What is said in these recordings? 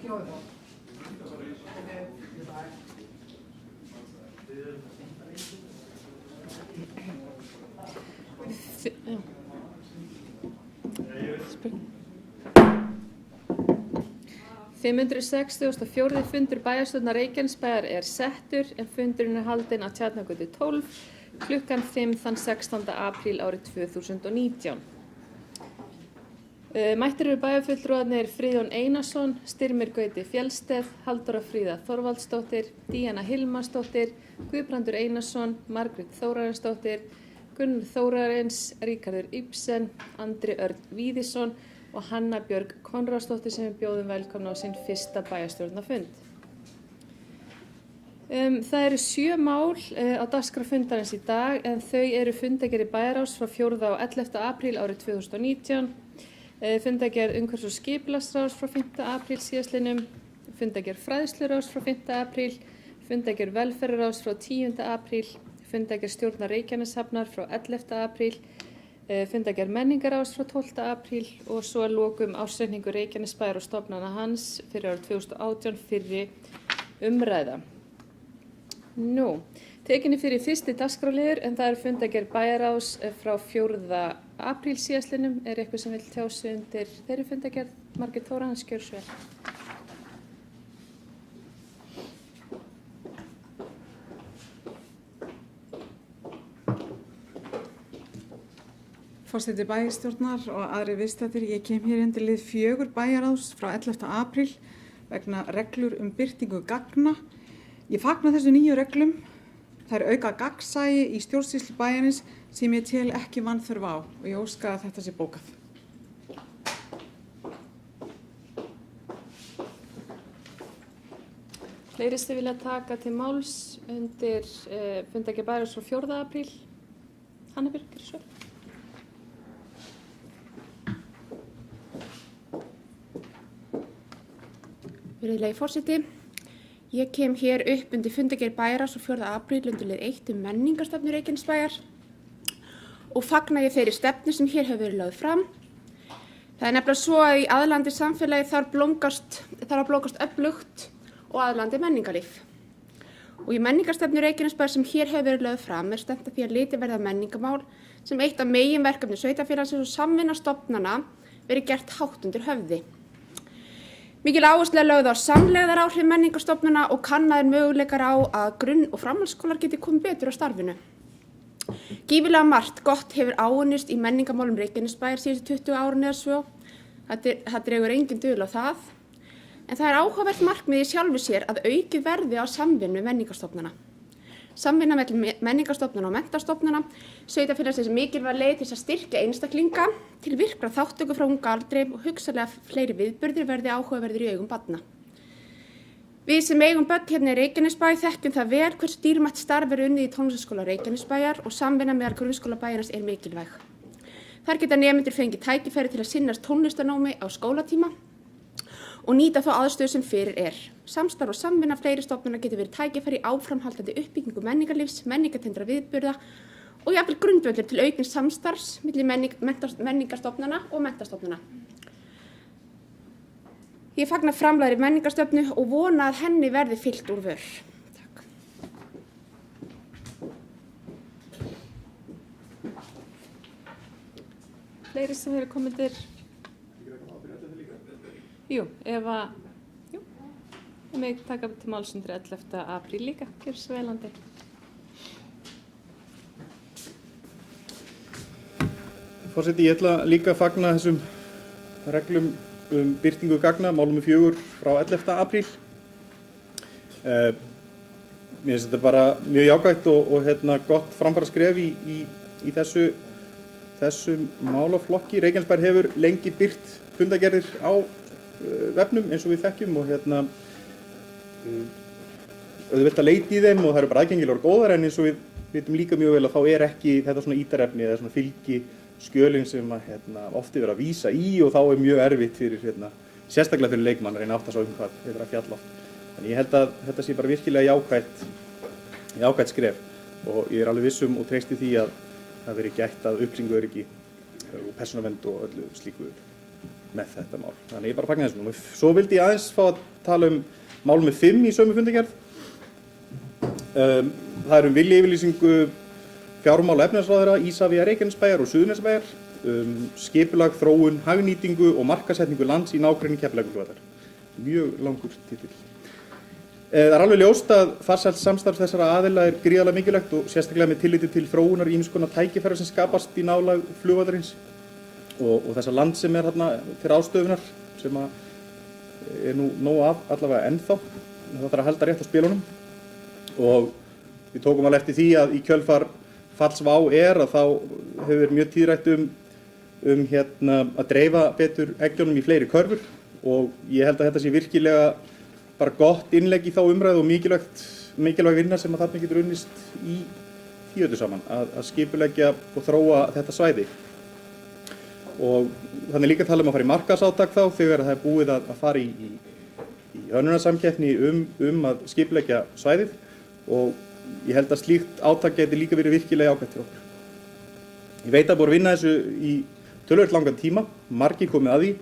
(564) fundur bæjarstjórnar Reykjanesbæjar settur en fundurinn haldinn á Tjarnargötu 12 klukkan 5 þann 16. apríl árið 2019. Mættir eru bæjarfulltrúarnir Friðjón Einarsson, Styrmir Gauti Fjellsteð, Halldóra Fríða Þorvaldsdóttir, Díana Hilmarsdóttir, Guðbrandur Einarsson, Margrét Þórarinsdóttir, Gunnar Þórarins, Ríkharður Ibsen, Andri Örn Víðisson og Hanna Björg Konráðsdóttir sem við bjóðum velkomna á sinn fyrsta bæjarstjórnarfund. Það eru 7 mál á dagskrá fundarins í dag en þau eru fundargerð bæjarráðs frá 4. og 11. apríl árið 2019, fundargerð umhverfis- og skipulagsráðs frá 5. apríl síðastliðnum, fundargerð fræðsluráðs frá 5. apríl, fundargerð velferðarráðs frá 10. apríl, fundargerð stjórnar Reykjaneshafnar frá 11. apríl, fundargerð menningarráðs frá 12. apríl og svo að lokum ársreikningur Reykjanesbæjar og stofnana hans fyrir árið 2018 fyrri umræða. Tekinni fyrir fyrsti dagskrárliður en það er fundargerð bæjarráðs frá 4. apríl síðastliðnum. Er eitthvað sem vill tjá sig undir þeirri fundargerð? Margrét Þórarinsdóttir, gjörðu svo vel. Forseti bæjarstjórnar og aðrir viðstaddir, ég kem hér undir lið 4 bæjarráðs frá 11. apríl vegna reglur birtingu gagna. Ég fagna þessu nýju reglum. Það auka gagnsæi í stjórnsýslu bæjarins sem ég tel ekki vanþörf á og ég óska að þetta sé bókað. Fleiri sem vilja taka til máls undir fundargerð bæjarráðs frá 4. apríl? Hanna Björg, gjörðu svo vel. Virðulegi forseti, ég kem hér upp undir fundargerð bæjarráðs frá 4. apríl undir lið 1 menningarstefnu Reykjanesbæjar og fagna ég þeirri stefnu sem hér hefur verið lögð fram. Það er nefnilega svo að í aðlandi samfélagi þarf að blómgast öflugt og aðlandi menningarlíf. Og í menningarstefnu Reykjanesbæjar sem hér hefur verið lögð fram er stefnt að því að litið verði á menningarmál sem eitt af meginverkefni sveitarfélagsins og samvinna stofnana verið gert hátt undir höfði. Mikil áhersla er lögð á samlegðaráhrif menningarstofnana og kannaðir möguleikar á að grunn- og framhaldsskólar geti komið betur á starfinu. Gífurlega margt gott hefur áunnist í menningarmálum Reykjanesbæjar síðustu 20 árin eða svo. Það dregur engin dul á það. En það er áhugavert markmið í sjálfu sér að aukið verði á samvinnu menningarstofnana. Samvinna með menningarstofnana og menntastofnana sveitarfélagsins mikilvæg leið til að styrkja einstaklinga til virkra þátttöku frá unga aldri og hugsanlega fleiri viðburðir verði áhugaverðir í augum barna. Við sem eigum börn hérna í Reykjanesbæ þekkjum það vel hversu dýrmætt starf er unnið í tónlistarskóla Reykjanesbæjar og samvinna meðal grunnskóla bæjarins er mikilvæg. Þar geta nemendur fengið tækifæri til að sinnast tónlistarnámi á skólatíma og nýta þá aðstöðu sem fyrir er. Samstarf og samvinna fleiri stofnana getur verið tækifæri í áframhaldandi uppbyggingu menningarlífs, menningartengdra viðburða og jafnvel grundvöllur til aukins samstarfs milli menningarstofnana og menntastofnana. Ég fagna framlagðri menningarstefnu og vona að henni verði fylgt úr vör. Takk. Fleiri sem eru komendir? Jú, ég meg taka til máls undir 11. apríl líka, gjörðu svo vel Andi. Forseti, ég ætla líka að fagna þessum reglum birtingu gagna, mál nr. 4 frá 11. apríl. Mér finnst þetta bara mjög jákvætt og gott framfaraskref í þessum málaflokki. Reykjanesbær hefur lengi birt fundargerðir á vefnum eins og við þekkjum og auðvitað að leita í þeim og það eru bara aðgengilegar og góðar en eins og við vitum líka mjög vel að þá er ekki þetta svona ítarefni eða svona fylgi skjölin sem oft er verið að vísa í og þá er mjög erfitt fyrir sérstaklega fyrir leikmann að reyna átt að svo hvað þeir eru að fjalla. Þannig ég held að þetta sé bara virkilega jákvætt skref og ég er alveg vissum og treysti því að það veri gætt að upplýsingaöryggi og persónuvernd og öllu slíku. með þetta mál. Þannig ég bara fagna þessu. Svo vildi ég aðeins fá að tala mál með 5 í sömu fundargerð. Það viljayfirlýsingu fjármál- og efnahagsráðherra Ísafjarðar, Reykjanesbæjar og Suðurnesjabæjar, skipulag, þróun, hagnýtingu og markaðssetningu lands í nágrenni Keflavíkurflugvallar. Mjög langur titill. Það alveg ljóst að farsælt samstarf þessara aðila gríðarlega mikilvægt og sérstaklega með tilliti til þróunar ýmiss konar tækifæra sem skapast í nálægð flugvallarins og þessa land sem þarna til ráðstöfunar sem nú nóg af allavega ennþá. Það þarf að halda rétt á spilunum og við tókum alveg eftir því að í kjölfar falls WOW air að þá hefur verið mjög tíðrætt að dreifa betur eggjunum í fleiri körfur og ég held að þetta sé virkilega bara gott innlegg í þá umræðu og mikilvæg vinna sem þarna getur unnist í því öllu saman að skipuleggja og þróa þetta svæði. Og þannig líka tala að fara í markaðsátak þá þegar það búið að fara í hönnunarsamkeppni að skipuleggja svæðið og ég held að slíkt átak geti líka verið virkilega jákvætt fyrir okkur. Ég veit að búið að vinna þessu í töluvert langan tíma, margir komið að því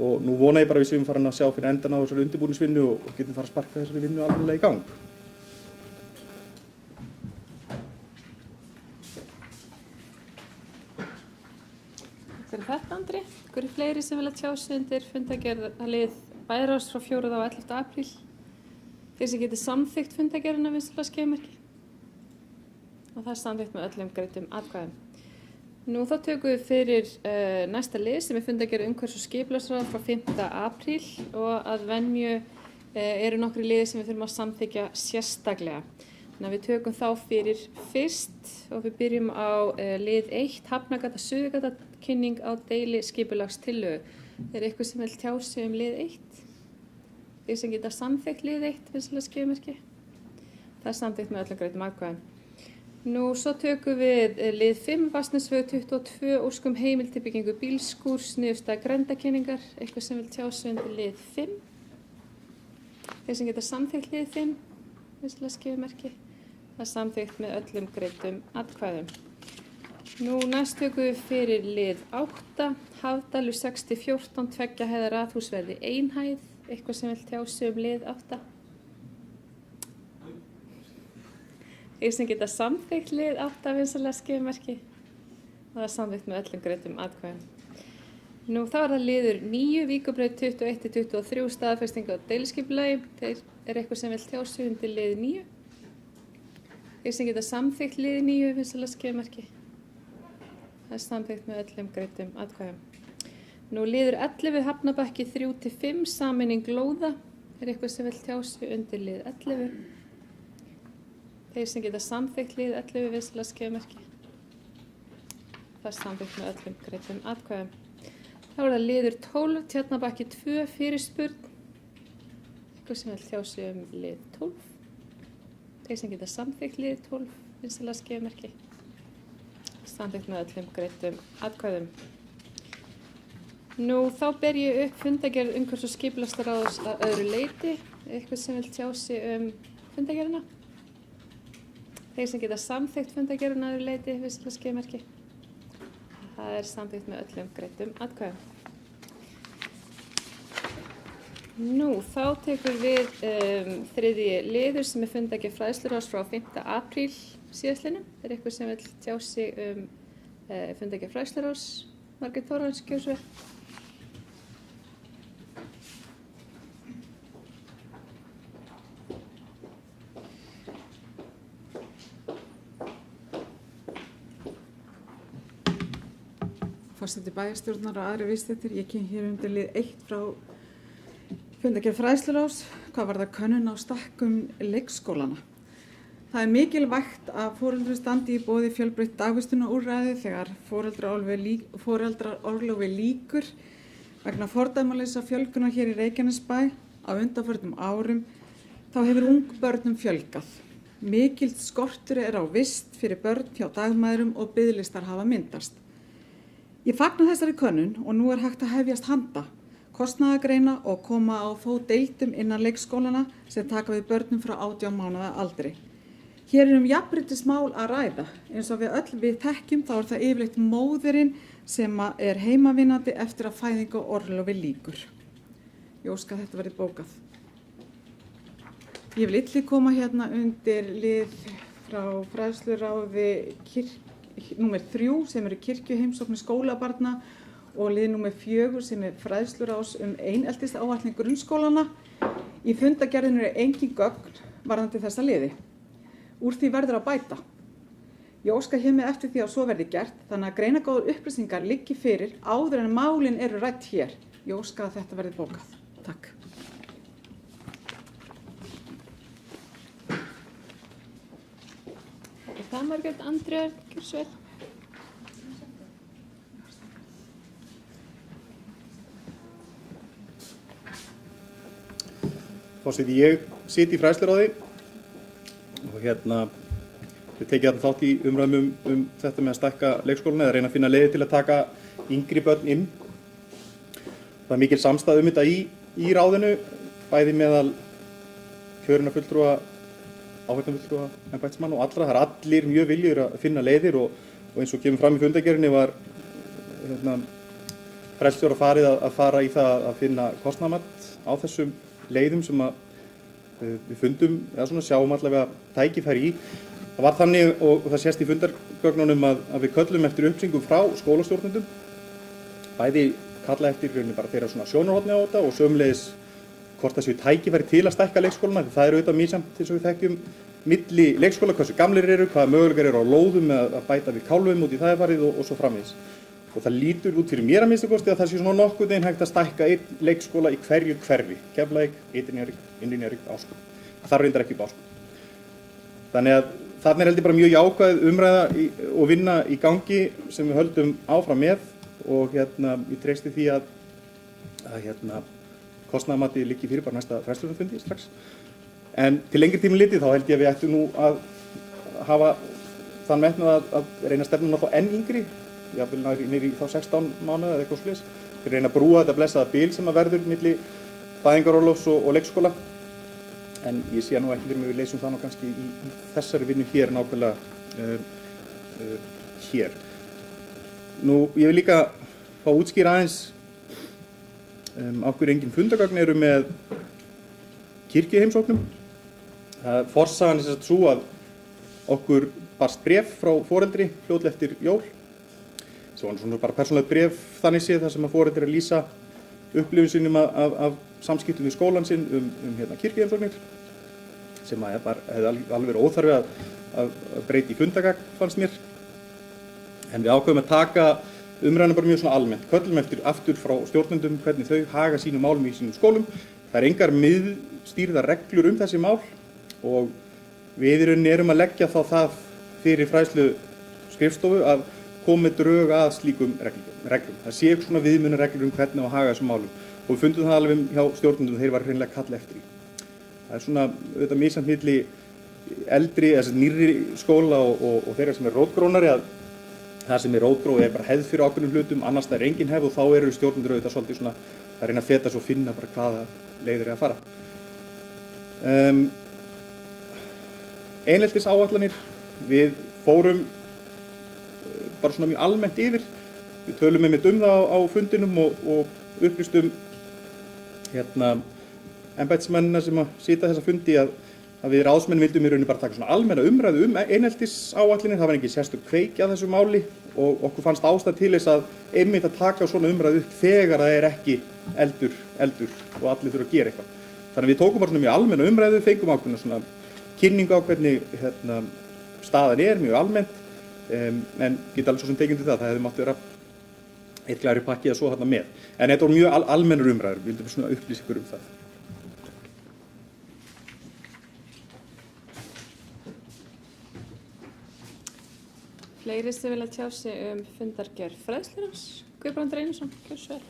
og nú vona ég bara að við séum farin að sjá fyrir endan á þessari undirbúningsvinnu og getum fara að sparka þessari vinnu alveg í gang. Fyrir þetta, Andri. Hver fleiri sem vilja tjá sig undir fundargerðarlið bæjarráðs frá 4. og 11. apríl? Þeir sem geti samþykkt fundargerðina vinsamlega skeiðmerki. Og það samþykkt með öllum greiddum atkvæðum. Nú þá tökum við fyrir næsta lið sem fundargerð umhverfis- og skipulagsráð frá 5. apríl og að venju eru nokkri liðir sem við þurfum að samþykja sérstaklega. Þannig að við tökum þá fyrir fyrst og við byrjum á lið 1, Hafnargata, Suðurgata, kynning á deili skipulagstillögu. Er eitthvað sem vil tjá sig lið 1? Þeir sem geta samþykkt lið 1, vinsamlega skeiðmerki. Það er samþykkt með öllum greiddum atkvæðum. Nú svo tökum við lið 5, Vatnsnesvegur 22, óskum heimild til byggingu bílskúrs, niðurstaða grenndarkynningar. Eitthvað sem vil tjá sig undir lið 5? Þeir sem geta samþykkt lið 5, vinsamlega skeiðmerki. Það er samþykkt með öllum greiddum atkvæðum. Nú næst tökum við fyrir lið 8, Hafdalur 6014, 2 hæða raðhúsverði 1 hæð. Eitthvað sem vil tjá sig lið 8? Þeir sem geta samþykkt lið 8 vinsamlega skeiðmerki. Það er samþykkt með öllum greiddum atkvæðum. Nú þá er það liður 9, Víkurbraut 21-23, staðfesting á deiliskipulagi. Þeir eitthvað sem vil tjá sig undir lið 9? Þeir sem geta samþykkt lið 9 vinsamlega skeiðmerki. Það er samþykkt með öllum greiddum atkvæðum. Nú liður 11, Hafnabakki 3-5, sameining lóða. Þeir eitthvað sem vil tjá sig undir lið 11? Þeir sem geta samþykkt lið 11 vinsamlega skeiðmerki. Það er samþykkt með öllum greiddum atkvæðum. Þá er það liður 12, Tjarnarbakki 2, fyrirspurn. Eitthvað sem vil tjá sig lið 12? Þeir sem geta samþykkt lið 12 vinsamlega skeiðmerki. Samþykkt með öllum greiddum atkvæðum. Nú þá ber ég upp fundargerð umhverfis- og skipulagsráðs að öðru leyti. Eitthvað sem vil tjá sig fundargerðina? Þeir sem geta samþykkt fundargerðina að öðru leyti vinsamlega skeiðmerki. Það er samþykkt með öllum greiddum atkvæðum. Nú þá tekur við þriðji liður sem fundargerð fræðsluráðs frá 5. apríl síðastliðnum. Er eitthvað sem vil tjá sig fundargerð fræðsluráðs? Margrét Þórhallsdóttir, gjörðu svo vel. Forseti bæjarstjórnar og aðri viðstaddir. Ég kem hér undir lið 1 frá fundargerð fræðsluráðs. Hvað var það könnun á stækkun leikskólana? Það er mikilvægt að foreldrar standi í boði fjölbreytt dagvistunarúrræði þegar foreldraorlofi lýkur vegna fordæmaleysa fjölgunar hér í Reykjanesbæ á undanförnum árum. Þá hefur ungbörnum fjölgað. Mikill skortur er á vist fyrir börn hjá dagmæðrum og biðlistar hafa myndast. Ég fagna þessari könnun og nú er hægt að hefjast handa, kostnaðargreina og koma á fót deildum innan leikskólana sem taka við börnum frá 18 mánaða aldri. Hér er jafnréttismál að ræða. Eins og við þekkjum þá er það yfirleitt móðirin sem er heimavinnandi eftir að fæðingu og orlofi lýkur. Ég óska að þetta verði bókað. Ég vil einnig koma hérna undir lið frá fræðsluráði númer 3 sem eru kirkjuheimsóknir skólabarna og lið númer 4 sem er fræðslurás eineltisáætlun grunnskólana. Í fundargerðinu eru engin gögn varðandi þessa liði. Úr því verður að bæta. Ég óska hér með eftir því að svo verði gert, þannig að greinargóðar upplýsingar liggi fyrir áður en málin eru rædd hér. Ég óska að þetta verði bókað. Takk. Og það Margrét Andrea, gjörðu svo vel. Forseti, ég sit í fræðsluráði og við tekið þátt í umræðum þetta með að stækka leikskólana eða reyna að finna leiðir til að taka yngri börn inn. Það er mikil samstaða þetta í ráðinu, bæði meðal kjörinna fulltrúa, áheyrna fulltrúa, embættismanna og allra. Það er allir mjög viljugir að finna leiðir og eins og kemur fram í fundargerðinni var fræðslustjóra farið að fara í það að finna kostnaðarmat á þessum leiðum sem við fundum, eða svona sjáum allavega tækifæri í. Það var þannig, og það sést í fundargögnunum, að við köllum eftir upplýsingum frá skólastjórnendum, bæði kalla eftir bara þeirra svona sjónarhorni á þetta og sömuleiðis hvort það séu tækifæri til að stækka leikskólana, því það er auðvitað misjafnt eins og við þekkjum milli leikskóla, hversu gamlir eru, hvaða möguleikar eru á lóðum með að bæta við kálfum út í það farið og svo framvegis. Og það lítur út fyrir mér að minnsta kosti að það sé svona nokkuð veginn hægt að stækka einn leikskóla í hverju hverfi. Keflavík, Ytri-Njarðvík, Innri-Njarðvík, Árskóla. Það reyndar ekki upp Árskóla. Þannig að þarna er heldur bara mjög jákvæð umræða og vinna í gangi sem við höldum áfram með og ég treysti því að kostnaðarmatið liggi fyrir bara næsta fræðslufundi strax. En til lengri tíma litið þá held ég að við ættum nú að hafa þann metnað að reyna stefnuna þá enn yngri. Jafnvel nýri þá 16 mánuði eða eitthvað svoleiðis. Við reyna að brúa þetta blessaða bil sem að verður milli fæðingarorlofs og leikskóla. En ég sé nú ekki fyrir mig við leysum það nú kannski í þessari vinnu hér nákvæmlega hér. Nú, ég vil líka fá útskýra aðeins okkur engin fundargögn eru með kirkjuheimsóknum. Forsagan er þess að svo að okkur barst bréf frá foreldri fljótlega eftir jól. Það var svona bara persónulegt bréf þannig séð þar sem að foreldri að lýsa upplifun sínum af samskiptum við skólan sinn kirkjuheimsóknir sem að hefði alveg verið óþarfi að breyta í fundagagn fannst mér. En við ákveðum að taka umræðuna bara mjög svona almennt, köllum aftur frá stjórnendum hvernig þau haga sínum málum í sínum skólum. Það er engar miðstýrðar reglur þessi mál og við í rauninni erum að leggja þá það fyrir fræðslu skrifstofu að koma með drög að slíkum reglum. Það sé svona viðmiðunarreglur hvernig á að haga þessum málum og við fundum það alveg hjá stjórnendum þeir var hreinlega að kalla eftir því. Það er svona auðvitað misjafnt milli eldri, nýrri skóla og þeirra sem er rótgrónari að það sem er rótgrói bara hefð fyrir ákveðnum hlutum, annars það er engin hefð og þá eru stjórnendur auðvitað svolítið svona að reyna að feta svo finna bara hvaða leiðir er að fara. Eineltisáætlanir, við fórum bara svona mjög almennt yfir. Við tölum einmitt það á fundinum og upplýstum embættismennina sem að sitja þessa fundi að við ráðsmenn vildum í rauninni bara taka svona almenna umræðu eineltisáætlanir. Það var ekki sérstök kveiki að þessu máli og okkur fannst ástæða til þess að einmitt að taka svona umræðu upp þegar það er ekki eldur og allir þurfa að gera eitthvað. Þannig að við tókum bara svona mjög almenna umræðu, fengum ákveðna svona kynningu á hvernig staðan er mjög almennt. En geta alveg svo sem tekið undir það hefði mátt vera eitt glæri pakki að svo þarna með. En þetta voru mjög almennur umræður, við vildum svona upplýsa ykkur það. Fleiri sem vilja tjá sig fundargerð fræðslurans. Guðbrandur Einarsson, gjörðu svo vel.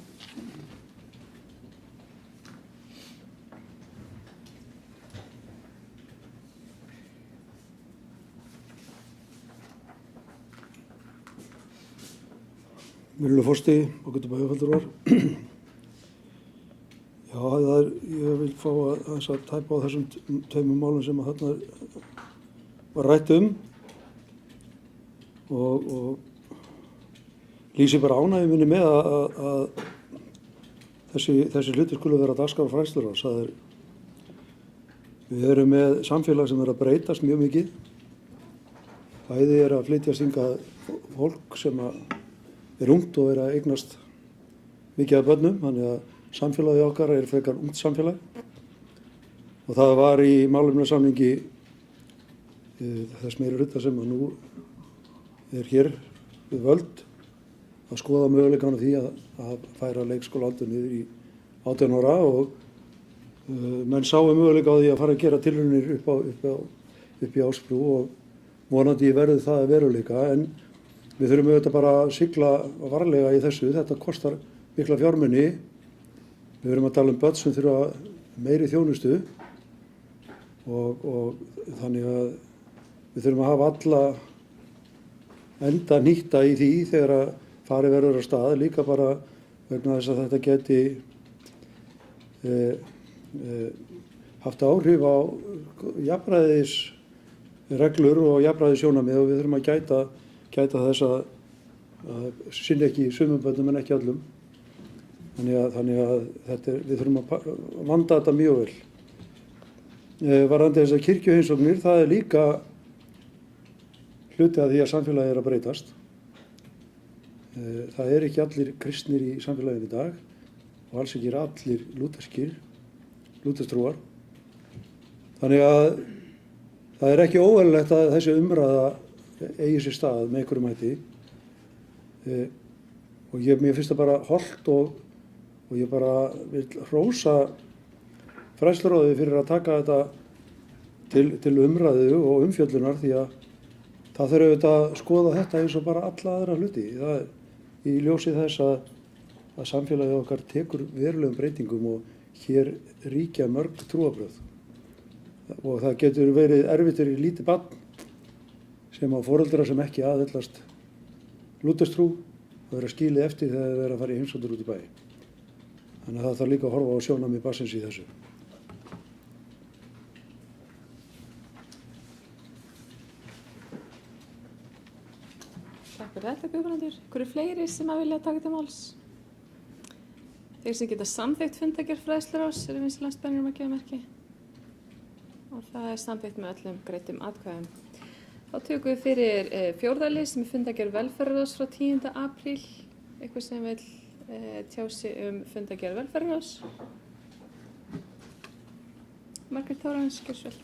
Virðulegur forseti, ágætu bæjarfulltrúar. Já, ég vil fá að tæpa á þessum tveimur málum sem að þarna var rætt og lýsi bara ánægju minni með að þessi hluti skulu vera dagskrár fræðsluráðs. Við erum með samfélag sem að breytast mjög mikið. Bæði að flytjast hingað fólk sem er ungt og að eignast mikið af börnum, þannig að samfélagið okkar frekar ungt samfélag. Og það var í málefnasamningi þess meiri hluta sem nú hér við völd að skoða möguleikann á því að færa leikskólaaldur niður í 18 ára og menn sáu möguleika á því að fara að gera tilraunir upp í Ásbrú og vonandi verður það að veruleika, en við þurfum auðvitað bara að sigla varlega í þessu. Þetta kostar mikla fjármuni. Við erum að tala um börn sem þurfa meiri þjónustu og þannig að við þurfum að hafa alla enda nýtta í því þegar að farið verður af stað, líka bara vegna þess að þetta geti haft áhrif á jafnræðisreglur og jafnræðissjónarmið og við þurfum að gæta þess að sinna ekki sumum börnum en ekki öllum. Þannig að við þurfum að vanda þetta mjög vel. Varðandi þessar kirkjuheimsóknir, það líka hluti af því að samfélagið að breytast. Það ekki allir kristnir í samfélaginu í dag og alls ekki allir lúterstrúar. Þannig að það ekki óeðlilegt að þessi umræða eigi sér stað með einhverjum hætti. Og mér finnst það bara hollt og ég bara vil hrósa fræðsluráði fyrir að taka þetta til umræðu og umfjöllunar, því að það þurfi auðvitað að skoða þetta eins og bara alla aðra hluti. Það í ljósi þess að samfélagið okkar tekur verulegum breytingum og hér ríkja mörg trúarbrögð. Og það getur verið erfitt fyrir lítið barn sem á foreldra sem ekki aðhyllast lúterstrú að vera skilið eftir þegar það að fara í heimsóknir út í bæ. Þannig að það þarf líka að horfa á sjónarmið barnsins í þessu. Takk fyrir þetta, Guðbrandur. Hverju fleiri sem vilja taka til máls? Þeir sem geta samþykkt fundargerð fræðsluráðs eru vinsamlegast beðnir að gefa merki. Og það samþykkt með öllum greiddum atkvæðum. Þá tökum við fyrir fjórðalið sem fundargerð velferðarráðs frá 10. apríl. Eitthvað sem vil tjá sig fundargerð velferðarráðs. Margrét Þórarins, gjörðu svo vel.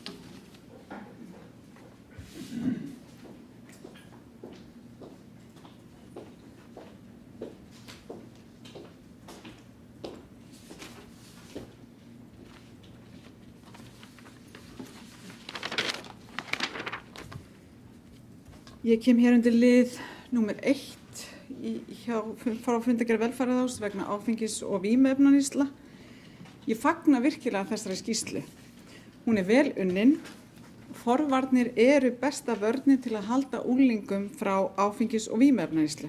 Ég kem hér undir lið númer 1 frá fundargerð velferðarráðs vegna áfengis- og vímuefnaneyslu. Ég fagna virkilega þessari skýrslu. Hún vel unnin. Forvarnir eru besta vörnin til að halda unglingum frá áfengis- og vímuefnaneyslu.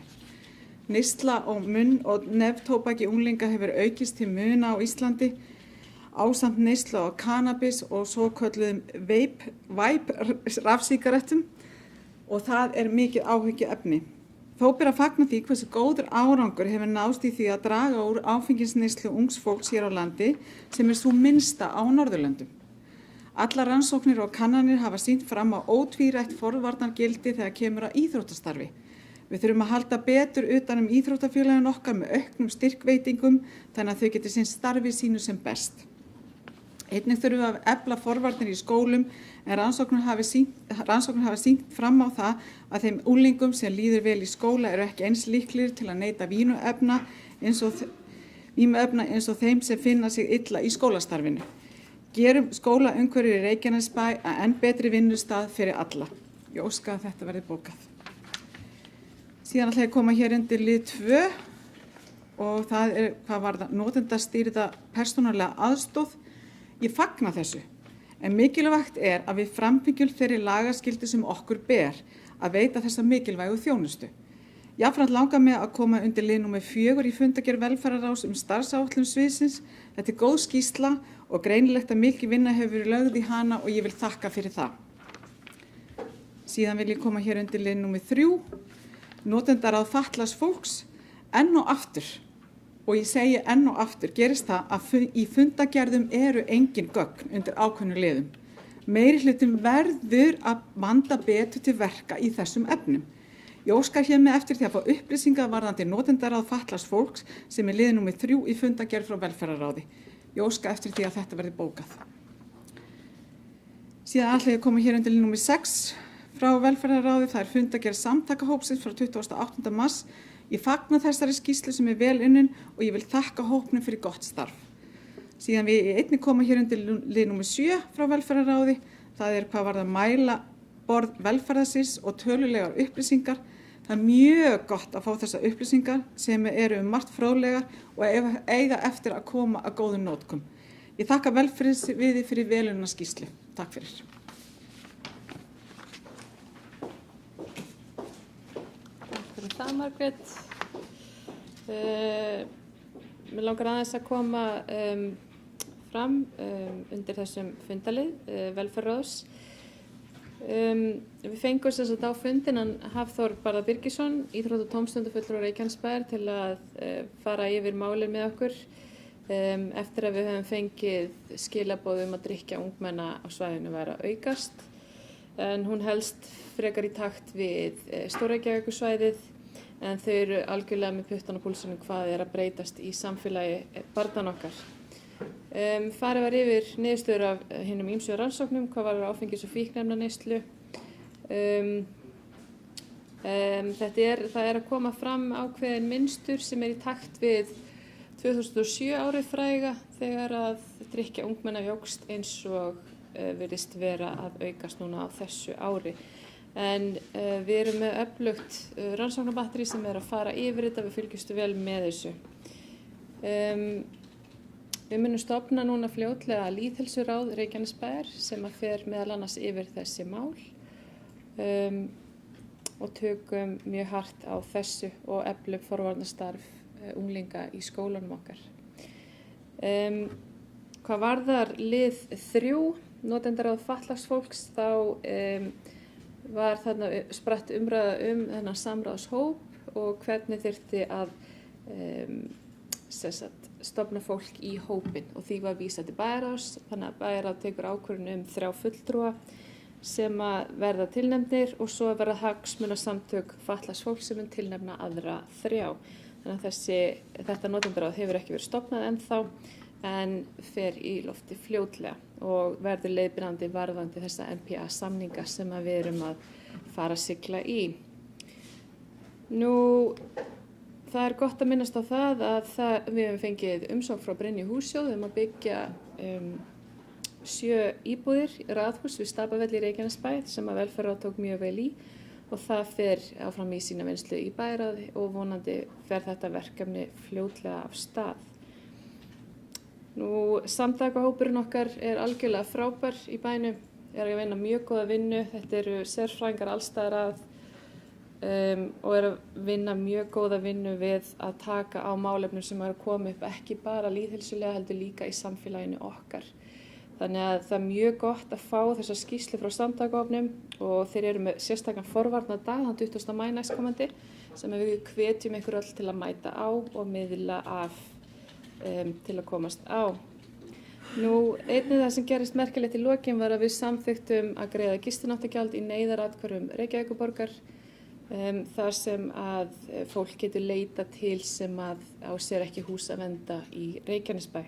Neysla og munn- og neftóbaki unglinga hefur aukist til muna á Íslandi ásamt neyslu á kannabis og svokölluðum vape rafsígarettum. Og það mikið áhyggjuefni. Þó ber að fagna því hversu góður árangur hefur náðst í því að draga úr áfengisneyslu ungs fólks hér á landi sem sú minnsta á Norðurlöndum. Allar rannsóknir og kannanir hafa sýnt fram á ótvírætt forvarnargildi þegar kemur að íþróttastarfi. Við þurfum að halda betur utan íþróttafélagin okkar með auknum styrkveitingum þannig að þau geti sinnt starfi sínu sem best. Einnig þurfum við að efla forvarnir í skólum en rannsóknir hafa sýnt fram á það að þeim unglingum sem líður vel í skóla eru ekki eins líklegir til að neyta vímuefna eins og þeim sem finna sig illa í skólastarfinu. Gerum skólaumhverfið í Reykjanesbæ að enn betri vinnustað fyrir alla. Ég óska að þetta verði bókað. Síðan ætla ég að koma hér undir lið 2 og það hvað varðar notendastýrða persónulega aðstoð. Ég fagna þessu, en mikilvægt að við framfylgjum þeirri lagaskyldu sem okkur ber að veita þessa mikilvægu þjónustu. Jafnframt langar mig að koma undir lið númer 4 í fundargerð velferðarráðs starfsáætlun sviðsins. Þetta góð skýrsla og greinilegt að mikil vinna hefur verið lögð í hana og ég vil þakka fyrir það. Síðan vil ég koma hér undir lið númer 3, notendaráð fatlaðs fólks. enn og aftur, og ég segi enn og aftur, gerist það að í fundagerðum eru engin gögn undir ákveðnu liðum. Meirihlutin verður að vanda betur til verka í þessum efnum. Ég óska hér með eftir því að fá upplýsingar varðandi notendaráð fatlaðs fólks sem er liður númer 3 í fundagerð frá velferðarráði. Ég óska eftir því að þetta verði bókað. Síðan ætla ég að koma hér undir lið númer 6 frá velferðarráði. Það er fundagerð samtakahópsins frá 28. mars. Ég fagna þessari skýrslu sem er vel unnin og ég vil þakka hópnum fyrir gott starf. Síðan við einnig koma hér undir lið númer 7 frá velferðarráði. Það er hvað varðar mæla borð velferðarsins og tölulegar upplýsingar. Það er mjög gott að fá þessar upplýsingar sem eru margt fróðlegar og eiga eftir að koma að góðum nótkum. Ég þakka velferðarsviði fyrir velunna skýrslu. Takk fyrir. Takk fyrir það, Margrét. Mér langar aðeins að koma fram undir þessum fundalið velferðarráðs. Við fengum þess að á fundinan Hafþór Barða Birgisson, íþrótta- og tómstundafulltrúi Reykjanesbæjar, til að fara yfir málið með okkur eftir að við höfum fengið skilaboð að drykkja ungmenna á svæðinu væri að aukast. En hún helst frekar í takt við Stór-Reykjavíkursvæðið, en þau eru algjörlega með puttan á púlsunum hvað er að breytast í samfélagi barnanna okkar. Farið var yfir niðurstöður af hinum ýmsu rannsóknum, hvað var áfengis- og fíkniefnaneyslu. Það er að koma fram ákveðin mynstur sem er í takt við 2007 árið fræga þegar að drykkja ungmenna jókst eins og virðist vera að aukast núna á þessu ári. En við erum með öflugt rannsóknarbatteri sem er að fara yfir þetta, við fylgjumst vel með þessu. Við munum stofna núna fljótlega lýðheilsuráð Reykjanesbæjar sem að fer meðal annars yfir þessi mál og tökum mjög hart á þessu og eflum forvarnastarf unglinga í skólanum okkar. Hvað varðar lið 3, notendaráð fatlaðs fólks, þá var þarna spratt umræða þennan samráðshóp og hvernig þyrfti að stofna fólk í hópinn og því var vísað til bæjarráðs, þannig að bæjarráð tekur ákvörðun 3 fulltrúa sem að verða tilnefndir og svo verða hagsmunasamtök fatlaðs fólks sem mun tilnefna aðra 3. Þannig að þetta notendaráð hefur ekki verið stofnað ennþá en fer í lofti fljótlega og verður leiðbeinandi varðandi þessa NPA samninga sem að við erum að fara að sigla í. Það er gott að minnast á það að við hefum fengið umsókn frá Brynju Hússjóð að byggja 7 íbúðir raðhús við Stapavelli í Reykjanesbæ sem að velferðarráð tók mjög vel í og það fer áfram í sína vinnslu í bæjarráði og vonandi fer þetta verkefni fljótlega af stað. Samtakahópurinn okkar er algjörlega frábær í bænum, er að vinna mjög góða vinnu, þetta eru sérfræðingar allstaðar að og er að vinna mjög góða vinnu við að taka á málefnum sem eru að koma upp ekki bara lýðheilsulega heldur líka í samfélaginu okkar. Þannig að það er mjög gott að fá þessa skýrslu frá samtakahópnum og þeir eru með sérstakann forvarnadag þann 20. maí næstkomandi sem við hvetjum ykkur öll til að mæta á og miðla af til að komast á. Einnig það sem gerist merkilegt í lokin var að við samþykktum að greiða gistináttagjald í neyðaratkvörðum Reykjavíkurborgar þar sem að fólk getur leita til sem að á sér ekki hús að venda í Reykjanesbæ.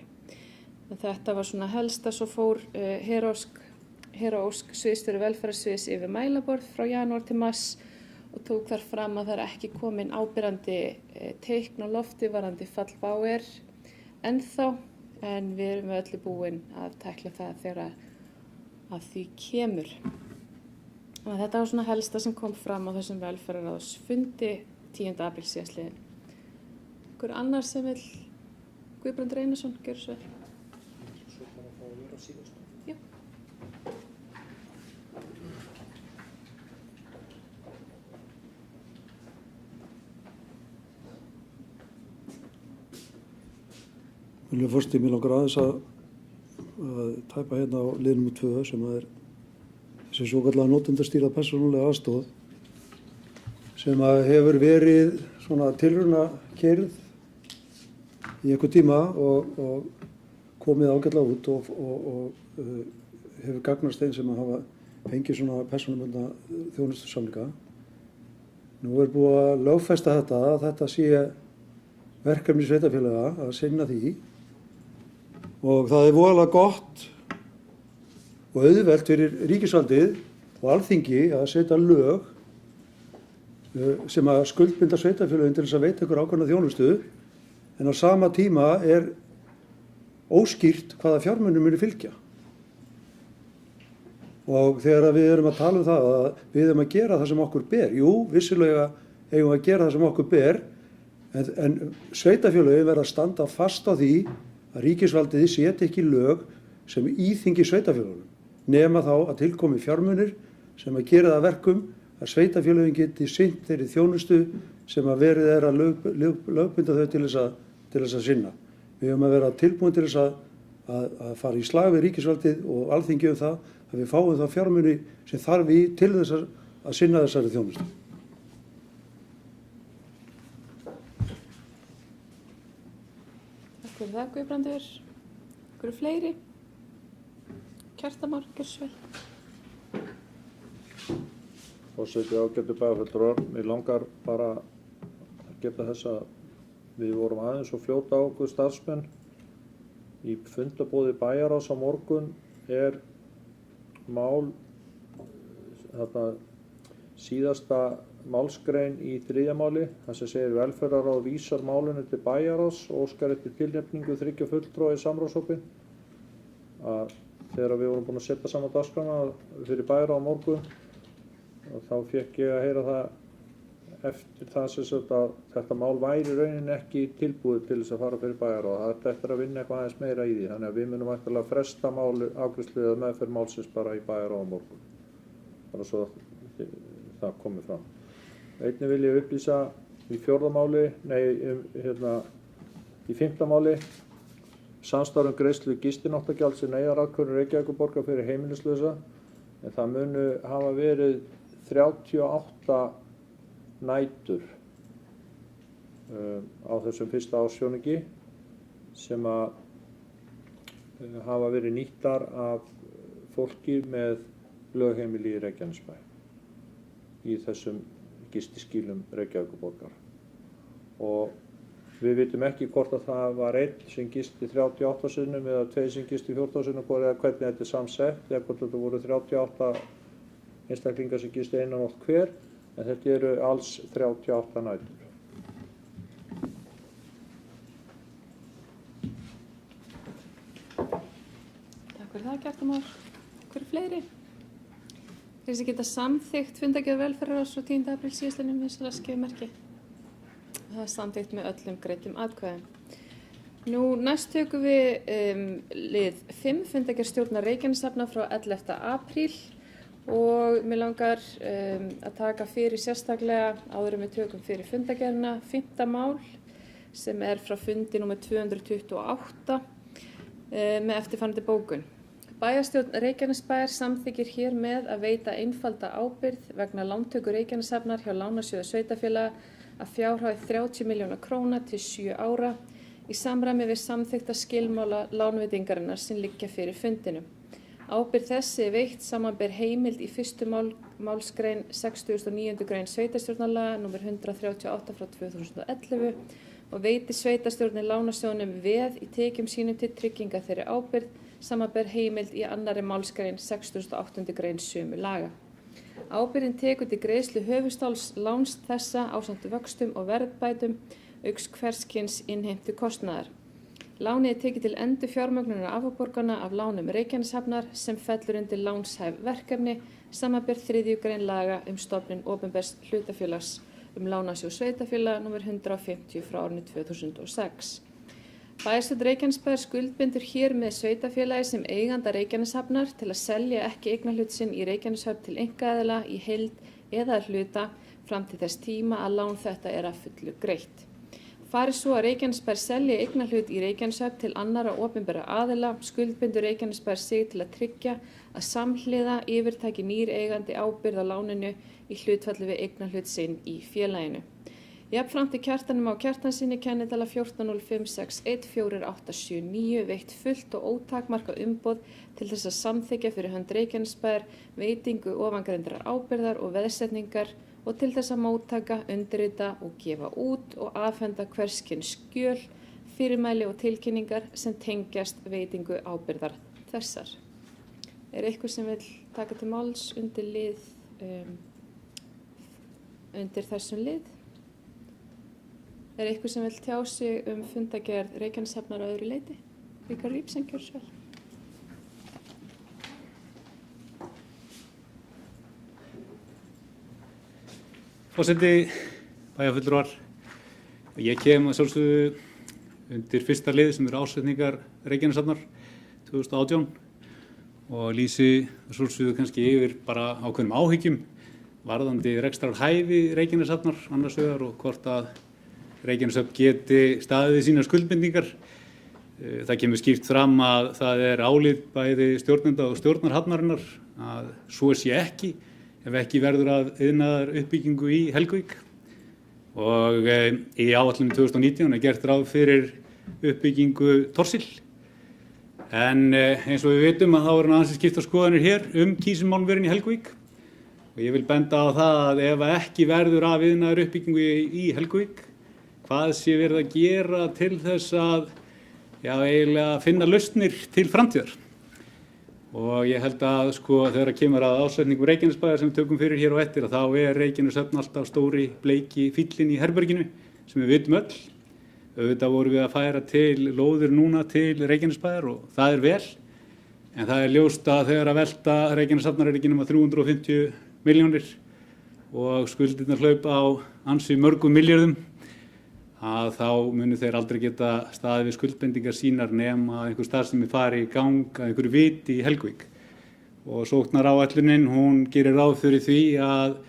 Þetta var svona helsta, svo fór Hera Ósk sviðsstjóri velferðarsviðs yfir mælaborð frá janúar til mars og tók þar fram að það er ekki komin ábyrrandi teikn á lofti varðandi fall WOW ennþá en við erum öllu búin að tækla það þegar að því kemur. Þetta var svona helsta sem kom fram á þessum velferðarráðsfundi 10. apríl síðastliðinn. Einhver annar sem vil Guðbrandur Einarsson, gjörðu svo vel. Svo bara að fá að vera á síðast. Já. Virðulegur forseti, mig langar aðeins að tæpa hérna á lið númer 2 sem er þessi svokallaða notendastýrða persónulega aðstoð sem að hefur verið svona tilraunakeyrð í einhver tíma og komið ágætlega út og hefur gagnast þeim sem að hafa fengið svona persónubundna þjónustusamninga. Nú er búið að lögfesta að þetta sé verkefni sveitarfélaga að sinna því og það er voðalega gott og auðvelt fyrir ríkisvaldið og Alþingi að setja lög sem að skuldbinda sveitarfélögin til þess að veita ykkur ákveðna þjónustu en á sama tíma er óskýrt hvaða fjármunum muni fylgja. Og þegar við erum að tala það að við erum að gera það sem okkur ber, vissilega eigum að gera það sem okkur ber, en sveitarfélögin verða að standa fast á því að ríkisvaldið seti ekki lög sem íþyngi sveitarfélögunum, nema þá að tilkomi fjármunir sem að gera það verkum að sveitarfélögin geti sinnt þeirri þjónustu sem að verið að lögbinda þau til þess að sinna. Við höfum að vera tilbúin til þess að fara í slag við ríkisvaldið og Alþingi það að við fáum þá fjármuni sem þarf í til þess að sinna þessari þjónustu. Takk fyrir það, Guðbrandur. Einhverju fleiri? Kjartan Már, gjörðu svo vel. Forseti, ágætu bæjarfulltrúar, mig langar bara að geta þess að við vorum aðeins og fljóta á okkur starfsmenn. Í fundarboði Bæjarráðs á morgun er mál, þetta síðasta málsgrein í 3. máli, þar sem segir velferðarráð vísar málinu til Bæjarráðs og óskar eftir tilnefningu 3 fulltrúa í samráðshópinn. Þegar við vorum búin að setja saman dagskrána fyrir Bæjarráð á morgun, og þá fékk ég að heyra það eftir það sem að þetta mál væri rauninni ekki tilbúið til þess að fara fyrir Bæjarráð. Það er eftir að vinna eitthvað aðeins meira í því, þannig að við munum væntanlega fresta afgreiðslu eða meðferð málsins bara í Bæjarráð á morgun. Bara svo það komi fram. Einnig vil ég upplýsa í 4. máli, í 5. máli, samstarf greiðslu gistináttargjalds í neyðarákvörðun Reykjavíkurborgar fyrir heimilislausa, en það munu hafa verið 38 nætur á þessum fyrsta ársfjórðungi sem að hafa verið nýttar af fólki með lögheimili í Reykjanesbæ í þessum gistiskýlum Reykjavíkurborgar. Og við vitum ekki hvort að það var einn sem gisti 38 sinnum eða 2 sem gisti 14 sinnum eða hvernig þetta er samsett, eða hvort þetta voru 38 einstaklingar sem gisti eina nótt hver, en þetta eru alls 38 nætur. Takk fyrir það, Kjartan Már. Einhverju fleiri? Þeir sem geta samþykkt fundargerð velferðarráðs frá 10. apríl síðastliðnum vinsamlegast skefið merki. Það er samþykkt með öllum greiddum atkvæðum. Nú næst tökum við lið 5, fundargerð stjórnar Reykjaneshafnar frá 11. apríl og mig langar að taka fyrir sérstaklega áður en við tökum fyrir fundargerðina 5. mál sem er frá fundi nr. 228 með eftirfarandi bókun. Bæjarstjórn Reykjanesbæjar samþykkir hér með að veita einfalda ábyrgð vegna lántöku Reykjaneshafnar hjá Lánasjóði sveitarfélaga að fjárhæð 30 milljóna króna til 7 ára í samræmi við samþykkta skilmála lánveitingarinnar sem liggja fyrir fundinum. Ábyrgð þessi er veitt samanber heimild í 1. málsgrein 69. grein sveitarstjórnarlaga nr. 138 frá 2011 og veiti sveitarstjórnin Lánasjóðnum veð í tekjum sínum til trygginga þeirri ábyrgð samanber heimild í 2. málsgrein 68. grein sömu laga. Ábyrgðin tekur til greiðslu höfuðstóls láns þessa ásamt vöxtum og verðbætum auks hvers kyns innheimtu kostnaðar. Lánið er tekið til endurfjármögnunar afborgana af lánum Reykjaneshafnar sem fellur undir lánshæf verkefni samanber 3. grein laga stofnun opinbers hlutafélags Lánasjóð sveitarfélaga nr. 150 frá árinu 2006. Bæjarstjórn Reykjanesbæjar skuldbindur hér með sveitarfélagi sem eiganda Reykjaneshafnar til að selja ekki eignarhlut sinn í Reykjaneshöfn til einkaaðila í heild eða hluta fram til þess tíma að lán þetta er að fullu greitt. Fari svo að Reykjanesbær selji eignarhlut í Reykjaneshöfn til annarra opinberra aðila, skuldbindur Reykjanesbær sig til að tryggja að samhliða yfirtaki nýr eigandi ábyrgð á láninu í hlutfalli við eignarhlut sinn í félaginu. Jafnframt Kjartanum á Kjartansinni kennitala 14.05614879 veitt fullt og ótakmarkað umboð til þess að samþykkja fyrir hönd Reykjanesbær veitingu ofangreindrar ábyrgðar og veðsetningar og til þess að móttaka, undirrita og gefa út og afhenda hvers kyns skjöl, fyrirmæli og tilkynningar sem tengjast veitingu ábyrgðar þessar. Eitthvað sem vil taka til máls undir þessum lið? Eitthvað sem vil tjá sig fundagerð Reykjaneshafnar á öðru leyti? Ríkar Rýpsen, gjörðu svo vel. Forseti, bæjarfulltrúar, ég kem að sjálfsögðu undir fyrsta lið sem eru ásetningar Reykjaneshafnar 2018 og lýsi að sjálfsögðu kannski yfir bara ákveðnum áhyggjum varðandi rekstrarhæfi Reykjaneshafnar annars vegar og hvort að Reykjaneshöfn geti staðið sínar skuldbindingar. Það kemur skýrt fram að það álit bæði stjórnenda og stjórnarhafnarinnar að svo sé ekki ef ekki verður að iðnaðar uppbyggingu í Helguvík. Og í áætlun 2019 gert ráð fyrir uppbyggingu Thorsil. En eins og við vitum að þá eru ansi skiptar skoðanir hér kísilmálmverin í Helguvík. Og ég vil benda á það að ef ekki verður af iðnaðar uppbyggingu í Helguvík, hvað sé verið að gera til þess að eiginlega finna lausnir til framtíðar. Og ég held að þegar kemur að ásetningu Reykjanesbæjar sem við tökum fyrir hér og eftir að þá Reykjaneshöfn alltaf stóri bleiki fíllinn í herberginu sem við vitum öll. Auðvitað vorum við að færa til lóðir núna til Reykjanesbæjar og það vel. En það ljóst að þegar að velta Reykjaneshafnar ekki nema 350 milljónir og skuldirnar hlaupa á ansi mörgum milljörðum að þá munu þeir aldrei geta staðið við skuldbindingar sínar nema einhver starfsemi fari í gang að einhverju viti í Helguvík. Og sóknaráætlunin, hún gerir ráð fyrir því að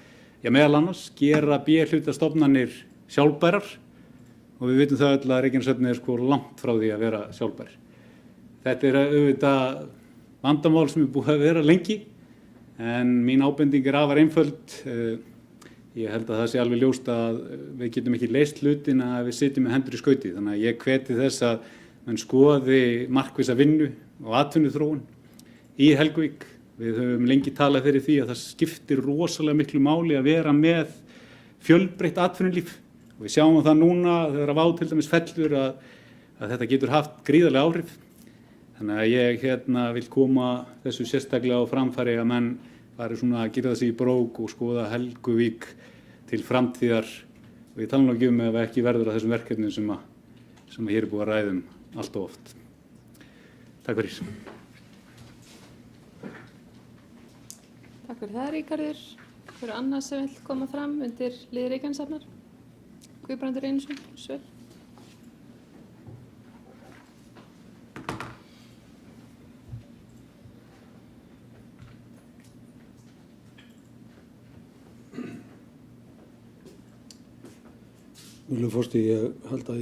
meðal annars gera B-hlutastofnanir sjálfbærar og við vitum það öll að Reykjaneshöfn langt frá því að vera sjálfbær. Þetta auðvitað vandamál sem búið að vera lengi en mín ábending afar einföld. Ég held að það sé alveg ljóst að við getum ekki leyst hlutina að við sitjum með hendur í skauti. Þannig að ég hveti þess að menn skoði markvissa vinnu og atvinnuþróun í Helguvík. Við höfum lengi talað fyrir því að það skiptir rosalega miklu máli að vera með fjölbreytt atvinnulíf. Og við sjáum það núna þegar að til dæmis fellur að þetta getur haft gríðarlega áhrif. Þannig að ég vil koma þessu sérstaklega á framfæri að menn fari að gera sig í brók og skoða Helguvík til framtíðar og ég tala nú ekki ef ekki verður að þessum verkefnum sem hér búið að ræða allt og oft. Takk fyrir. Takk fyrir það, Ríkarður. Fyrir annað sem vil koma fram undir lið Reykjaneshafnar? Guðbrandur Einarsson, svör. Virðulegur forseti, ég held að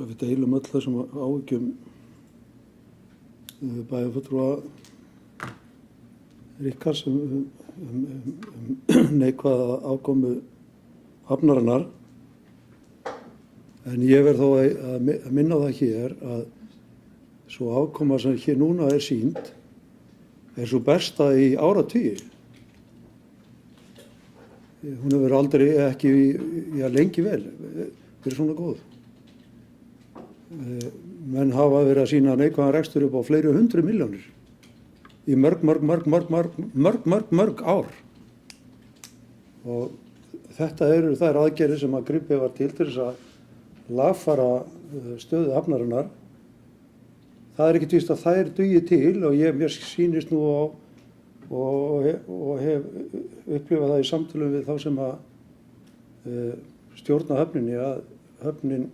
við deilum öll þessum áhyggjum bæjarfulltrúa Ríkharðs neikvæða afkomu hafnarinnar. En ég verð þó að minna það hér að svo afkoma sem hér núna sýnd svo besta í áratugi. Hún hefur aldrei ekki lengi vel verið svona góð. Menn hafa verið að sýna neikvæðan rekstur upp á fleiri 100 milljónir í mörg ár. Og þetta eru þær aðgerðir sem að gripið var til þess að lagfæra stöðu hafnarinnar. Það ekki víst að þær dugi til og mér sýnist nú á og hef upplifað það í samtölum við þá sem að stjórna höfninni að höfnin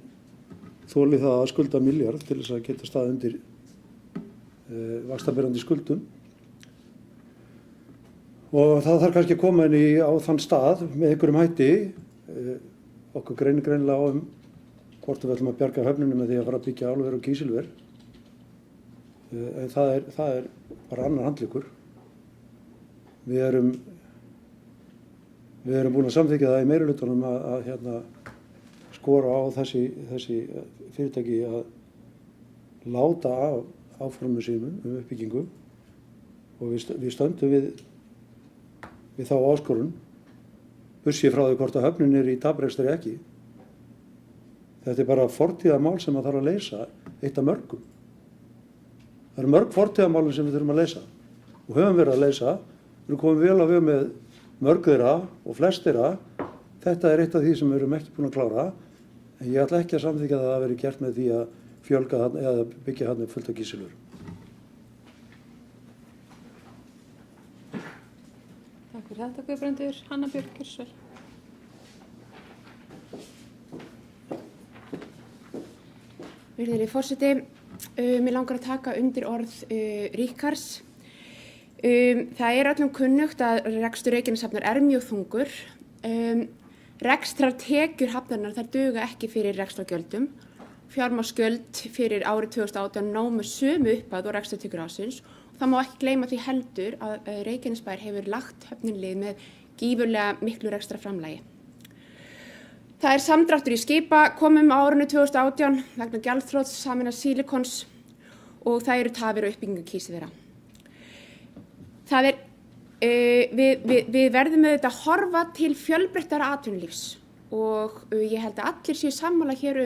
þoli það að skulda milljarð til þess að geta staðið undir vaxtaberandi skuldum. Og það þarf kannski að koma inn á þann stað með einhverjum hætti. Okkur greinir greinilega á hvort við ætlum að bjarga höfninu með því að fara að byggja álver og kísilver. En það er bara annar handleikur. Við erum búin að samþykkja það í meirihlutanum að skora á þessi fyrirtæki að láta af áformum sínum uppbyggingu og við stöndum við þá áskorun, burtséð frá því hvort að höfnin er í taprekstri ekki. Þetta er bara fortíðarmál sem að þarf að leysa, eitt af mörgum. Það eru mörg fortíðarmálin sem við þurfum að leysa og höfum verið að leysa. Við erum komin vel á veg með mörg þeirra og flest þeirra. Þetta er eitt af því sem við erum ekki búin að klára, en ég ætla ekki að samþykkja það að veri gert með því að fjölga þarna eða byggja þarna fullt af kísilver. Takk fyrir þetta, Guðbrandur. Hanna Björk, kjörsvel. Virðulegi forseti, mér langar að taka undir orð Ríkards. Það er öllum kunnugt að rekstur Reykjaneshafnar er mjög þungur. Rekstrartekjur hafnarinnar þær duga ekki fyrir rekstrargjöldum. Fjármagnsgjöld fyrir árið 2018 námu sömu upphæð og rekstrartekjur ársins. Það má ekki gleyma því heldur að Reykjanesbær hefur lagt höfnin lið með gífurlega miklu rekstrarframlagi. Það er samdráttur í skipakomum á árinu 2018 vegna gjaldþrots Sameinaðs Sílikons og það eru tafir á uppbyggingu kísilvera. Það er, við verðum auðvitað að horfa til fjölbreyttara atvinnulífs og ég held að allir séu sammála hér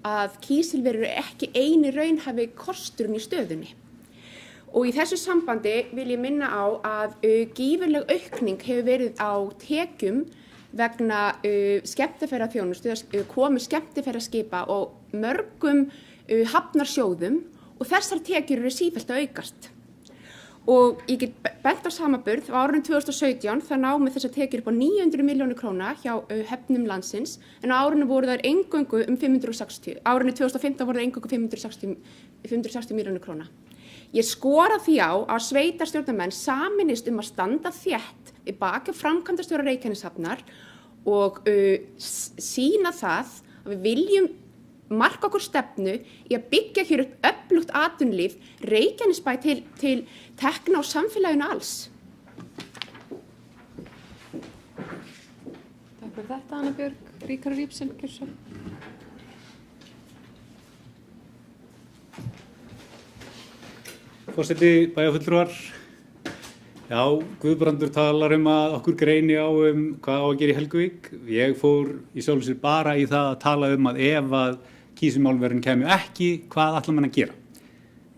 að kísilver eru ekki eini raunhæfi kosturinn í stöðunni. Og í þessu sambandi vil ég minna á að gífurleg aukning hefur verið á tekjum vegna skemmtiferðaþjónustu, komu skemmtiferðaskipa og mörgum hafnarsjóðum og þessar tekjur eru sífellt að aukast. Og ég get bent á samaburð, á árinu 2017 það námu þessar tekjur upp á 900 milljónir króna hjá höfnum landsins, en á árinu voru þær eingöngu 560, árinu 2015 voru þær eingöngu 560 milljónir króna. Ég skora því á að sveitarstjórnarmenn sameinist að standa þétt í baki framkvæmdastjóra Reykjaneshafnar og sýna það að við viljum marka okkur stefnu í að byggja hér upp öflugt atvinnulíf Reykjanesbæ til tekna á samfélaginu alls. Takk fyrir þetta, Anna Björk. Ríkharður Ibsen, kjörsvel. Forseti, bæjarfulltrúar. Já, Guðbrandur talar að okkur greini á hvað á að gera í Helguvík. Ég fór í sjálfu sér bara í það að tala að ef að kísilmálverin kemur ekki, hvað ætla mann að gera.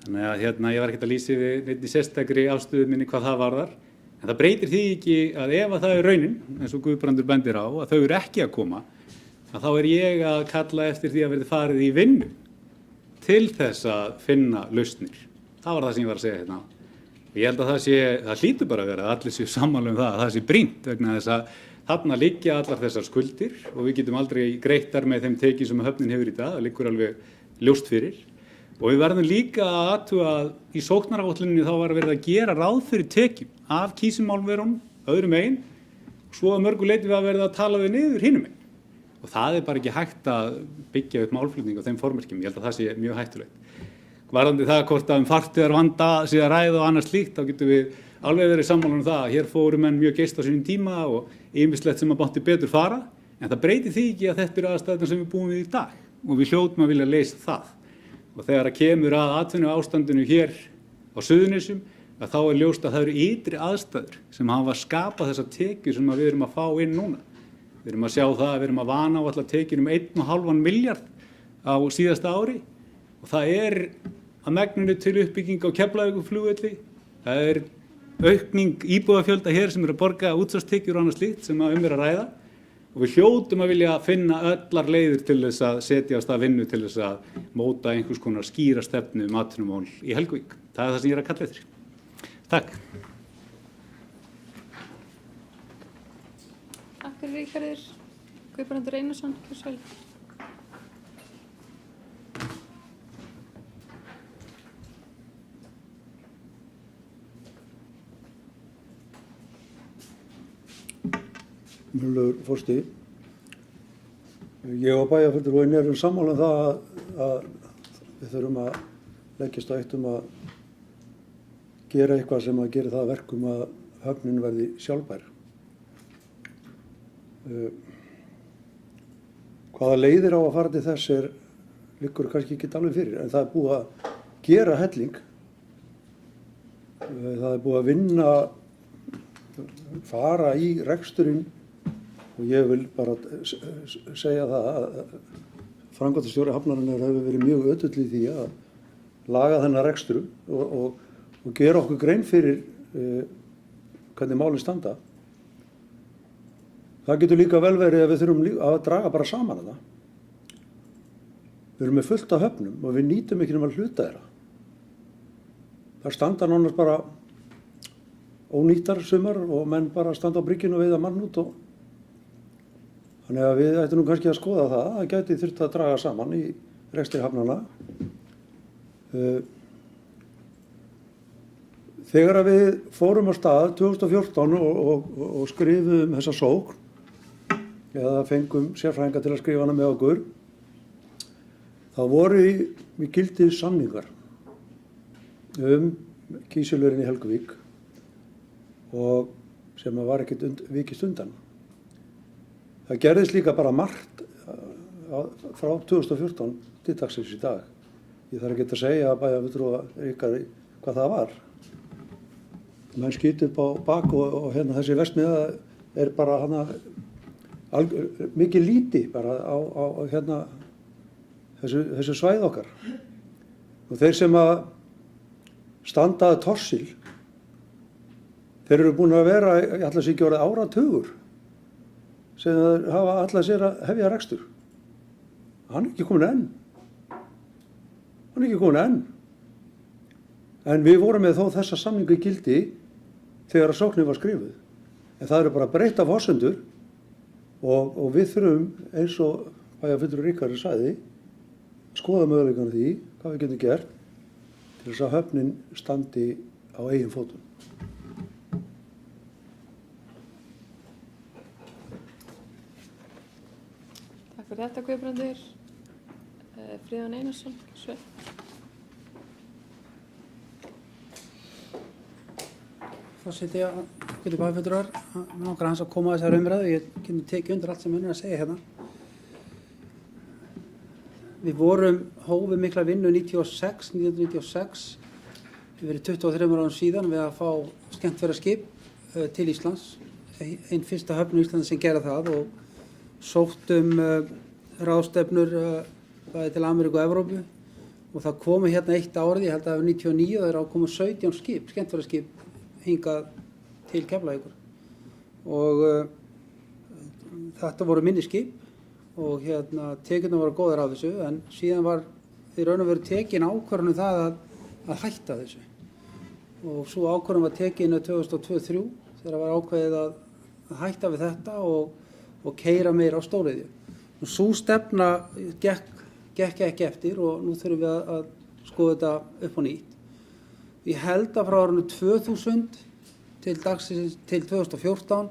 Þannig að ég var ekkert að lýsa við neitt í sérstakri afstöðu minni hvað það varðar. En það breytir því ekki að ef að það er raunin, eins og Guðbrandur bendir á, að þau eru ekki að koma, að þá er ég að kalla eftir því að verði farið í vinnu til þess að finna lausnir. Það var það sem ég var að segja hérna. Ég held að það hlýtur bara að vera að allir séu sammála það, að það sé brýnt vegna þess að þarna liggja allar þessar skuldir og við getum aldrei greittar með þeim tekjum sem höfnin hefur í dag, það liggur alveg ljóst fyrir. Og við verðum líka að athuga að í sóknaráætluninni þá var verið að gera ráð fyrir tekjum af kísilmálverunum, öðrum megin, svo að mörgu leyti við að verða að tala við niður hinum megin. Og það er bara ekki hægt að byggja upp málflutning á þeim formerkjum, ég held að það sé mjög hættulegt. Varðandi það hvort að farþegarvanda sé að ræða og annars slíkt, þá getum við alveg verið sammála það að hér fóru menn mjög geyst á sínum tíma og ýmislegt sem að mátti betur fara, en það breytir því ekki að þetta eru aðstæðurnar sem við búum við í dag og við hljótum að vilja leysa það. Og þegar að kemur að atvinnuástandinu hér á Suðurnesjum, að þá er ljóst að það eru ytri aðstæður sem hafa skapað þessa tekjur sem við erum að fá inn núna. Við erum að sjá það að við erum að vana á allar tekjur 1,5 milljarð á síðasta ári og það er að megninu til uppbygging á Keflavíkurflugvelli. Það er aukning íbúðafjölda hér sem eru að borga útsvarstekjur og annað slíkt sem að er að ræða og við hljótum að vilja finna allar leiðir til þess að setja á stað vinnu til þess að móta einhvers konar skýra stefnu atvinnumál í Helguvík. Það er það sem ég er að kalla eftir. Takk. Takk fyrir Ríkharður. Guðbrandur Einarsson, kjörsvel. Mjög forseti, Ég og bæjarfulltrúinn erum sammála um það að við þurfum að leggjast á eitt að gera eitthvað sem að gera það að verkum að höfnin verði sjálfbær. Hvaða leiðir á að fara til þess liggur kannski ekki alveg fyrir, en það er búið að gera helling. Það er búið að vinna, fara í reksturinn og ég vil bara segja það að framkvæmdastjóri hafnarinnar hefur verið mjög ötull í því að laga þennan rekstur og gera okkur grein fyrir hvernig málin standa. Það getur líka vel verið að við þurfum að draga bara saman þetta. Við erum með fullt af höfnum og við nýtum ekki nema hluta þeirra. Það standa nánast bara ónýttar sumar og menn bara standa á bryggjunni og veiða mann út þannig að við ættum nú kannski að skoða það gæti þurft að draga saman í rekstri hafnanna. Þegar við fórum á stað 2014 og skrifum þessa sókn eða fengum sérfræðinga til að skrifa hana með okkur, þá voru í gildi samningar kísilverinn í Helguvík og sem var ekkert vikist undan. Það gerðist líka bara margt frá 2014 til dagsins í dag. Ég þarf ekki að segja að bæjarfulltrúa Ríkharði hvað það var. Menn skýt upp á bak og hérna þessi verksmiðja bara hana mikið líti bara á hérna þessu svæði okkar. Og þeir sem að standaði Torsil, þeir eru búin að vera í allar sig ekki orðið áratugur sem þeir hafa allar sér að hefja rekstur. Hann er ekki komin enn. En við vorum með þó þessa samningu í gildi þegar að sóknin var skrifuð. En það eru bara breytta forsendur og við þurfum, eins og bæjarfulltrúi Ríkharður sagði, skoða möguleikana því hvað við getum gert til þess að höfnin standi á eigin fótum. Takk fyrir þetta, Guðbrandur. Fríðan Einarsson, Sveinn. Forseti, getur bæjarfulltrúar, mér langar aðeins að koma að þessari umræðu. Ég kemur tekið undir allt sem hann er að segja hérna. Við hófum mikla vinnu 1996, við verið 23 árum síðan við að fá skemmtferðaskip til Íslands, einn fyrsta höfn í Íslandi sem gera það og sóttum ráðstefnur bæði til Ameríku og Evrópu og það komu hérna eitt árið, ég held að það var 99 og það komu 17 skip, skemmtferðaskip hingað til Keflavíkur og þetta voru minni skip og hérna tekjurnar voru góðar af þessu en síðan var í raun og veru tekin ákvörðun það að hætta þessu og svo ákvörðun var tekin 2002-03 þegar var ákveðið að hætta við þetta og keyra meira á stóriðju. Sú stefna gekk ekki eftir og nú þurfum við að skoða þetta upp á nýtt. Ég held að frá árinu 2000 til 2014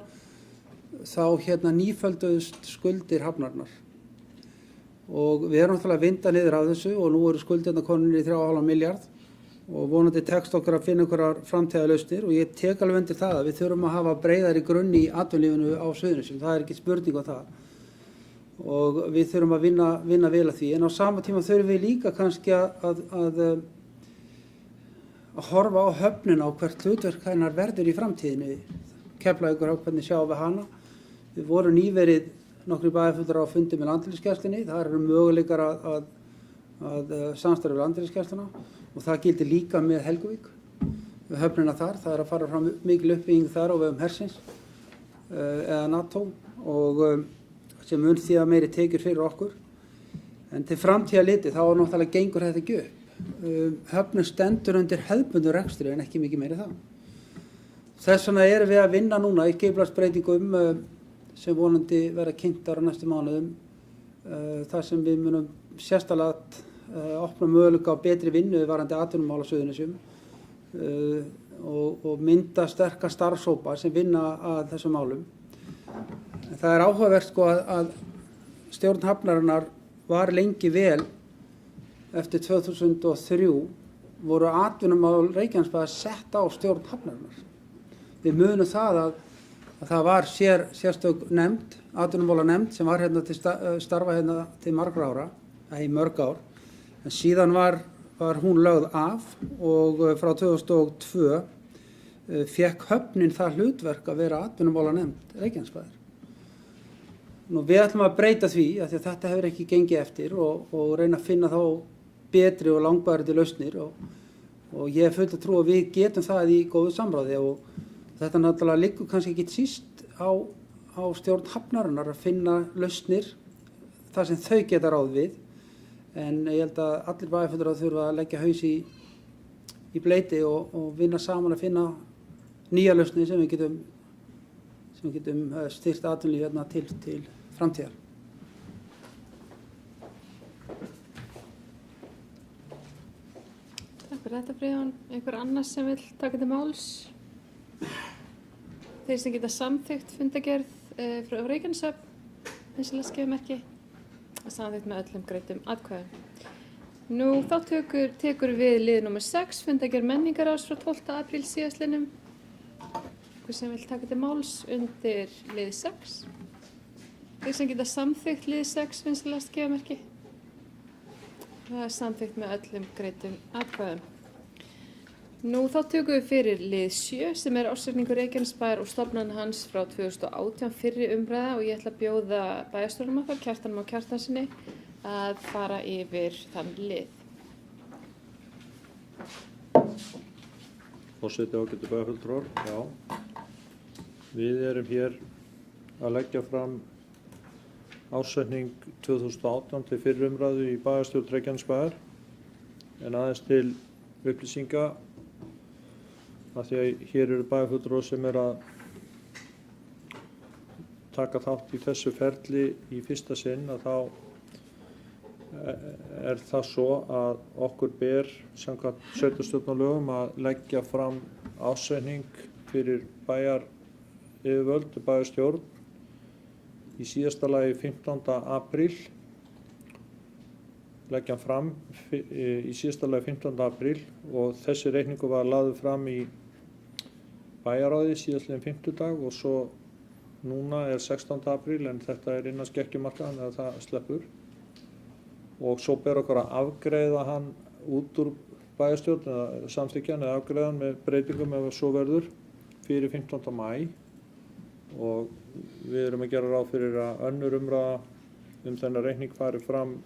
þá hérna nýfölduðust skuldir hafnarinnar og við erum náttúrulega að vinda niður af þessu og nú eru skuldirnar komin í 3,5 milljarð og vonandi tekst okkur að finna einhverjar framtíðarlausnir og ég tek alveg undir það að við þurfum að hafa breiðari grunn í atvinnulífinu á Suðurnesjum, það er ekki spurning á það og við þurfum að vinna vel að því en á sama tíma þurfum við líka kannski að horfa á höfnina á hvert hlutverk hennar verður í framtíðinni. Keflavíkur hvernig sjáum við hana. Við vorum nýverið nokkrir bæjarfulltrúar á fundi með Landhelgisgæslunni. Það eru möguleikar að samstarfa við Landhelgisgæsluna og það gildir líka með Helguvík. Við höfnina þar, það er að fara fram mikil uppbygging þar á vegum hersins eða NATO og sem mun því að meiri tekjur fyrir okkur. En til framtíðar litið þá náttúrulega gengur þetta ekki upp. Höfnin stendur undir hefðbundum rekstri en ekki mikið meiri það. Þess vegna erum við að vinna núna í skipulagsbreytingum sem vonandi verða kynntar á næstu mánuðum þar sem við munum sérstaklega opna möguleika á betri vinnu varðandi atvinnumál á Suðurnesjum og mynda sterka starfshópa sem vinna að þessum málum. Það er áhugavert sko að stjórn hafnarinnar var lengi vel eftir 2003 voru atvinnumál Reykjanesbæjar sett á stjórn hafnarinnar. Við munum það að það var sérstök nefnd, atvinnumálanefnd sem var hérna til starfa hérna til margra ára, í mörg ár. En síðan var hún lögð af og frá 2002 fékk höfnin það hlutverk að vera atvinnumálanefnd Reykjanesbæjar. Nú við ætlum að breyta því að þetta hefur ekki gengið eftir og reyna að finna þá betri og langbærandi lausnir og ég hef fullt að trú að við getum það í góðu samráði og þetta náttúrulega liggur kannski ekki síst á stjórn hafnarinnar að finna lausnir þar sem þau geta ráð við en ég held að allir bæjarfulltrúar þurfa að leggja haus í bleyti og vinna saman að finna nýja lausnir sem við getum styrkt atvinnulíf hérna til framtíðar. Takk fyrir þetta, Friðjón. Einhver annars sem vil taka til máls? Þeir sem geta samþykkt fundargerð frá Reykjaneshöfn, vinsamlegast skeiðmerki, að samþykkt með öllum greiddum atkvæðum. Nú þá tekur við lið nr. 6, fundargerð menningaráðs frá 12. apríl síðastliðnum. Einhver sem vil taka til máls undir lið 6? Þeir sem geta samþykkt lið 6, vinsamlegast skeiðmerki. Það er samþykkt með öllum greiddum atkvæðum. Nú þá tökum við fyrir lið 7 sem er ársreikningur Reykjanesbæjar og stofnana hans frá 2018 fyrri umræða og ég ætla að bjóða bæjarstjóranum okkar, Kjartan Má Kjartanssyni, að fara yfir þann lið. Forseti ágætu bæjarfulltrúar, já. Við erum hér að leggja fram ársreikning 2018 til fyrri umræðu í bæjarstjórn Reykjanesbæjar en aðeins til upplýsinga af því að hér eru bæjarfulltrúar sem er að taka þátt í þessu ferli í fyrsta sinn að þá er það svo að okkur ber samkvæmt sveitarstjórnarlögum að leggja fram ársreikning fyrir bæjaryfirvöld, bæjarstjórn í síðasta lagi 15. apríl leggja hann fram í síðasta lagi 15. apríl og þessi reikningur var lagður fram í bæjarráði síðastliðinn fimmtudag og svo núna er 16. apríl en þetta er innan skekkjumarka þannig að það sleppur og svo ber okkur að afgreiða hann út úr bæjarstjórn eða samþykkja hann eða afgreiða hann með breytingum ef svo verður fyrir 15. maí og við erum að gera ráð fyrir að önnur umræða þennan reikning fari fram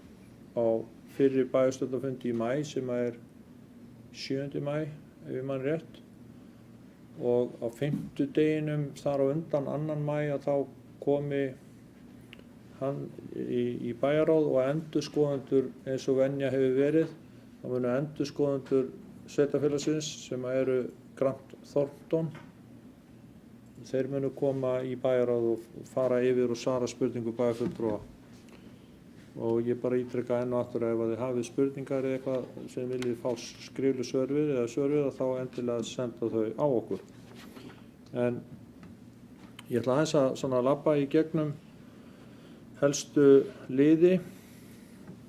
á fyrri bæjarstjórnarfundi í maí sem er 7. maí ef ég man rétt og á fimmtudeginum þar á undan 2. maí að þá komi hann í bæjarráð og endurskoðendur eins og venja hefur verið. Það munu endurskoðendur sveitarfélagsins sem eru Grant Thornton. Þeir munu koma í bæjarráð og fara yfir og svara spurningu bæjarfulltrúa. Og ég bara ítreka enn og aftur ef að þið hafið spurningar eða eitthvað sem viljið fá skriflu svör við þá endilega senda þau á okkur. En ég ætla aðeins að svona labba í gegnum helstu liði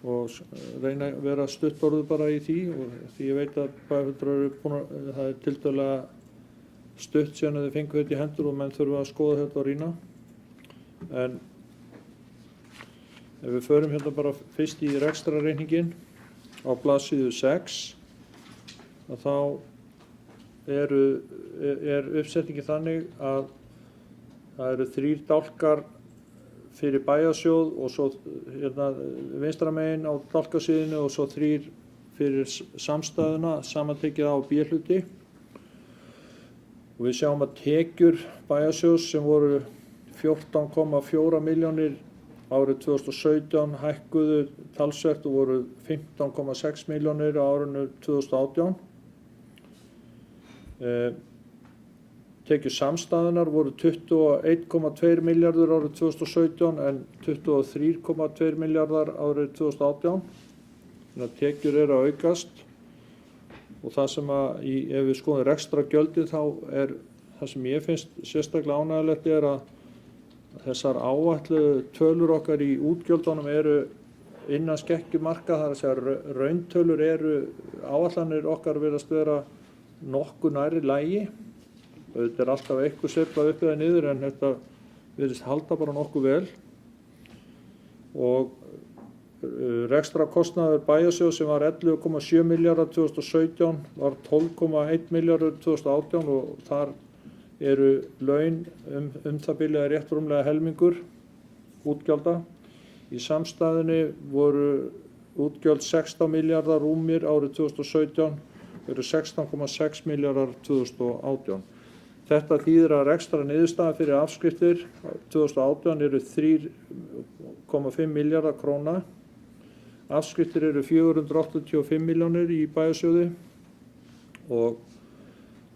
og reyna að vera stuttorðu bara í því og því ég veit að bæjarfulltrúar eru búin að það er tiltölulega stutt síðan að þið fengu þetta í hendur og menn þurfa að skoða þetta og rýna. En ef við förum hérna bara fyrst í rekstrarreikninginn á blaðsíðu 6 að þá er uppsetningin þannig að það eru 3 dálkar fyrir bæjarsjóð og svo hérna vinstra megin á dálkasíðinu og svo 3 fyrir samstæðuna samantekið á B-hluti. Og við sjáum að tekjur bæjarsjóðs sem voru 14,4 milljónir árið 2017 hækkuðu talsvert og voru 15,6 milljónir á árinu 2018. Tekjur samstæðunar voru 21,2 milljarður árið 2017 en 23,2 milljarðar árið 2018. Þannig að tekjur eru að aukast og það sem að ef við skoðum rekstrargjöldin þá er það sem ég finnst sérstaklega ánægjulegt er að þessar áætluðu tölur okkar í útgjöldunum eru innan skekkjumarka, þar að segja rauntölur áætlanir okkar virðast vera nokkuð nærri lagi. Þetta er alltaf eitthvað sveiflað upp eða niður en þetta virðist halda bara nokkuð vel. Og rekstrarkostnaður bæjarsjóðs sem var 11,7 milljarðar 2017 var 12,1 milljarður 2018 og þar eru laun það byrjaði rétt rúmlega helmingur útgjalda. Í samstæðunni voru útgjöld 16 milljarðar rúmir árið 2017, eru 16,6 milljarðar 2018. Þetta þýðir að rekstrar niðurstaða fyrir afskriftir 2018 eru 3,5 milljarðar króna. Afskriftir eru 485 milljónir í bæjarsjóði og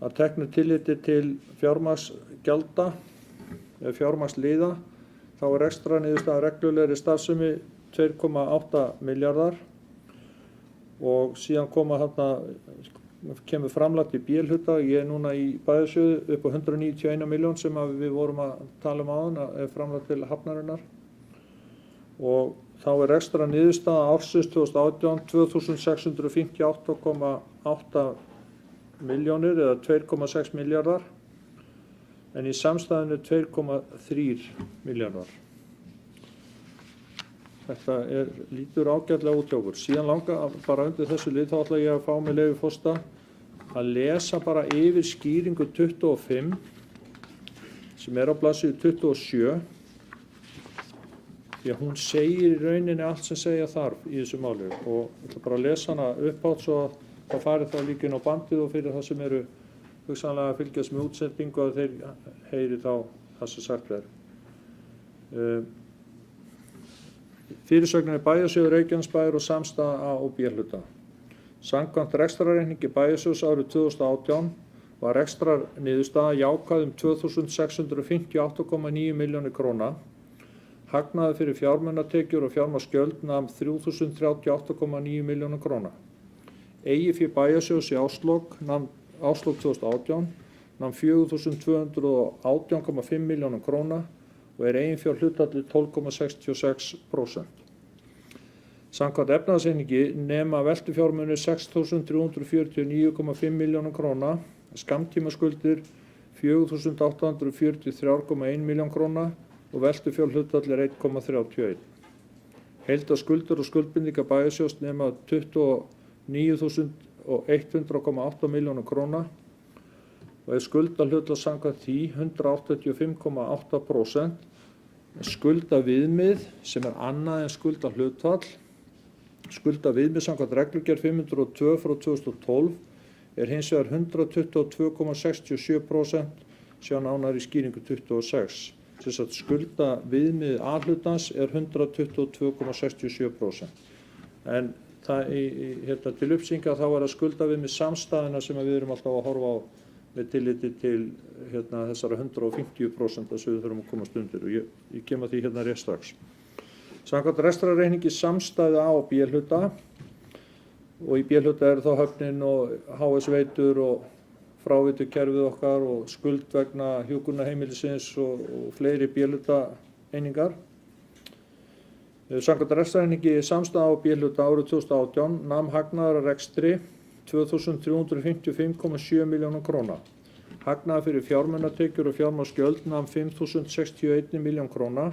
að teknu tilliti til fjármagnsgjalda eða fjármagnsliða þá er rekstrar niðurstaða reglulegri starfsemi 2,8 milljarðar og síðan kemur framlagt í B-hluta. Ég er núna í bæjarsjóði upp á 191 milljón sem við vorum að tala áðan er framlagt til hafnarinnar og þá er rekstrar niðurstaða ársins 2018 2658,8 milljónir eða 2,6 milljarðar en í samstæðinu 2,3 milljarðar. Þetta lítur ágætlega út hjá okkur. Síðan langar bara undir þessu lið þá ætla ég að fá með leyfi forseta að lesa bara yfir skýringu 25 sem er á blaðsíðu 27 því að hún segir í rauninni allt sem segja þarf í þessu máli og ég ætla bara að lesa hana uppátt svo að það fari þá líka inn á bandið og fyrir það sem eru hugsanlega að fylgjast með útsendingu að þeir heyri þá það sem sagt er. Fyrirsögnin bæjarsjóður Reykjanesbæjar og samstæða A og B-hluta. Samkvæmt rekstrarreikningi bæjarsjóðs árið 2018 var rekstrarniðurstaða jákvæð 2658,9 milljónir króna. Hagnaður fyrir fjármunatekjur og fjármagnsgjöld nam 3038,9 milljónir króna. Eigið fé bæjarsjóðs í árslok 2018 nam 4218,5 milljónir króna og er eiginfjárhlutfallið 12,66%. Samkvæmt efnahagsreikningi nema veltufjármunir 6.349,5 milljónir króna, skammtímaskuldir 4.843,1 milljón króna og veltufjárhlutfall er 1,31. Heildarskuldir og skuldbindingar bæjarsjóðs nema 29.100,8 milljónir króna og er skuldahlutfall samkvæmt því 185,8%. Skuldaviðmið sem er annað en skuldahlutfall. Skuldaviðmið samkvæmt reglugerð 502 frá 2012 er hins vegar 122,67%, sjá nánar í skýringu 26. Þess að skuldaviðmið A-hlutans er 122,67%. En það til uppsýninga þá er að skuldaviðmið samstæðina sem við erum alltaf að horfa á með tilliti til þessara 150% sem við þurfum að komast undir og ég kem að því rétt strax. Samkvæmt rekstrarreikningi samstæðu A og B-hluta og í B-hluta eru þá höfnin og HS-veitur og fráveitukerfið okkar og skuld vegna hjúkrunarheimilisins og fleiri B-hluta einingar. Samkvæmt rekstrarreikningi samstæðu A og B-hluta árið 2018 nam hagnaður af rekstri 2.355,7 milljónir króna. Hagnaður fyrir fjármunatekjur og fjármagnsgjöld nam 5.061 milljón króna.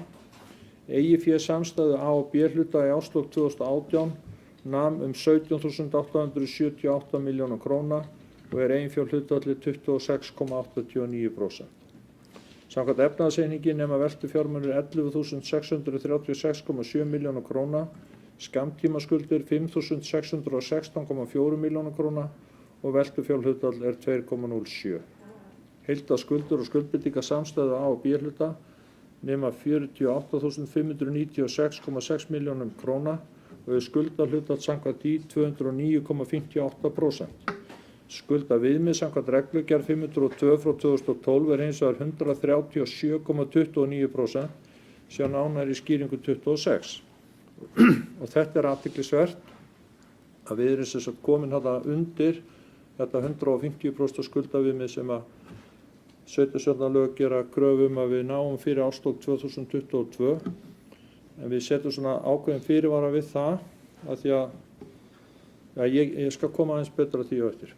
Eigið fé samstæðu A og B-hluta í árslok 2018 nam 17.878 milljónir króna og er eiginfjárhlutfallið 26,89%. Samkvæmt efnahagsreikningi nema veltufjármunir 11.636,7 milljónir króna. Skammtímaskuldir 5.616,4 milljónir króna og veltufjárhlutfall er 2,07. Heildarskuldir og skuldbindingar samstæðu A og B-hluta nema 48.596,6 milljónum króna og er skuldahlutfall samkvæmt því 209,58%. Skuldaviðmið samkvæmt reglugerð 502 frá 2012 er hins vegar 137,29%, sjá nánar í skýringu 26. Og þetta er athyglisvert að við erum sem sagt komin undir þetta 150% skuldaviðmið sem sveitarstjórnarlög gera kröfu að við náum fyrir árslok 2022 en við setjum svona ákveðin fyrirvara við það af því að ég skal koma aðeins betur að því á eftir.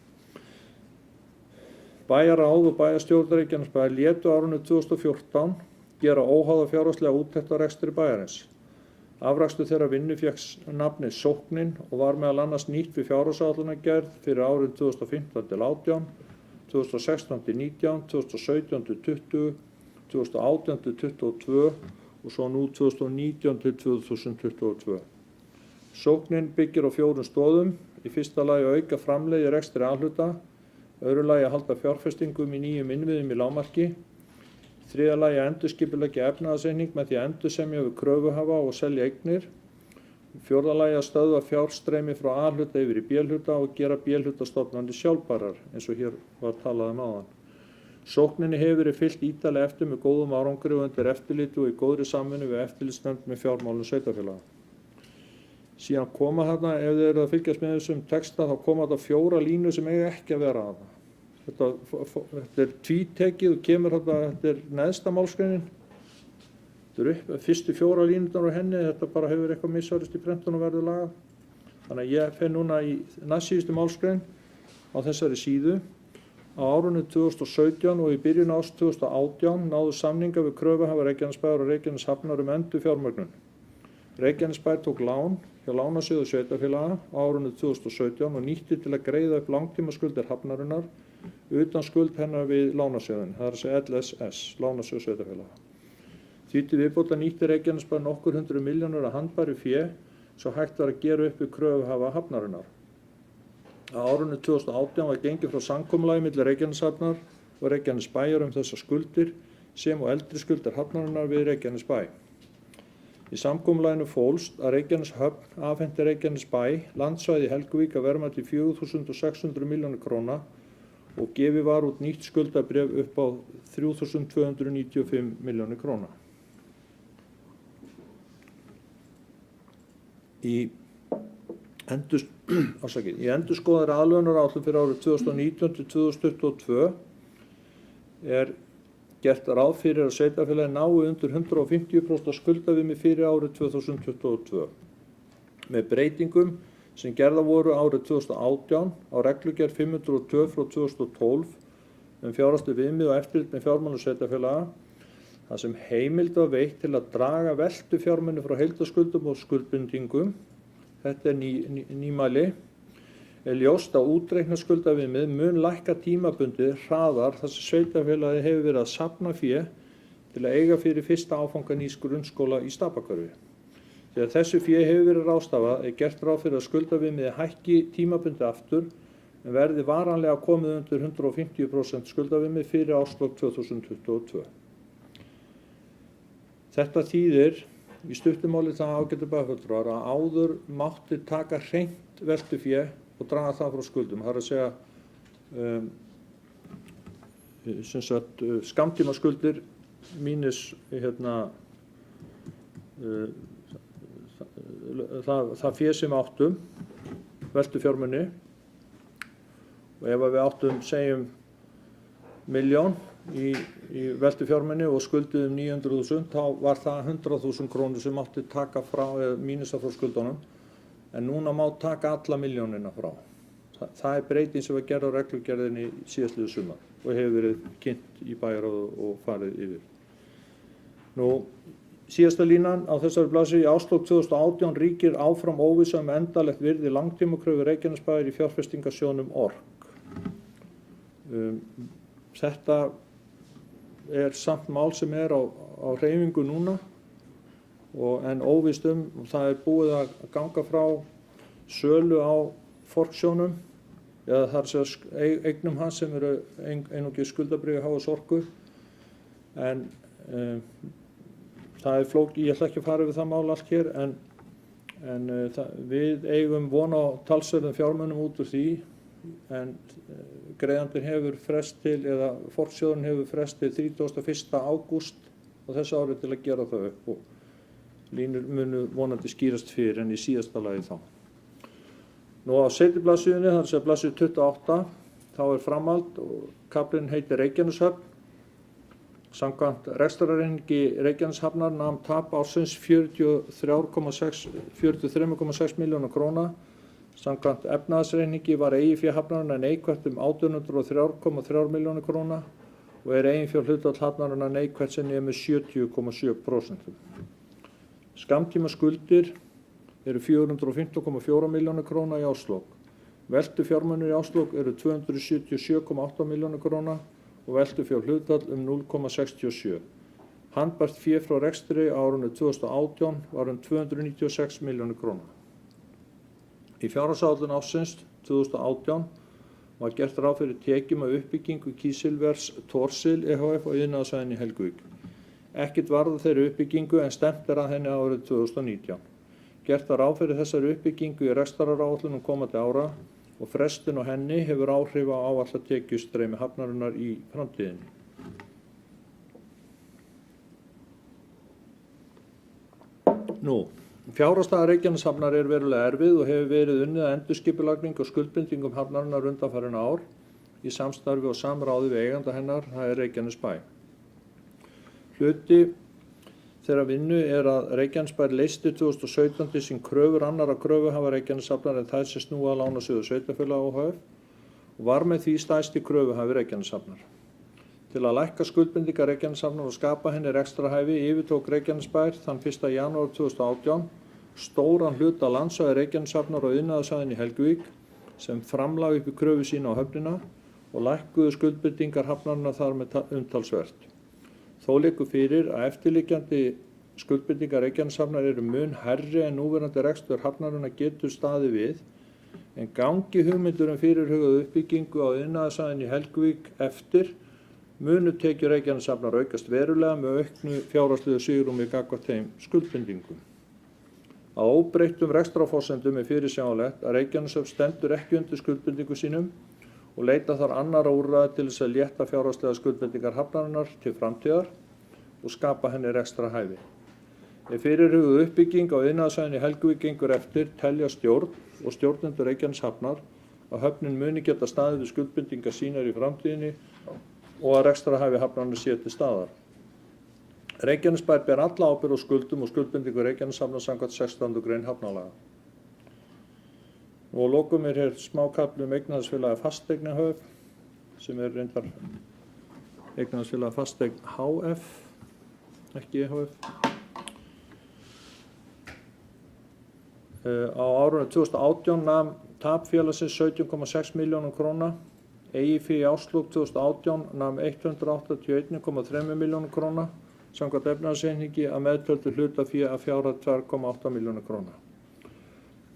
Bæjarráð og bæjarstjórn Reykjanesbæjar létu á árinu 2014 gera óháða fjárhagslega úttekt á rekstri bæjarins. Afrakstur þeirra vinnu fékk nafnið Sóknin og var meðal annars nýtt við fjárhagsáætlunargerð fyrir árin 2015 til 18, 2016 til 19, 2017 til 20, 2018 til 22 og svo nú 2019 til 2022. Sóknin byggir á 4 stoðum, í fyrsta lagi að auka framlegð í rekstri A-hluta, öðru lagi að halda fjárfestingum í nýjum innviðum í lágmarki, þriðja lagi að endurskipuleggja efnahagsreikning með því að endursemja við kröfuhafa og selja eignir, fjórða lagi að stöðva fjárstreymi frá A-hluta yfir í B-hluta og gera B-hlutastofnanir sjálfbærar eins og hér var talað áðan. Sókninni hefur verið fylgt ítarlega eftir með góðum árangri og undir eftirliti og í góðri samvinnu við eftirlitsnefnd með fjármálum sveitarfélaga. Síðan koma þarna, ef þið eru að fylgjast með þessum texta, þá koma þetta 4 línur sem eiga ekki að vera þarna. Þetta er tvítekið og kemur þetta er neðsta málsgreinin. Þetta er fyrstu 4 línurnar á henni, þetta bara hefur eitthvað misvarist í prentun og verður lagað. Þannig að ég fer núna í næstsíðustu málsgrein á þessari síðu. Á árinu 2017 og í byrjun árs 2018 náðu samninga við kröfuhafa Reykjanesbæjar og Reykjaneshafnar endurfjármögnun. Reykjanesbær tók lán hjá Lánasjóði sveitarfélaga á árinu 2017 og nýtti til að greiða upp langtímaskuldir hafnarinnar utan skuld hennar við Lánasjóðin, það er að segja LSS, Lánasjóð sveitarfélaga. Því til viðbótar nýtti Reykjanesbær nokkur 100 milljónir að handbæru fé svo hægt var að gera upp við kröfuhafa hafnarinnar. Á árinu 2018 var gengið frá samkomulagi milli Reykjaneshafnar og Reykjanesbæjar þessar skuldir sem og eldri skuldir hafnarinnar við Reykjanesbæ. Í samkomulaginu fólst að Reykjaneshöfn afhenti Reykjanesbæ landsvæði í Helguvík að verðmæti 4.600 milljónir króna og gefið var út nýtt skuldabréf upp á 3.295 milljónir króna. Í endurskoðaðri aðlögunaráætlun fyrir árið 2019 til 2022 er gert ráð fyrir að sveitarfélagið nái undir 150% skuldaviðmi fyrir árið 2022. Með breytingum sem gerða voru árið 2018 á reglugerð 502 frá 2012 fjárhagsleg viðmið og eftirlit með fjármálum sveitarfélaga, þar sem heimild var veitt til að draga veltu fjármuni frá heildarskuldum og skuldbindingum, þetta er nýmæli, er ljóst að útreikna skuldaviðmið mun lækka tímabundið hraðar þar sem sveitarfélagið hefur verið að safna fé til að eiga fyrir fyrsta áfanga nýs grunnskóla í Stapakörfi. Þegar þessu fé hefur verið ráðstafað er gert ráð fyrir að skuldaviðmiðið hækki tímabundið aftur en verði varanlega komið undir 150% skuldaviðmið fyrir árslok 2022. Þetta þýðir í stuttu máli það ágætu bæjarfulltrúar að áður mátti taka hreint veltufé og draga það frá skuldum. Það er að segja skammtímaskuldir mínus það fé sem við áttum, veltufjármuni, og ef við áttum, segjum, 1.000.000 í veltufjármuni og skulduðum 900.000, þá var það 100.000 krónur sem mátti taka frá, eða mínusa frá skuldunum, en núna má taka alla milljónina frá. Það er breyting sem var gerð á reglugerðinni síðastliðið sumar og hefur verið kynnt í bæjarráði og farið yfir. Nú, síðasta línan á þessari blaðsíðu í árslok 2018 ríkir áfram óvissa endanlegt virði langtímakröfu Reykjanesbæjar í fjárfestingarsjóðnum ORK. Þetta er samt mál sem er á hreyfingu núna en óvíst það er búið að ganga frá sölu á forksjónum eða þar sem eignum hans sem eru einungis skuldabréfi HS Orku en það er flókið, ég ætla ekki að fara yfir það mál allt hér en við eigum von á talsverðum fjármunum út úr því en greiðandinn hefur frest til eða forksjóðurinn hefur frest til 31. ágúst á þessu ári til að gera það upp og línur munu vonandi skýrast fyrir en í síðasta lagi þá. Nú á seinni blaðsíðunni, það er að segja blaðsíðu 28, þá er framhald og kaflinn heitir Reykjaneshöfn Samkvæmt rekstrarreikningi Reykjaneshafnar nam tap ársins 43,6 milljóna króna. Samkvæmt efnahagsreikningi var eiginfé hafnarinnar neikvætt 1803,3 milljónir króna og eiginfjárhlutfall hafnarinnar neikvætt sem nemur 70,7%. Skammtímaskuldir eru 415,4 milljónir króna í árslok. Veltufjármunir í árslok eru 277,8 milljónir króna og veltufjárhlutfall 0,67. Handbært fé frá rekstri á árinu 2018 var 296 milljónir króna. Í fjárhagsáætlun ársins 2018 var gert ráð fyrir tekjum af uppbyggingu kísilvers Thorsil ehf. Á iðnaðarsvæðinu í Helguvík. Ekkert varð af þeirri uppbyggingu en stefnt að henni árið 2019. Gert var ráð fyrir þessari uppbyggingu í rekstraráætlunum komandi ára og frestun á henni hefur áhrif á áætlað tekjustreymi hafnarinnar í framtíðinni. Fjárhagsstaða Reykjaneshafnar er verulega erfið og hefur verið unnið að endurskipulagningu og skuldbindingum hafnarinnar undanfarin ár í samstarfi og samráði við eiganda hennar, það er Reykjanesbæ. Hluti þeirra vinnu er að Reykjanesbær leysti 2017 til sín kröfur annarra kröfuhafa Reykjaneshafnar en þær sem snúa að Lánasjóði sveitarfélaga ohf. og var með því stærsti kröfuhafi Reykjaneshafnar. Til að lækka skuldbindingar Reykjaneshafnar og skapa henni rekstrarhæfi yfirtók Reykjanesbær þann 1. janúar 2018 stóran hluta landsvæði Reykjaneshafnar og iðnaðarsvæðinu í Helguvík sem framlag upp í kröfu sína á höfnina og lækkuðu skuldbindingar hafnarinnar þar með umtalsvert. Þó liggur fyrir að eftirliggjandi skuldbindingar Reykjaneshafnar eru mun hærri en núverandi rekstur hafnarinnar getur staðið við, en gangi hugmyndur fyrirhugaða uppbyggingu á iðnaðarsvæðinu í Helguvík eftir munu tekjur Reykjaneshafnar aukast verulega með auknu fjárhagslegu svigrúmi gagnvart þeim skuldbindingum. Að óbreyttum rekstrarforsendum fyrirsjáanlegt að Reykjaneshöfn stendur ekki undir skuldbindingu sínum og leita þar annarra úrræða til þess að létta fjárhagslega skuldbindingar hafnarinnar til framtíðar og skapa henni rekstrarhæfi. Ef fyrirhuguð uppbygging á iðnaðarsvæðinu í Helguvík gengur eftir telja stjórn og stjórnendur Reykjaneshafnar að höfnin muni geta staðið við skuldbindingar sínar í framtíðinni og að rekstrarhæfi hafnarinnar sé til staðar. Reykjanesbær ber alla ábyrgð á skuldum og skuldbindingu Reykjaneshafnar samkvæmt 16. grein hafnalaga. Og lokum er hér smákafli eignaðarsfélagi Fasteigna HF sem er reyndar eignaðarsfélagi Fasteign HF, ekki EHF. Á árinu 2018 nam tap félagsins 17,6 milljónum króna. Eigið fé í árslok 2018 nam 181,3 milljónum króna samkvæmt efnahagsreikningi að meðtöldu hlutafé að fjárhæð 2,8 milljónir króna.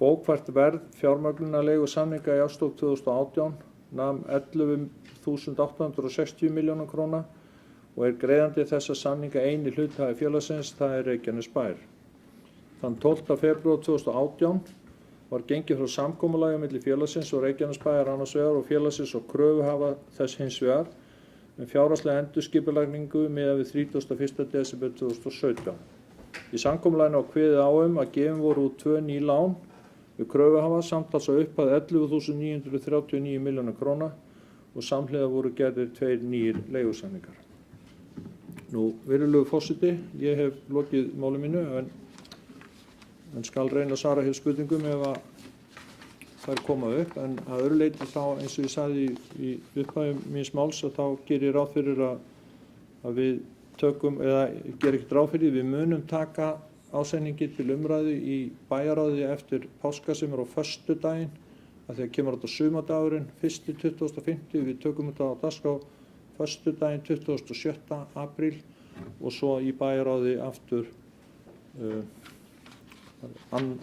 Bókfært verð fjármögnunarleigu samninga í árslok 2018 nam 11.860 milljónum króna og er greiðandi þessa samninga eini hluthafi félagsins, það er Reykjanesbær. Þann 12. febrúar 2018 var gengið frá samkomulagi milli félagsins og Reykjanesbæjar annars vegar og félagsins og kröfuhafa þess hins vegar með fjárhagslega endurskipulagningu miðað við 31. desember 2017. Í samkomulaginu var kveðið á að gefin voru út 2 ný lán við kröfuhafa samtals á upphæð 11.939 milljónir króna og samhliða voru gerðir 2 nýir leigusamningar. Virðulegur forseti, ég hef lokið máli mínu en skal reyna að svara hér spurningum ef að þær koma upp, en að öðru leyti þá eins og ég sagði í upphæðum míns máls að þá gerir ég ráð fyrir að við tökum, eða gerir ekkert ráð fyrir, við munum taka ásetningi til umræðu í bæjarráði eftir páska sem er á föstudaginn, að því að kemur þetta sumardagurinn, 1.25. Við tökum þetta á dagskrá föstudaginn 27. apríl og svo í bæjarráði aftur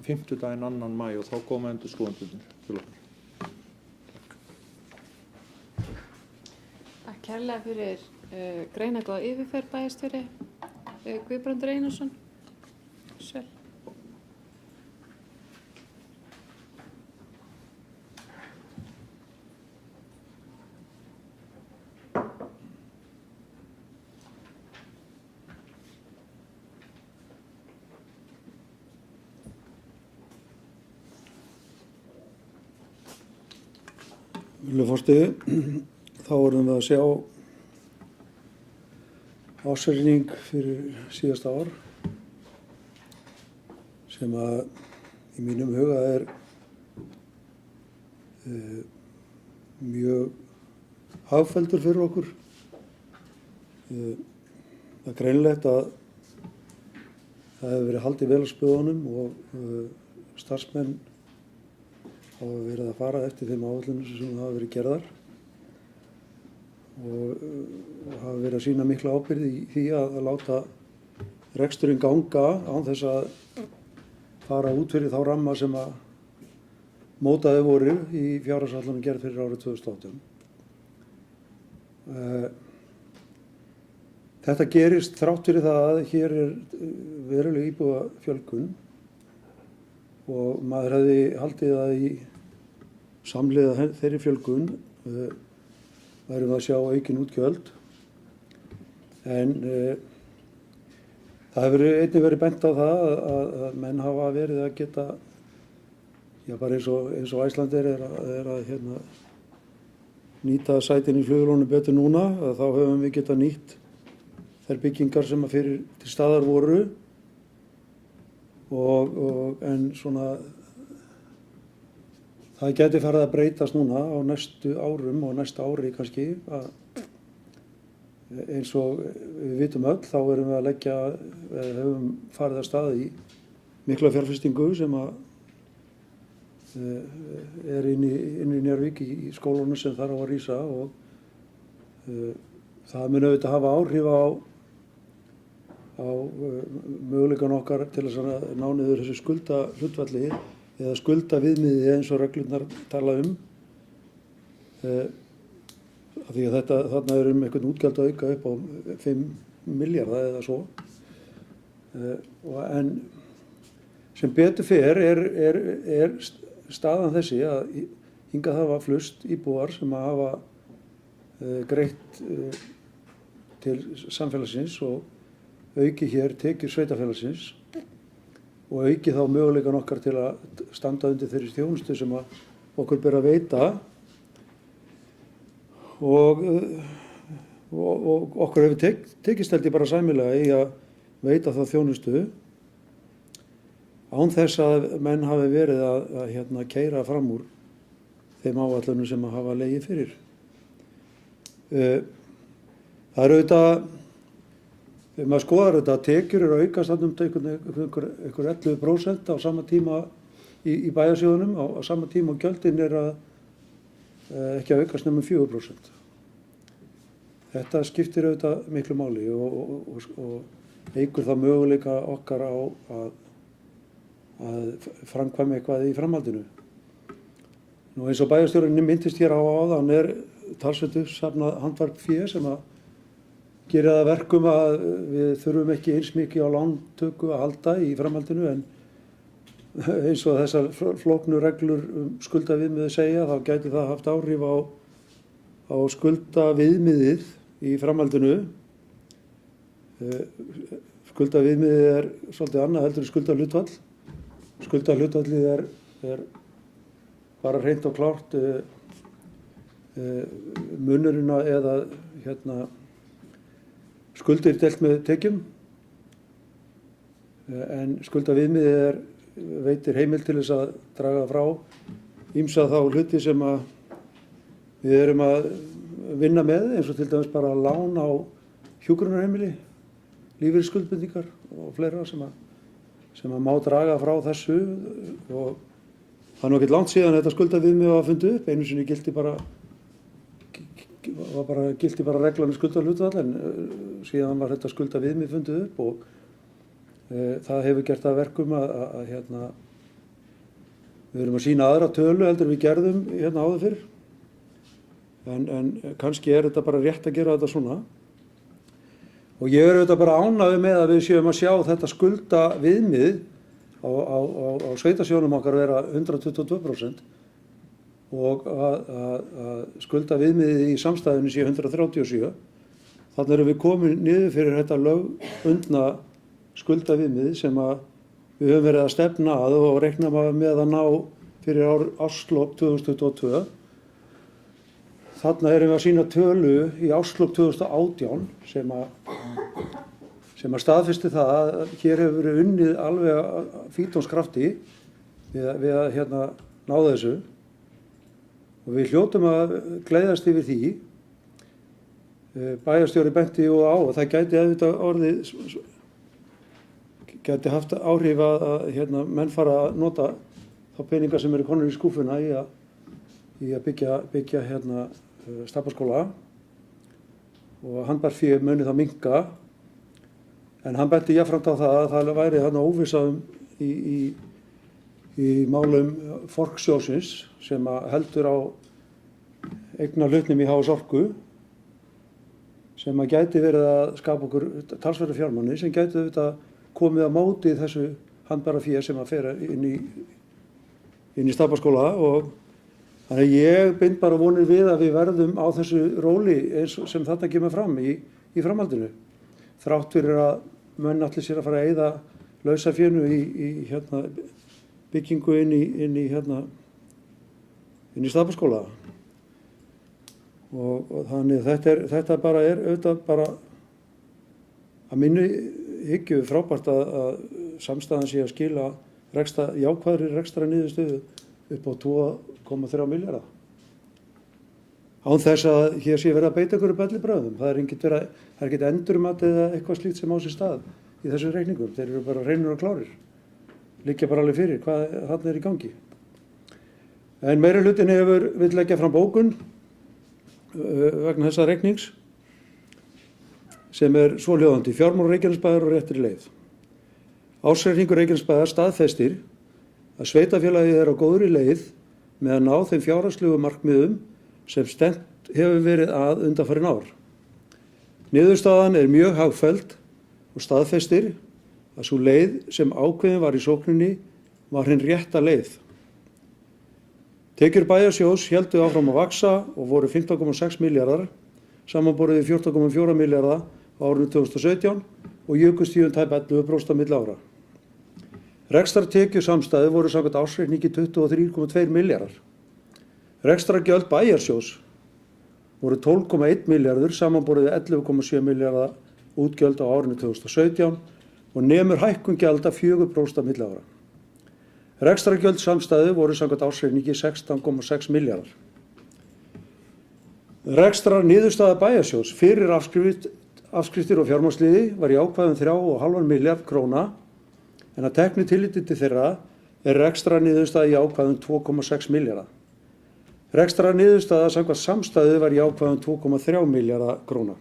fimmtudaginn 2. maí og þá koma endurskoðendurnir til okkar. Takk kærlega fyrir greinargóða yfirferð bæjarstjóri Guðbrandur Einarsson. Svel. Þá erum við að sjá ársreikning fyrir síðasta ár sem að í mínum huga er mjög hagfelldur fyrir okkur. Það er greinilegt að það hefur verið haldið vel á spöðunum og starfsmenn hafa verið að fara eftir þeim áætlunum sem hafa verið gerðar og hafa verið að sýna mikla ábyrgð í því að láta reksturinn ganga án þess að fara út fyrir þá ramma sem að mótaði voru í fjárhagsáætlunum gerð fyrir árið 2018. Þetta gerist þrátt fyrir það að hér er veruleg íbúafjölgun og maður hefði haldið að í samhliða þeirri fjölgun værum við að sjá aukin útgjöld. En það hefur einnig verið bent á það að menn hafa verið að geta, bara eins og Æslandir er að nýta sætin í flugvélunum betur núna, þá höfum við getað nýtt þær byggingar sem að fyrir til staðar voru en svona það geti farið að breytast núna á næstu árum og næsta ári kannski eins og við vitum öll þá erum við að höfum farið að stað í mikla fjárfestingu sem að er inn í Njarðvík í skólunum sem þarf að rísa og það mun auðvitað hafa áhrif á möguleikan okkar til að ná niður þessu skuldahlutfalli eða skuldaviðmiði eins og reglurnar tala af því að þarna er einhvern útgjald að auka upp á 5 milljarða eða svo. En sem betur fer er staðan þessi að hingað hafa flust íbúar sem að hafa greitt til samfélagsins og auki hér tekjur sveitarfélagsins og auki þá möguleikan okkar til að standa undir þeirri þjónustu sem að okkur ber að veita og okkur hefur tekist held ég bara sæmilega í að veita þá þjónustu án þess að menn hafi verið að keyra fram úr þeim áætlunum sem að hafa legið fyrir. Það er auðvitað þegar maður skoðar þetta, tekjur eru að aukast einhver 11% á sama tíma í bæjarsjóðunum, á sama tíma og gjöldin er ekki að aukast nema 4%. Þetta skiptir auðvitað miklu máli og eykur það möguleika okkar á að framkvæma eitthvað í framhaldinu. Nú eins og bæjarstjórinn minntist hér á áðan er talsvert uppsafnað handverkfé sem að gera það verkum að við þurfum ekki eins mikið á lántöku að halda í framhaldinu en eins og þessar flóknu reglur skuldaviðmiðið segja þá gæti það haft áhrif á skuldaviðmiðið í framhaldinu. Skuldaviðmiðið er svolítið annað heldur en skuldahlutfall. Skuldahlutfallið er bara hreint og klárt munurinn eða skuldir deilt með tekjum en skuldaviðmiðið veitir heimild til þess að draga frá ýmsa þá hluti sem að við erum að vinna með eins og til dæmis bara lán á hjúkrunarheimili, lífeyrisskuldbindingar og fleira sem að má draga frá þessu og það er nú ekkert langt síðan þetta skuldaviðmið var fundið upp, einu sinni gilti bara reglan skuldahlutfall en síðan var þetta skuldaviðmið fundið upp og það hefur gert að verkum að við erum að sýna aðra tölu heldur við gerðum áður fyrr en kannski er þetta bara rétt að gera þetta svona og ég er auðvitað bara ánægður með að við séum að sjá þetta skuldaviðmið á sveitasjónum okkar vera 122% og að skuldaviðmiðið í samstæðunni sé 137. Þannig erum við komin niður fyrir þetta lögbundna skuldaviðmið sem að við höfum verið að stefna að og reikna með að ná fyrir árslok 2022. Þarna erum við að sýna tölu í árslok 2018 sem að sem að staðfesti það að hér hefur verið unnið alveg fítónskrafti við að ná þessu og við hljótum að gleiðast yfir því. Bæjarstjóri benti og á að það gæti auðvitað gæti haft áhrif að menn fara að nota þá peninga sem eru konur í skúfuna í að byggja Stapaskóla og handbærfé muni þá minnka. En hann benti jafnframt á það að það væri óvissa í málum Forksjóðsins sem heldur á eignarhlutnum í HS Orku sem gæti verið að skapa okkur talsverða fjármuni sem gæti auðvitað komið á móti þessu handbærafé sem að fer inn í Stapaskóla og þannig að ég bind bara vonir við að við verðum á þessu róli eins sem þetta kemur fram í framhaldinu. Þrátt fyrir að menn allir sér að fara að eyða lausafénu í byggingu inn í Stapaskóla. Og þannig þetta bara auðvitað bara að minni hyggju frábært að samstæðan sé að skila jákvæðri rekstrar niðurstöðu upp á 2,3 milljarða. Án þess að hér sé verið að beita ykkur bellibrögðum. Það er ekkert endurmat eða eitthvað slíkt sem á sér stað í þessum reikningum. Þeir eru bara hreinir og klárir. Liggja bara alveg fyrir hvað þarna er í gangi. En meiri hlutin vill leggja fram bókun vegna þessa reiknings sem er svohljóðandi: fjármál Reykjanesbæjar og réttri leið. Ársreikningur Reykjanesbæjar staðfestir að sveitarfélagið er á góðri leið með að ná þeim fjárhagslegu markmiðum sem stefnt hefur verið að undanfarin ár. Niðurstaðan er mjög hagfelld og staðfestir að sú leið sem ákveðin var í sókninni var hinn rétta leið. Tekjur bæjarsjóðs héldu áfram að vaxa og voru 15,6 milljarðar, samanborið við 14,4 milljarða á árinu 2017 og jukust í tæp 11% milli ára. Rekstrartekjur samstæðu voru samkvæmt ársreikningi 23,2 milljarðar. Rekstrargjöld bæjarsjóðs voru 12,1 milljarður samanborið við 11,7 milljarða útgjöld á árinu 2017 og nemur hækkun gjalda 4% milli ára. Rekstrargjöld samstæðu voru samkvæmt ársreikningi 16,6 milljarðar. Rekstrar niðurstaða bæjarsjóðs fyrir afskriftir og fjármagnsliði var jákvæð 3,5 milljarð króna en að teknu tilliti til þeirra er rekstrar niðurstaða jákvæð 2,6 milljarða. Rekstrar niðurstaða samkvæmt samstæðu var jákvæð 2,3 milljarða króna.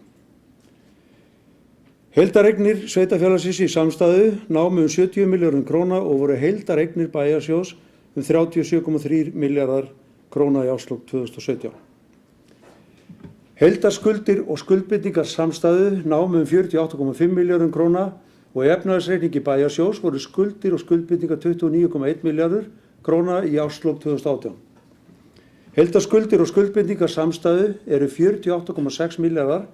Heildareignir sveitarfélagsins í samstæðu námu 70 milljörðum króna og voru heildareignir bæjarsjóðs 37,3 milljarðar króna í árslok 2017. Heildarskuldir og skuldbindingar samstæðu námu 48,5 milljörðum króna og í efnahagsreikningi bæjarsjóðs voru skuldir og skuldbindingar 29,1 milljarður króna í árslok 2018. Heildarskuldir og skuldbindingar samstæðu eru 48,6 milljarðar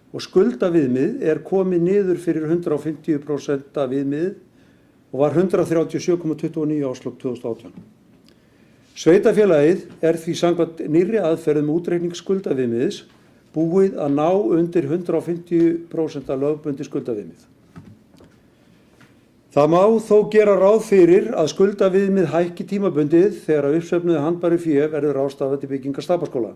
og skuldaviðmið er komið niður fyrir 150% viðmið og var 137,29 árslok 2018. Sveitarfélagið er því samkvæmt nýrri aðferðum útreikning skuldaviðmiðs búið að ná undir 150% lögbundi skuldaviðmið. Það má þó gera ráð fyrir að skuldaviðmið hækki tímabundið þegar að uppsöfnuðu handbæru fé verður ráðstafað til byggingar Stapaskóla.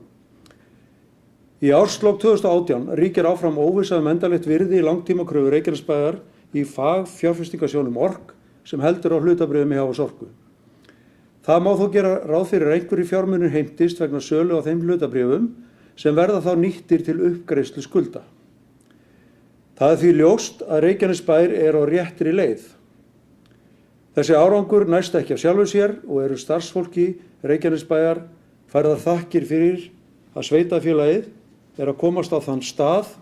Í árslok 2018 ríkir áfram óvissa endanlegt virði í langtímakröfu Reykjanesbæjar í fagfjárfestingasjóðnum Ork sem heldur á hlutabréfum í HS Orku. Það má þó gera ráð fyrir að einhverjir fjármunir heimtist vegna sölu á þeim hlutabréfum sem verða þá nýttir til uppgreiðslu skulda. Það er því ljóst að Reykjanesbær er á réttri leið. Þessi árangur næst ekki af sjálfu sér og eru starfsfólki Reykjanesbæjar færðar þakkir fyrir að sveitarfélagið er að komast á þann stað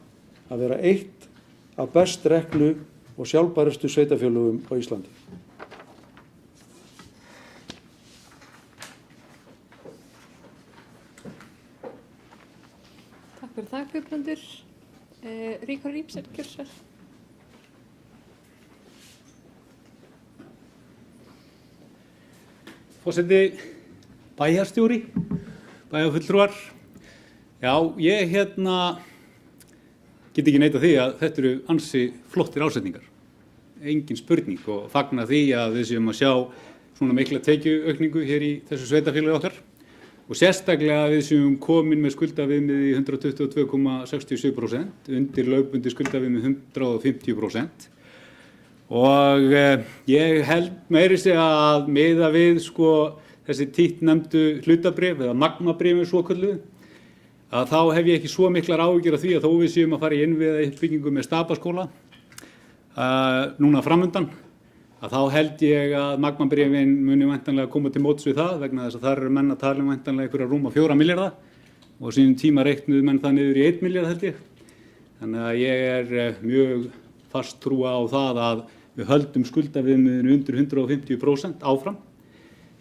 að vera eitt af best reknu og sjálfbærustu sveitarfélögum á Íslandi. Takk fyrir það, Guðbrandur. Ríkharður Ímsson, kjörsvel. Forseti, bæjarstjóri, bæjarfulltrúar. Já, ég get ekki neita því að þetta eru ansi flottir ásetningar. Engin spurning og fagna því að við séum að sjá svona mikla tekjuaukningu hér í þessu sveitafélagi okkar og sérstaklega að við séum komin með skuldaviðmið í 122,67% undir lögbundið skuldaviðmið 150%. Og ég held meiri segja að miða við þessi títtnefndu hlutabréf eða magnabréfin svokölluðu, að þá hef ég ekki svo miklar áhyggjur af því að þó við séum að fara í innviðauppbyggingu með Stapaskóla núna framundan, að þá held ég að magnabréfin muni væntanlega koma til móts við það vegna þess að þar eru menn að tala væntanlega einhverja rúma 4 milljarða og á sínum tíma reiknuðu menn það niður í 1 milljarð held ég. Þannig að ég mjög fast trúa á það að við höldum skuldaviðmiðinu undir 150% áfram.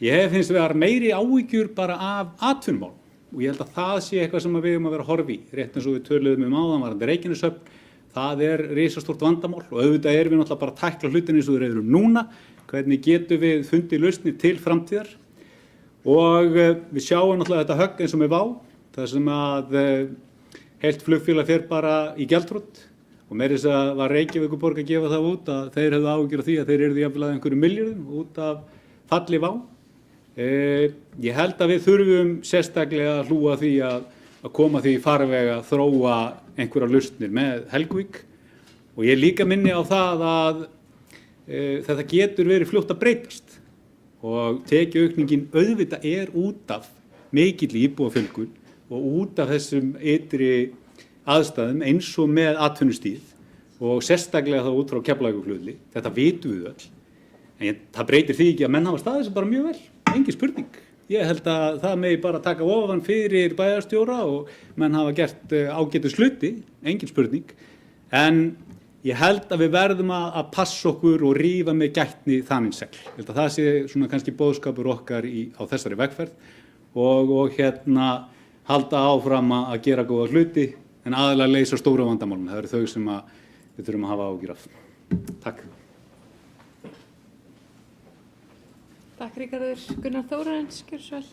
Ég hef hins vegar meiri áhyggjur bara af atvinnumálum og ég held að það sé eitthvað sem við eigum að vera að horfa í. Rétt eins og við töluðum áðan varðandi Reykjaneshöfn, það risastórt vandamál og auðvitað erum við náttúrulega bara að tækla hlutina eins og þeir eru núna. Hvernig getum við fundið lausnir til framtíðar og við sjáum náttúrulega þetta högg eins og með WOW, þar sem að heilt flugfélag fer bara í gjaldþrot. Og meira þess að var Reykjavíkurborg að gefa það út að þeir hefðu áhyggjur af því að þeir yrðu jafnvel að einhverjum milljörðum út af falli WOW. Ég held að við þurfum sérstaklega að hlúa því að koma því í farveg að þróa einhverjar lausnir með Helguvík og ég líka minni á það að þetta getur verið fljótt að breytast og tekjuaukningin auðvitað út af mikilli íbúafjölgun og út af þessum ytri aðstæðum eins og með atvinnustíð og sérstaklega þá út frá Keflavíkurflugvelli. Þetta vitum við öll. En það breytir því ekki að menn hafa staðið sem bara mjög vel. Engin spurning. Ég held að það megi bara taka ofan fyrir bæjarstjóra og menn hafa gert ágætis hluti, engin spurning. En ég held að við verðum að passa okkur og rífa með gætni þaninn segl. Ég held að það sé svona kannski boðskapur okkar á þessari vegferð og halda áfram að gera góða hluti en aðalega leysa stóra vandamálum. Það eru þau sem við þurfum að hafa áhyggjur af. Takk. Takk Ríkharður. Gunnar Þórarins, gjörðu svo vel.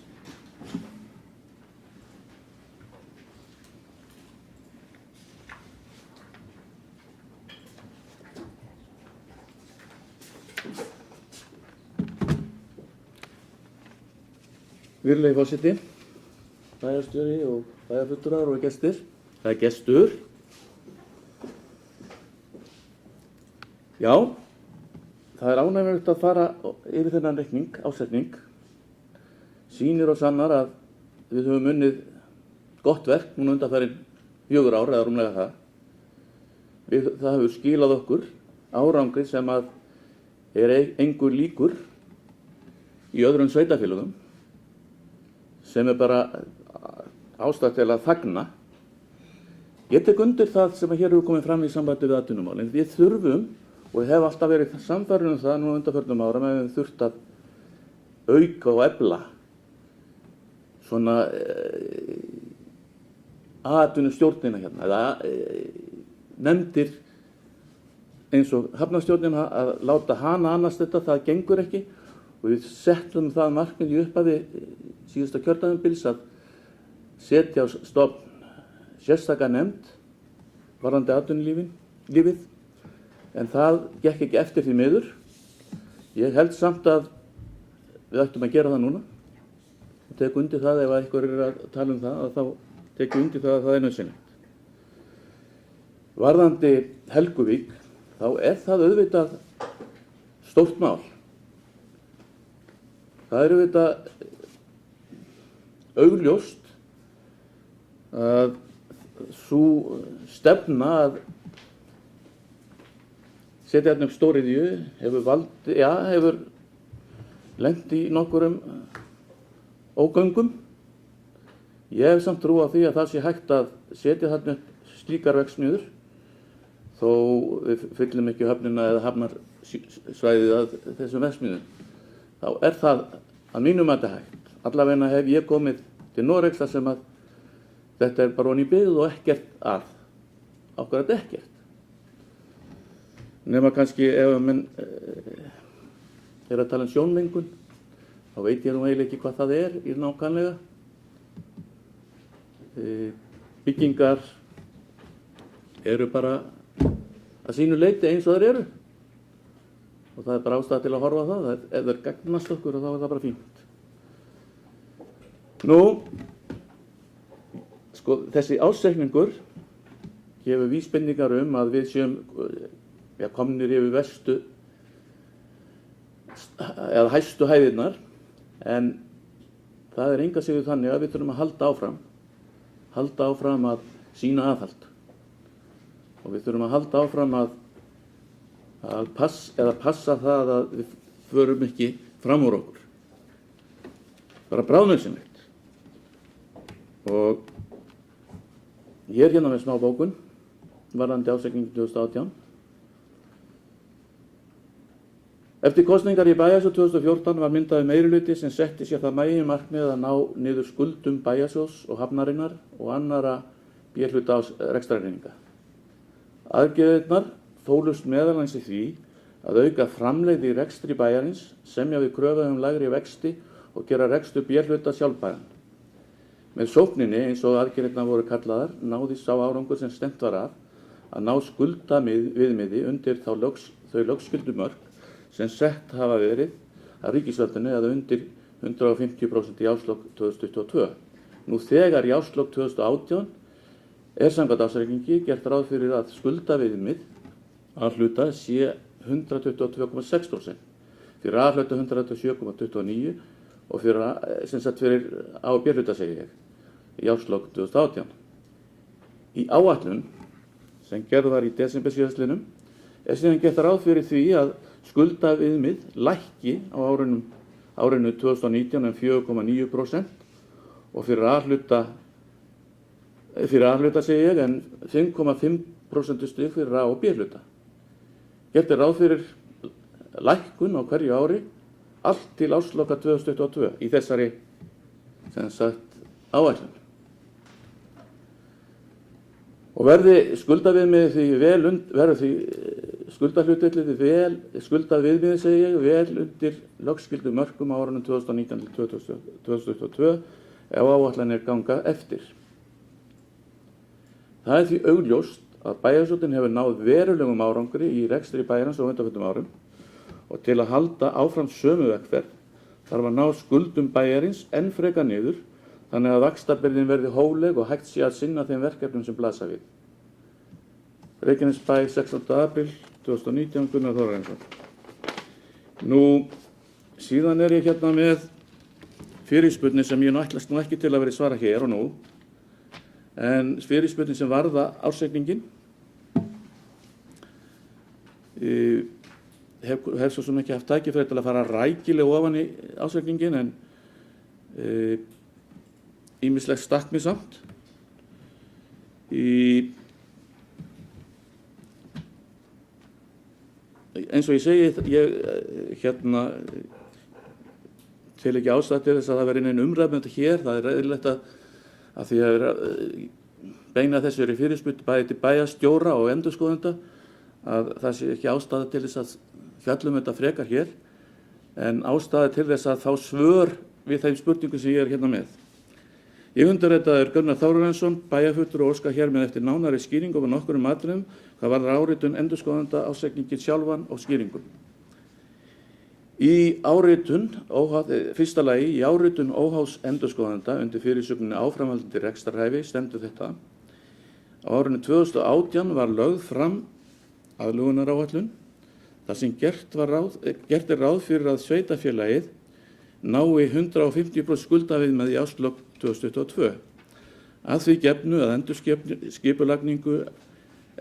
Virðulegi forseti, bæjarstjóri og bæjarfulltrúar og gestir. Það er gestur. Já, það er ánægjulegt að fara yfir þennan reikning, ásetning. Sýnir og sannar að við höfum unnið gott verk núna undanfarin 4 ár eða rúmlega það. Það hefur skilað okkur árangri sem að er engur líkur í öðrum sveitarfélögum sem er bara ástæða til að fagna. Ég tek undir það sem hér hefur komið fram í sambandi við atvinnumál, en við þurfum og hef alltaf verið sannfærður það nú undanförnum árum að við þurft að auka og efla svona atvinnustjórnina hérna, eða nefndir eins og hafnarstjórnina að láta hana annast þetta, það gengur ekki og við settum það markmið í upphafi síðasta kjörtímabils að setja á stofn sérstaka nefnd varðandi atvinnulífið, en það gekk ekki eftir því miður. Ég held samt að við ættum að gera það núna og tek undir það ef einhver er að tala um það, að þá tek ég undir það að það er nauðsynlegt. Varðandi Helguvík, þá er það auðvitað stórt mál. Það er auðvitað augljóst að sú stefna að setja hérna upp stóriðju hefur lent í nokkurum ógöngum. Ég hef samt trú á því að það sé hægt að setja þarna upp slíkar verksmiðjur þó við fyllum ekki höfnina eða hafnarsvæðið að þessum verksmiðjum. Þá er það að mínum að þetta hægt. Allavegna hef ég komið til Noregs þar sem að þetta er bara ofan í byggð og ekkert að. Akkurat ekkert. Nema kannski ef menn er að tala um sjónmengun, þá veit ég nú eiginlega ekki hvað það er í nákvæmlega. Byggingar eru bara að sínu leyti eins og þær eru. Og það er bara ástæða til að horfa á það. Ef þær gagnast okkur þá er það bara fínt. Nú, sko, þessi ársreikningur gefur vísbendingar að við séum komnir yfir verstu eða hæstu hæðirnar, en það er enga sigur þannig að við þurfum að halda áfram að sýna aðhald. Og við þurfum að halda áfram að passa það að við förum ekki fram úr okkur. Bara bráðnauðsynlegt. Og ég hérna með smá bókun varðandi ársreikningin 2018. Eftir kosningar í Bæjarsjóð 2014 var myndaður meirihluti sem setti sér það meginmarkmið að ná niður skuldum Bæjarsjóðs og Hafnarinnar og annarra B-hluta rekstrarreininga. Aðgerðirnar fólust meðal annars í því að auka framlegð í rekstri bæjarins, semja við kröfu lægri vexti og gera rekstur B-hluta sjálfbæran. Með sókninni, eins og aðgerðirnar voru kallaðar, náðist sá árangur sem stefnt var að ná skuldaviðmiði undir þau lögskildumörk sem sett hafa verið að ríkisvaldinu eða undir 150% í árslok 2022. Nú þegar í árslok 2018 er samkvæmt ársreikningi gert ráð fyrir að skuldaviðmið A-hluta sé 122,6%, fyrir A-hluta 127,29% og fyrir A- og B-hluta segi ég, í árslok 2018. Í áætlun sem gerð var í desember síðastliðnum er síðan gert ráð fyrir því að skuldaviðmið lækki á árinu 2019 um 4,9% og fyrir A-hluta segi ég en 5,5% stig fyrir A- og B-hluta. Gert ráð fyrir lækkun á hverju ári allt til ársloka 2022 í þessari áætlun. Og verði skuldaviðmiðið segi ég vel undir lögskildu mörkum á árunum 2019 til 2022 ef áætlanir ganga eftir. Það er því augljóst að bæjarsjóðin hefur náð verulegum árangri í rekstri bæjarins á undanförnum árum og til að halda áfram sömu vegferð þarf að ná skuldum bæjarins enn frekar niður þannig að vaxtabyrðin verði hófleg og hægt sé að sinna þeim verkefnum sem blasa við. Reykjanesbær 16. apríl 2019, Gunnar Þórarinsson. Nú, síðan er ég hérna með fyrirspurnir sem ég ætlast nú ekki til að vera svara hér og nú, en fyrirspurnir sem varða ársreikningin. Hef svo sem ekki haft tækifæri til að fara rækilega ofan í ársreikningin, en ýmislegt stakk mig samt. Eins og ég segi, ég tel ekki ástæðu til þess að það verði nein umræða með þetta hér. Það er eðlilegt að því að beina þessari fyrirspurn bæði til bæjarstjóra og endurskoðenda að það sé ekki ástæða til þess að fjalla þetta frekar hér, en ástæða til þess að fá svör við þeim spurningum sem ég er hérna með. Ég undirritaður Gunnar Þórarinsson, bæjarfulltrúi og óska hér með eftir nánari skýringum og nokkrum atriðum hvað varðar áritun endurskoðenda, ársreikninginn sjálfan og skýringum. Í áritun, fyrsta lagi, í áritun óháðs endurskoðenda undir fyrirsögninni áframhaldandi rekstrarhæfi stendur þetta. Á árinu 2018 var lögð fram aðlögunaráætlun þar sem gert er ráð fyrir að sveitarfélagið nái 150% skuldaviðmið í árslok 2022. Að því gefnu að endurskipulagningu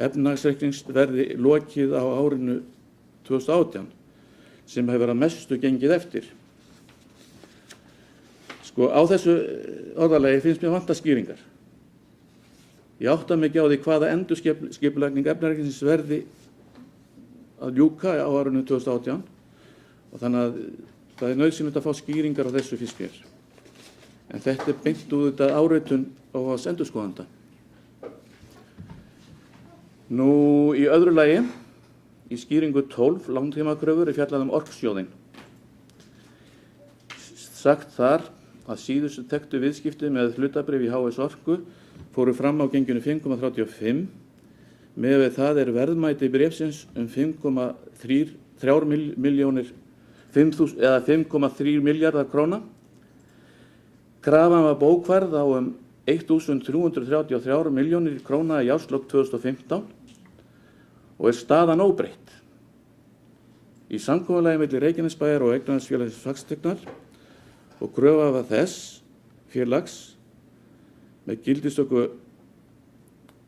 efnahagsreiknings verði lokið á árinu 2018 sem hefur að mestu gengið eftir. Sko, á þessu orðalagi finnst mér vanta skýringar. Ég átta mig ekki á því hvaða endurskipulagning efnahagsreiknings verði að ljúka á árinu 2018 og þannig að það er nauðsynlegt að fá skýringar á þessu fyrst mér. En þetta er beint út þetta áritun óháðs endurskoðanda. Nú, í öðru lagi, í skýringu 12 langtímakröfur er fjallað orkusjóðinn. Sagt þar að síðustu þekktu viðskipti með hlutabréf í HS Orku fóru fram á genginu 5,35 Með við það verðmæti bréfsins 5,3 milljarðar króna. Krafan var bókfærð á 1.333 milljónir króna í árslok 2015 og staðan óbreytt. Í samkomulagi milli Reykjanesbæjar og Eignarhaldsfélagsins Fasteignar og kröfuhafa þess félags með gildistöku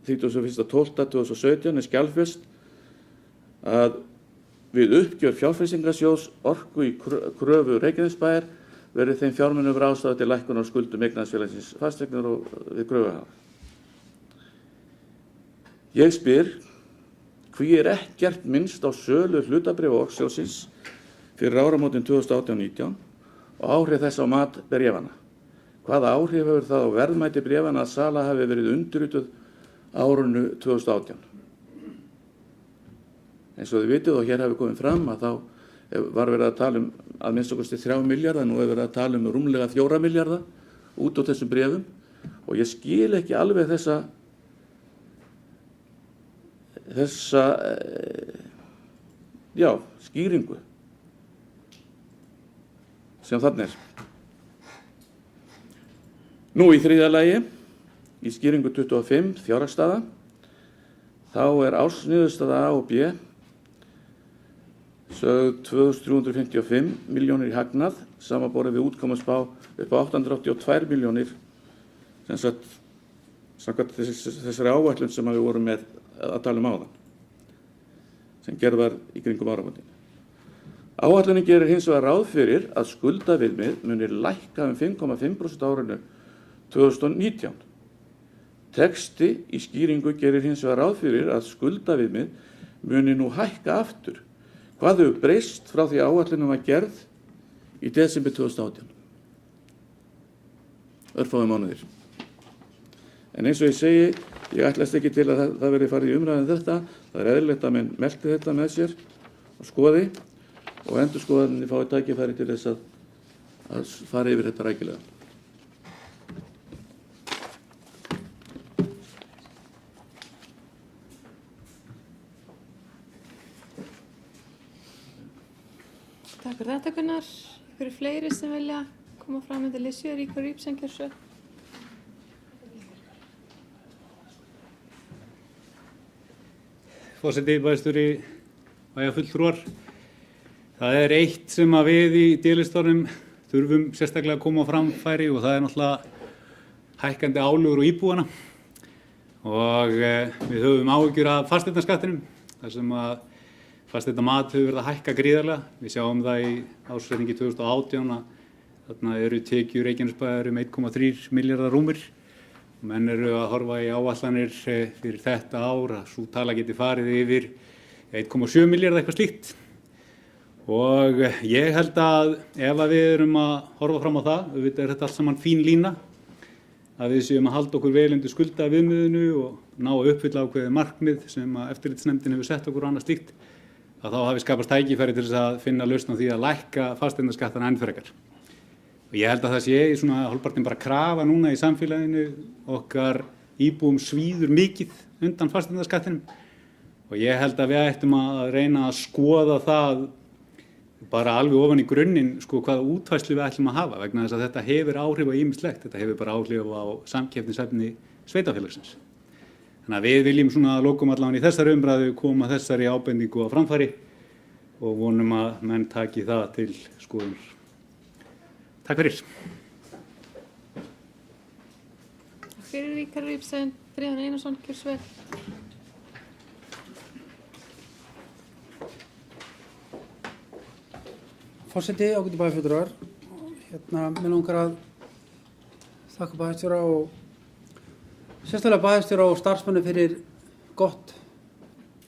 31.12.2017 skjalfest að við uppgjör fjárfestingarsjóðs Orku í kröfu Reykjanesbæjar verði þeim fjármunum ráðstafað til lækkunar á skuldum Eignarhaldsfélagsins Fasteignar og við kröfuhafa. Ég spyr, hví ekkert minnst á sölu hlutabréfa Orkusjóðsins fyrir áramótin 2018-19 og áhrif þess á mat bréfanna? Hvaða áhrif hefur það á verðmæti bréfanna að sala hafi verið undirrituð árinu 2018? Eins og þið vitið og hér hafi komið fram að þá var verið að tala að minnst okkur 3 milljarða, nú hefur verið að tala rúmlega 4 milljarða út á þessum bréfum og ég skil ekki alveg þessa skýringu sem þarna Nú í þriðja lagi, í skýringu 25 fjárhagsstaða, þá ársniðurstaða A og B sögð 2.355 milljónir í hagnað, samanborið við útkomuspá upp á 882 milljónir, samkvæmt þessari áætlun sem við vorum með að tala áðan, sem gerð var í kringum áramótin. Áætlunin gerir hins vegar ráð fyrir að skuldaviðmið muni lækka 5,5% árinu 2019. Texti í skýringu gerir hins vegar ráð fyrir að skuldaviðmið muni nú hækka aftur. Hvað hefur breyst frá því áætlunin var gerð í desember 2018? Örfáum mánuðir. En eins og ég segi, ég ætlast ekki til að það verði farið í umræðin þetta. Það eðlilegt að menn melti þetta með sér og skoði og endurskoðanir fái tækifæri til þess að fara yfir þetta rækilega. Takk fyrir þetta, Gunnar. Fyrir fleiri sem vilja koma fram með Lísu Ríkar Rýpsengjörsu. Forseti, bæjarstjóri, bæjarfulltrúar. Það eitt sem að við í D-listanum þurfum sérstaklega að koma á framfæri og það náttúrulega hækkandi álögur og íbúana. Og við höfum áhyggjur af fasteignaskattinum, þar sem að fasteignamat hefur verið að hækka gríðarlega. Við sjáum það í ársreikningi 2018 að þarna eru tekjur Reykjanesbæjar 1,3 milljarðar rúmir. Menn eru að horfa í áætlanir fyrir þetta ár að sú tala geti farið yfir 1,7 milljarða eitthvað slíkt. Og ég held að ef að við erum að horfa fram á það, auðvitað þetta allt saman fín lína, að við séum að halda okkur vel undir skuldaviðmiðinu og ná að uppfylla ákveðið markmið sem að eftirlitsnefndin hefur sett okkur og annað slíkt, að þá hafi skapast tækifæri til þess að finna lausn á því að lækka fasteignaskattana enn frekar. Og ég held að það sé í svona hálfpartinn bara krafa núna í samfélaginu, okkar íbúum svíður mikið undan fasteignaskattinum og ég held að við ættum að reyna að skoða það bara alveg ofan í grunninn sko hvaða útfærslu við ætlum að hafa vegna þess að þetta hefur áhrif á ýmislegt, þetta hefur bara áhrif á samkeppnishæfni sveitarfélagsins. Þannig að við viljum svona að lokum allavega í þessari umræðu koma þessari ábendingu á framfæri og vonum að menn taki það til skoðunar. Takk fyrir. Takk fyrir Ríkar Rýpsen, Friðjón Einarsson, gjörðu svo vel. Forseti, ágætu bæjarfulltrúar. Mig langar að þakka bæjarstjóra og sérstaklega bæjarstjóra og starfsmennu fyrir gott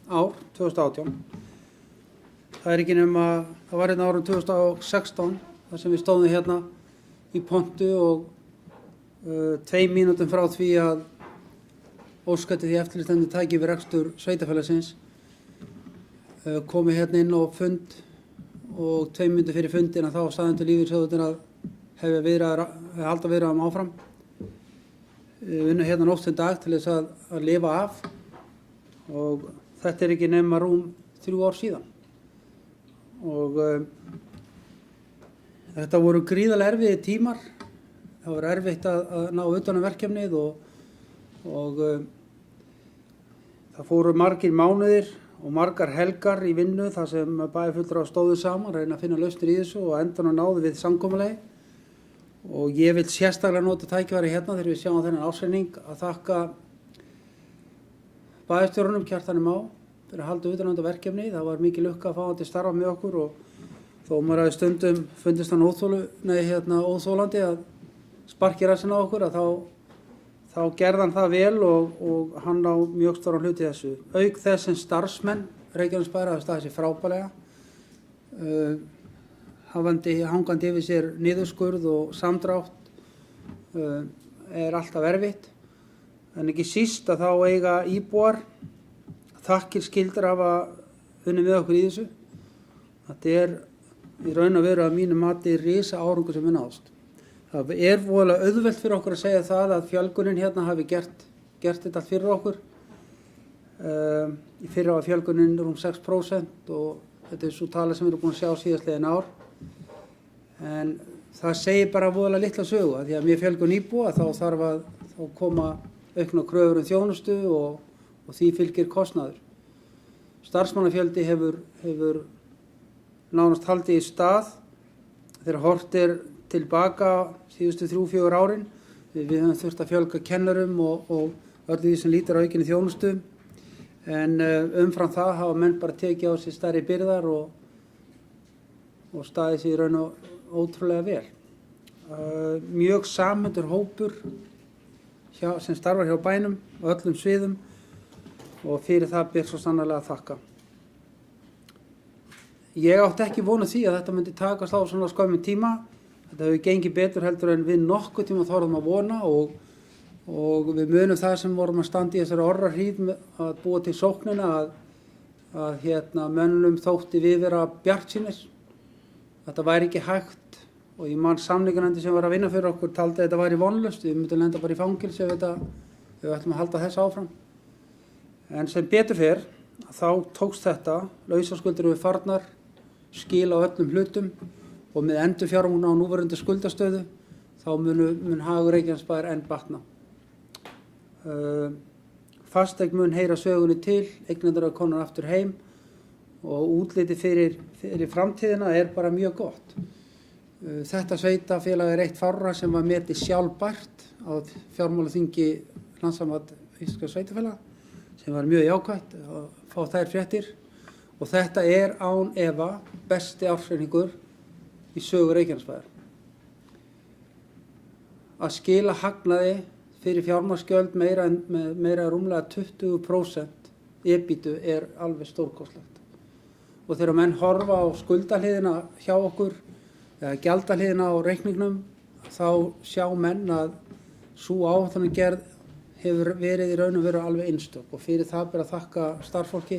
ár 2018. Það ekki nema, það var hérna árið 2016 þar sem við stóðum hérna í pontu og 2 mínútum frá því að óskatti því eftirlitsnefndin tæki við rekstur sveitarfélagsins komið hérna inn á fund og 2 mínútur fyrir fundin að þá sagði til lífeyrissjóðurinn að halda viðræðum áfram. Við unnum hérna nótt sem dag til þess að lifa af og þetta er ekki nema rúm 3 ár síðan. Og þetta voru gríðarlega erfiðir tímar. Það var erfitt að ná utan um verkefnið og það fóru margir mánuðir og margar helgar í vinnu þar sem bæjarfulltrúar stóðu saman, reyna að finna lausnir í þessu og endanum náðu við samkomulagi. Og ég vil sérstaklega nota tækifæri hérna þegar við sjáum þennan ársreikning að þakka bæjarstjórunum Kjartani Má fyrir að halda utan um þetta verkefni. Það var mikil lukka að fá hann til starfa með okkur og þó maður hafi stundum fundist hann óþolandi að sparki rassinn á okkur að þá gerði hann það vel og hann á mjög stóran hluti í þessu. Auk þess sem starfsmenn Reykjanesbæjar hafa staðið sér frábærlega, hangandi yfir sér niðurskurð og samdrátt er alltaf erfitt. En ekki síst að þá eiga íbúar þakkir skyldir hafa unnið með okkur í þessu. Þetta er í raun og veru að mínu mati risa árangur sem við náðst. Það er voðalega auðvelt fyrir okkur að segja það að fjölgunin hérna hafi gert þetta allt fyrir okkur. Í fyrra var fjölgunin rúm 6% og þetta er svo tala sem við erum búin að sjá síðastliðin ár. En það segir bara voðalega litla sögu að því að mér fjölgun íbúa þá þarf að koma aukna kröfur þjónustu og því fylgir kostnaður. Starfsmannafjöldi hefur nánast haldið í stað þegar horft er tilbaka síðustu 3-4 árin. Við höfum þurft að fjölga kennurum og öllu því sem lítur á aukinni þjónustu. En umfram það hafa menn bara tekið á sig stærri byrðar og staðið sig í raun og ótrúlega vel. Mjög samhentur hópur sem starfar hjá bænum á öllum sviðum og fyrir það ber svo sannarlega að þakka. Ég átti ekki vona því að þetta myndi takast á svona skömmum tíma. Þetta hefur gengið betur heldur en við nokkuð tíma þorðum að vona og við munum það sem vorum að standa í þessari orrahríð að búa til sóknina að mönnum þótti við vera bjartsýnir. Þetta væri ekki hægt og ég man samninganefndin sem var að vinna fyrir okkur taldi að þetta væri vonlaust. Við myndum lenda bara í fangilsi ef við ætlum að halda þess áfram. En sem betur fer þá tókst þetta, lausaskuldir við farnar, skil á öllum hlutum og með endurfjármögnun á núverandi skuldastöðu þá mun hagur Reykjanesbæjar enn batna. Fasteign mun heyra sögunni til, eignendur eru komnar aftur heim og útliti fyrir framtíðina er bara mjög gott. Þetta sveitafélag er eitt fárra sem var metið sjálfbært á fjármálaþingi Landssamband Íslenskra sveitarfélaga sem var mjög jákvætt að fá þær fréttir og þetta er án efa besti ársreikningur í sögu Reykjanesbæjar. Að skila hagnaði fyrir fjármagnsgjöld meira rúmlega 20% EBITDA er alveg stórkostlegt. Og þegar menn horfa á skuldahliðina hjá okkur eða gjaldahliðina á reikningnum þá sjá menn að sú áætlanagerð hefur verið í raun og veru alveg einstök og fyrir það ber að þakka starfsfólki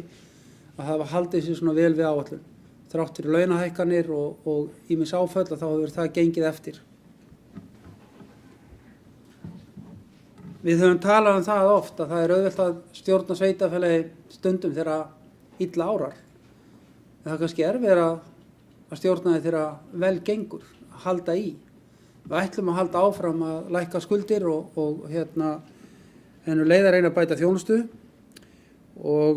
að hafa haldið sér svona vel við áætlun. Þrátt fyrir launahækkanir og ýmis áföll að þá hefur það gengið eftir. Við höfum talað um það oft að það er auðvelt að stjórna sveitarfélagi stundum þegar illa árar. En það er kannski erfiðara að stjórna því þegar vel gengur, að halda í. Við ætlum að halda áfram að lækka skuldir og en leiðar reyna að bæta þjónustu og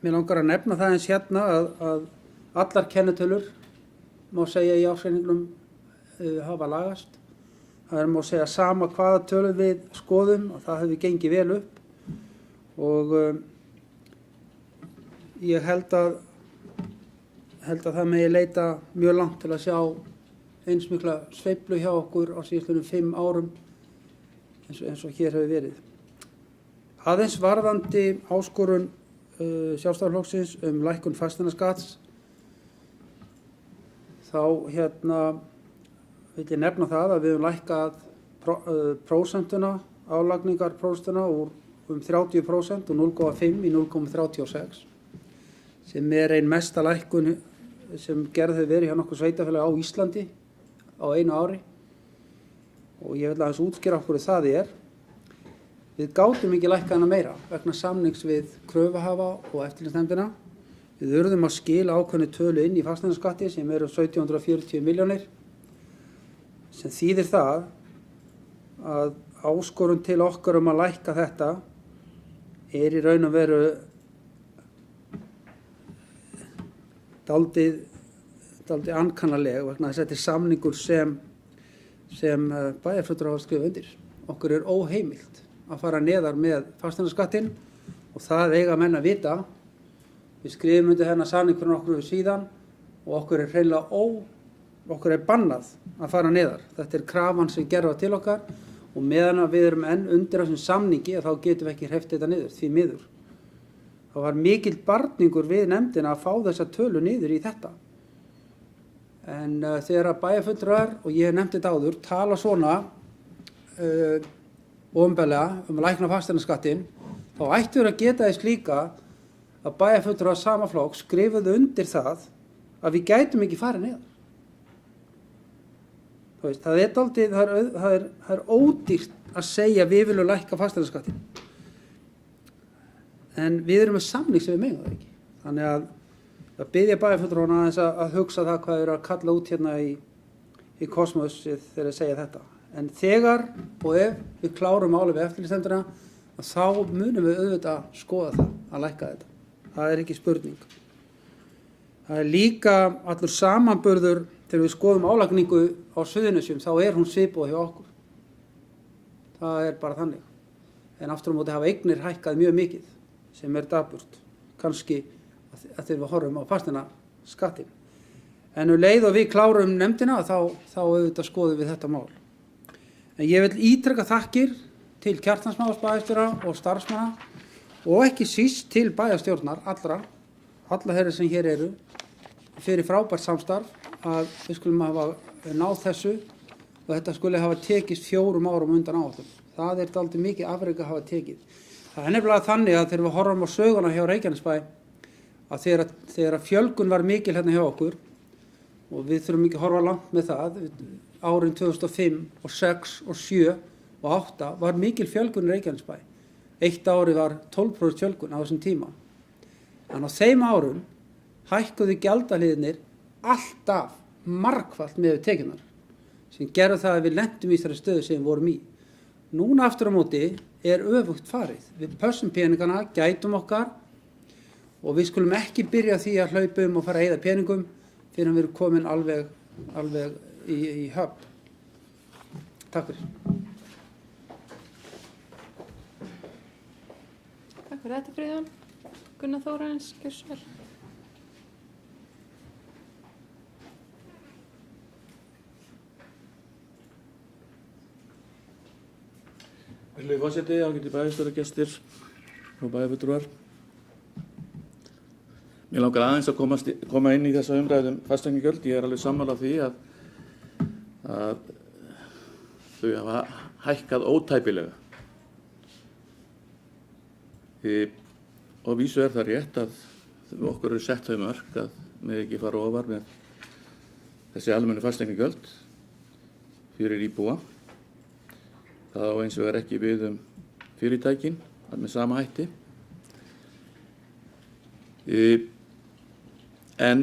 mér langar að nefna það eins hérna að allar kennitölur má segja í ársreikningnum hafa lagast. Það má segja sama hvaða tölur við skoðum og það hefur gengið vel upp og ég held að það megi leita mjög langt til að sjá eins mikla sveiflu hjá okkur á síðastliðnum 5 árum eins og hér hefur verið. Aðeins varðandi áskorun Sjálfstæðisflokksins lækkun fasteignaskatts þá vil ég nefna það að við höfum lækkað prósentuna, álagningarprósentuna úr 30% og 0,5 í 0,36 sem er ein mesta lækkun sem gerð hefur verið hjá nokkur sveitarfélagi á Íslandi á einu ári og ég vil aðeins útskýra okkur það er. Við gátum ekki lækkað hana meira vegna samnings við kröfuhafa og eftirlitsnefndina. Við urðum að skila ákveðnu tölu inn í fasteignaskatti sem eru 1740 milljónir, sem þýðir það að áskorun til okkar að lækka þetta í raun og veru dálítið ankannaleg vegna þess að þetta samningur sem bæjarfulltrúar hafa skrifað undir. Okkur óheimilt að fara neðar með fasteignaskattinn og það eiga menn að vita. Við skrifum undir þennan samning fyrir nokkru síðan og okkur okkur bannað að fara neðar. Þetta krafan sem gerða til okkar og meðan við erum enn undir þessum samningi þá getum við ekki hreyft þetta niður, því miður. Það var mikill barningur við nefndina að fá þessa tölu niður í þetta. En þegar bæjarfulltrúar, og ég nefndi þetta áður, tala svona opinberlega að lækna fasteignaskattinn, þá ættu að geta þess líka að bæjarfulltrúar sama flokks skrifuðu undir það að við gætum ekki farið niður. Það er ódýrt að segja við viljum lækka fasteignaskattinn. En við erum með samning sem við megum það ekki. Þannig að biðja bæjarfulltrúana aðeins að hugsa það hvað að kalla út hérna í Kosmos þegar þeir segja þetta. En þegar og ef við klárum málið við eftirlitsnefndina, þá munum við auðvitað skoða það að lækka þetta. Það er ekki spurning. Það er líka allur samanburður þegar við skoðum álagningu á Suðurnesjum, þá hún svipuð hjá okkur. Það er bara þannig. En aftur á móti hafa eignir hækkað mjög mikið, sem dapurt, kannski að þegar við horfum á fasteignaskattinn. En leið og við klárum nefndina, þá auðvitað skoðum við þetta mál. En ég vil ítreka þakkir til Kjartans Más bæjarstjóra og starfsmanna og ekki síst til bæjarstjórnar alla þeirra sem hér eru fyrir frábært samstarf að við skulum hafa náð þessu og þetta skuli hafa tekist 4 árum undan áætlun. Það dálítið mikið afrek að hafa tekið. Það er nefnilega þannig að þegar við horfum á söguna hjá Reykjanesbæ að þegar fjölgun var mikil hérna hjá okkur og við þurfum ekki að horfa langt með það, árin 2005 og 6 og 7 og 8 var mikil fjölgun í Reykjanesbæ. Eitt ári var 12% fjölgun á þessum tíma. En á þeim árum hækkuðu gjaldahliðirnir alltaf margfalt með tekjurnar sem gerði það að við lentum í þessari stöðu sem við vorum í. Núna aftur á móti öfugt farið. Við pössum peningana, gætum okkar og við skulum ekki byrja því að hlaupa og fara að eyða peningum fyrir að við erum komin alveg í höfn. Takk fyrir. Takk fyrir þetta, Friðjón. Gunnar Þórarins, gjörðu svo vel. Virðulegi forseti, ágætir bæjarstjóragestir og bæjarfulltrúar. Mér langar aðeins að koma inn í þessa umræðu fasteignagjöld. Ég alveg sammála því að þau hafa hækkað ótæpilega. Og vísu það rétt að okkur eru sett þau mörk að með ekki fara ofar með þessi almennu fasteignagjöld fyrir íbúa. Það á eins og ekki við fyrirtækin með sama hætti. En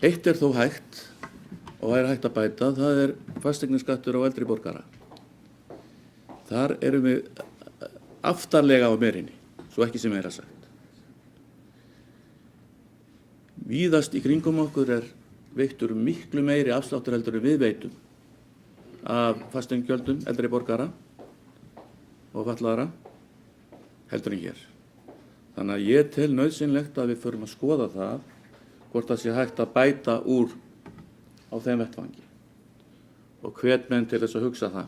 eitt þó hægt og hægt að bæta, það fasteignaskattur á eldri borgara. Þar erum við aftarlega á merinni, svo ekki sem meira sagt. Víðast í kringum okkur veittur miklu meiri afsláttur heldur en við veitum af fasteignagjöldum eldri borgara og fatlaðra heldur en hér. Þannig að ég tel nauðsynlegt að við förum að skoða það hvort það sé hægt að bæta úr á þeim vettvangi og hvet menn til þess að hugsa það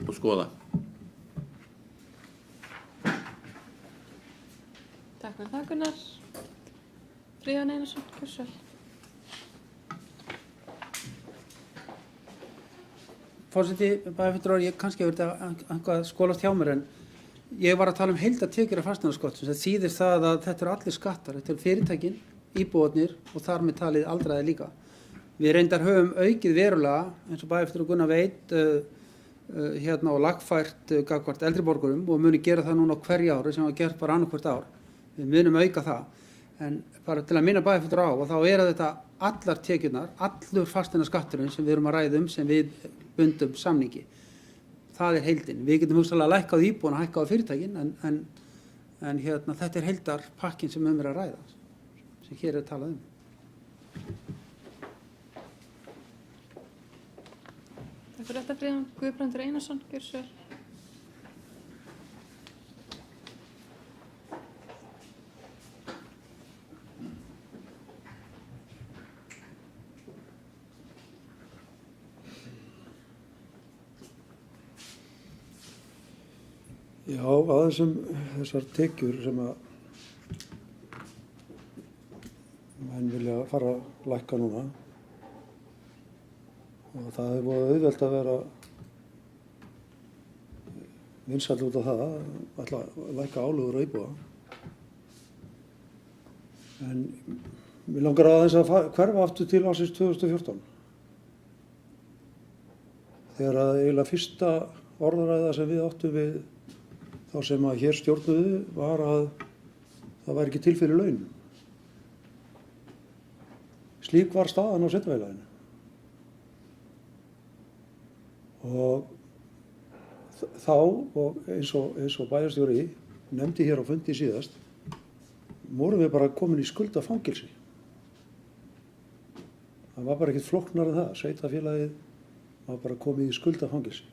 og skoða. Takk fyrir það, Gunnar. Friðjón Einarsson, gjörðu svo vel. Forseti, bæjarfulltrúar, ég kannski hefur þetta eitthvað skólast hjá mér en ég var að tala heildartekjur af fasteignaskatts. Það þýðir það að þetta allir skattar, þetta fyrirtækin, íbúarnir og þar með talið aldraði líka. Við reyndar höfum aukið verulega, eins og bæjarfulltrúar Gunnar veit, og lagfært gagnvart eldri borgurum og muni gera það núna á hverju ári sem var gert bara annað hvert ár. Við munum auka það. En bara til að minna bæjarfulltrúa á og þá þetta allar tekjurnar, allur fasteignaskatturinn sem við erum að ræða sem við bundum samningi. Það heildin. Við getum hugsanlega lækkað íbúana, hækkað fyrirtækin en þetta heildarpakkin sem að ræða sem hér talað Takk fyrir þetta, Friðjón. Guðbrandur Einarsson, gjörðu svo vel. Já, aðeins þessar tekjur sem að menn vilja fara að lækka núna og það búið auðvelt að vera vinsæll út af það, ætla að lækka álögur og íbúða. En mér langar aðeins að hverfa aftur til ársins 2014 þegar að eiginlega fyrsta orðaræða sem við áttum við þá sem að hér stjórnuðu var að það væri ekki til fyrir laun. Slík var staðan á sveitarfélaginu. Og þá, og eins og bæjarstjóri nefndi hér á fundi síðast, vorum við bara komin í skuldafangelsi. Það var bara ekkert flóknar en það. Sveitarfélagið var bara komið í skuldafangelsi.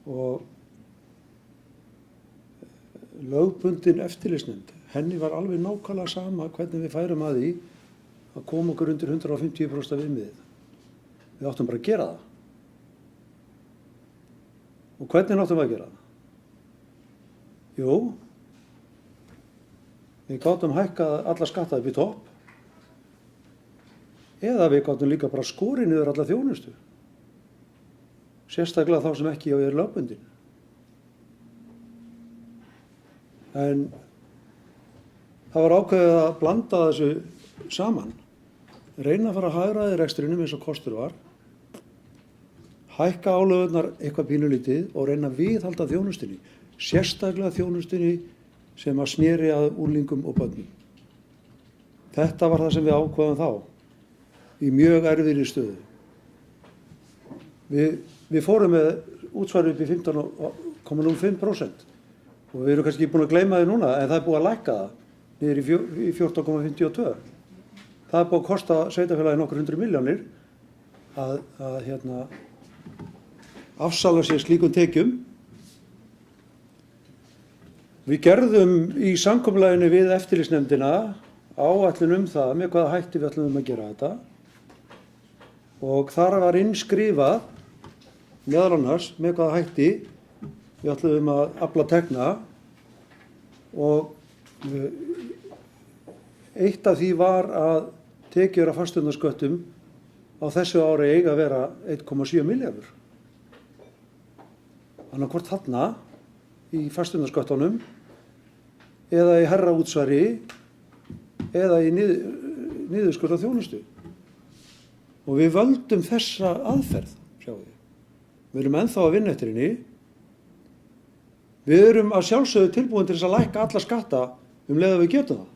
Og lögbundin eftirlitsnefnd, henni var alveg nákvæmlega sama hvernig við færum að því að koma okkur undir 150% viðmiðið. Við áttum bara að gera það. Og hvernig áttum við að gera það? Jú, við gátum hækkað alla skatta upp í topp eða við gátum líka bara skorið niður alla þjónustu. Sérstaklega þá sem ekki er lögbundin. En það var ákveðið að blanda þessu saman. Reyna að fara að hagræða rekstrinum eins og kostur var. Hækka álögurnar eitthvað pínulítið og reyna að viðhalda þjónustunni. Sérstaklega þjónustunni sem að sneri að úrlingum og börnum. Þetta var það sem við ákveðum þá. Í mjög erfiðri stöðu. Við fórum með útsvar upp í 15,05% og við erum kannski búin að gleyma því núna en það búið að lækka það niður í 14,52. Það búið að kosta sveitarfélagi nokkur 100 milljónir að afsala sér slíkum tekjum. Við gerðum í samkomulaginu við eftirlitsnefndina áætlun það með hvaða hætti við ætlum að gera þetta og þar var innskrifað meðal annars með hvaða hætti við ætlum að afla tekna og eitt af því var að tekjur af fasteignasköttum á þessu ári eiga að vera 1,7 milljarður. Annað hvort þarna í fasteignasköttunum eða í hærra útsvari eða í niðurskurð á þjónustu. Og við völdum þessa aðferð, sjáum við. Við erum ennþá að vinna eftir henni. Við erum að sjálfsögðu tilbúin til þess að lækka alla skatta leið að við getum það.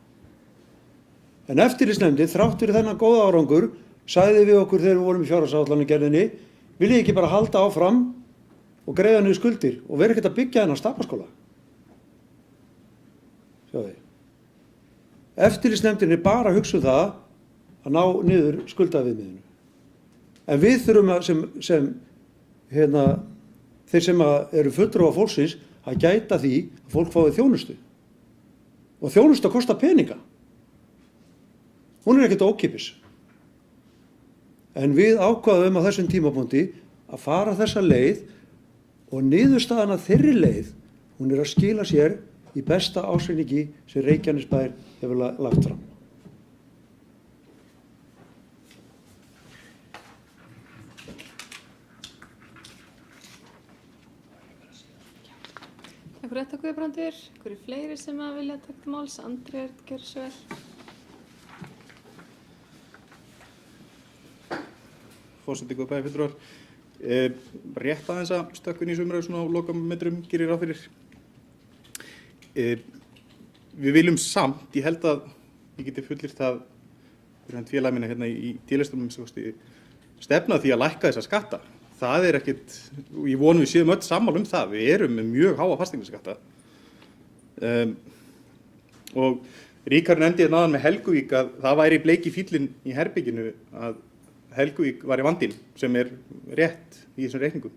En eftirlitsnefndin, þrátt fyrir þennan góða árangur, sagði við okkur þegar við vorum í fjárhagsáætlanagerðinni, viljið ekki bara halda áfram og greiða niður skuldir og vera ekkert að byggja þennan stapaskóla. Sjáðu þið. Eftirlitsnefndin bara að hugsa það að ná niður skuldaviðmiðinu. En við þurfum að þeir sem eru fulltrúar fólksins að gæta því að fólk fái þjónustu. Og þjónusta kostar peninga. Hún ekkert ókeypis. En við ákváðum á þessum tímapunkti að fara þessa leið og niðurstaðan af þeirri leið, hún að skila sér í besta ársreikningi sem Reykjanesbær hefur lagt fram. Takk fyrir þetta, Guðbrandur. Hverju fleiri sem að vilja taka til máls? Andri, gjörðu svo vel. Forseti, góð bæjarfulltrúar. Rétt aðeins að stökkun í sumræðu svona á lokametrum gerir ráð fyrir. Við viljum samt, ég held að ég geti fullyrt það fyrir hann félag minna hérna í D-listunum stefna því að lækka þessa skatta. Það ekkert, ég vonum við séum öll sammála það, við erum með mjög háa fasteignaskatta. Og Ríkharður nefndi hérna áðan með Helguvík að það væri bleiki fíllinn í herbygginu að Helguvík var í vandinn sem rétt í þessum reikningum.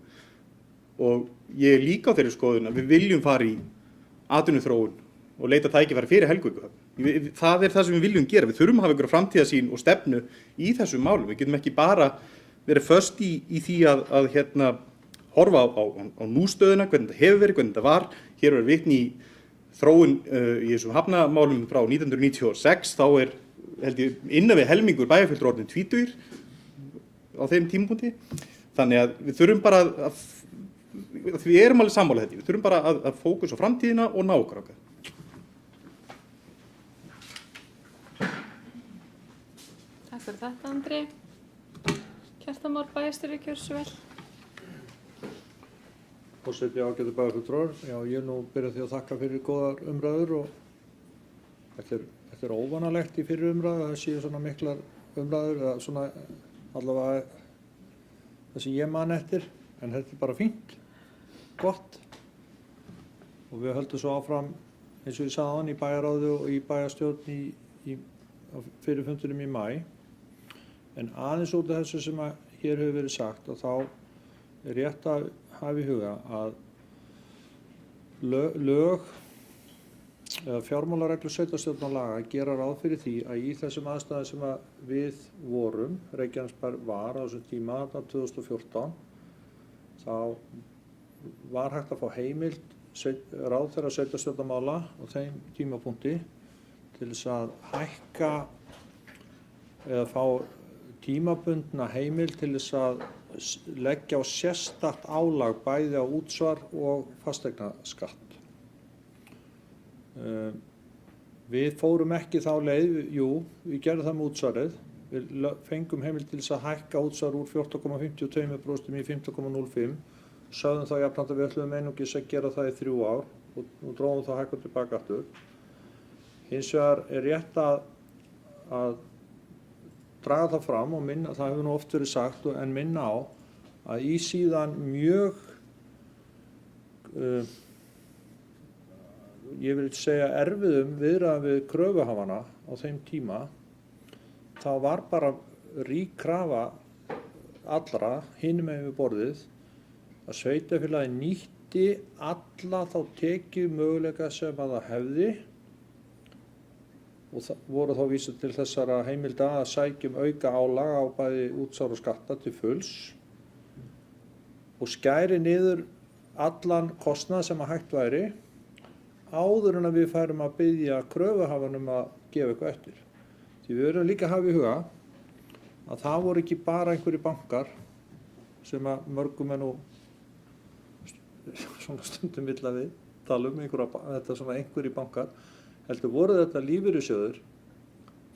Og ég líka á þeirri skoðun að við viljum fara í atvinnuþróun og leita tækifæri fyrir Helguvík. Það það sem við viljum gera. Við þurfum að hafa einhverja framtíðarsýn og stefnu í þessum málum. Við getum ekki bara verið föst í því að horfa á nústöðuna, hvernig þetta hefur verið, hvernig þetta var. Hér vitni í þróun í þessum hafnamálum frá 1996, þá held ég innan við helmingur bæjarfulltrúar orðnir tvítugir á þeim tímapunkti. Þannig að við þurfum bara við erum alveg sammála þetta, við þurfum bara að fókusa á framtíðina og ná okkar. Takk fyrir þetta, Andri. Kjartan Már, bæjarstjóri, gjörðu svo vel. Forseti, ágætu bæjarfulltrúar. Já, ég nú byrja því að þakka fyrir góðar umræður og þetta óvanalegt í fyrir umræðu, það séu svona miklar umræður, eða svona allavega það sem ég man eftir, en þetta bara fínt, gott og við höldum svo áfram eins og ég sagði áðan í bæjarráði og í bæjarstjórn á fyrirfundinum í maí. En aðeins út af þessu sem hér hefur verið sagt og þá rétt að hafa í huga að lög eða fjármálareglur sveitarstjórnarlaga gera ráð fyrir því að í þessum aðstæðum sem við vorum, Reykjanesbær var á þessum tíma, 2014, þá var hægt að fá heimild ráðherra sveitarstjórnarmála á þeim tímapunkti til þess að hækka eða fá tímabundna heimild til þess að leggja á sérstakt álag bæði á útsvar og fasteignaskatt. Við fórum ekki þá leið, við gerðum það með útsvarið. Við fengum heimild til þess að hækka útsvar úr 14,52% í 15,05%. Sögðum þá jafnframt að við ætluðum einungis að gera það í 3 ár og dróðum þá hækka tilbaka aftur. Hins vegar rétt að draga það fram og minna, það hefur nú oft verið sagt, en minna á að í síðan mjög, ég vil segja erfiðum viðræðum við kröfuhafana á þeim tíma, þá var bara rík krafa allra hinum megin við borðið að sveitarfélagið nýtti alla þá tekið möguleika sem að það hefði og það voru þá vísað til þessara heimilda að sækjum auka álag á bæði útsvar og skatta til fulls og skæri niður allan kostnað sem að hægt væri áður en að við færum að biðja kröfuhafanum að gefa eitthvað eftir. Því við verðum líka að hafa í huga að það voru ekki bara einhverjir bankar sem að mörgum nú svona stundum vill að við tala þetta svona einhverjir bankar, heldur voru þetta lífeyrissjóðir,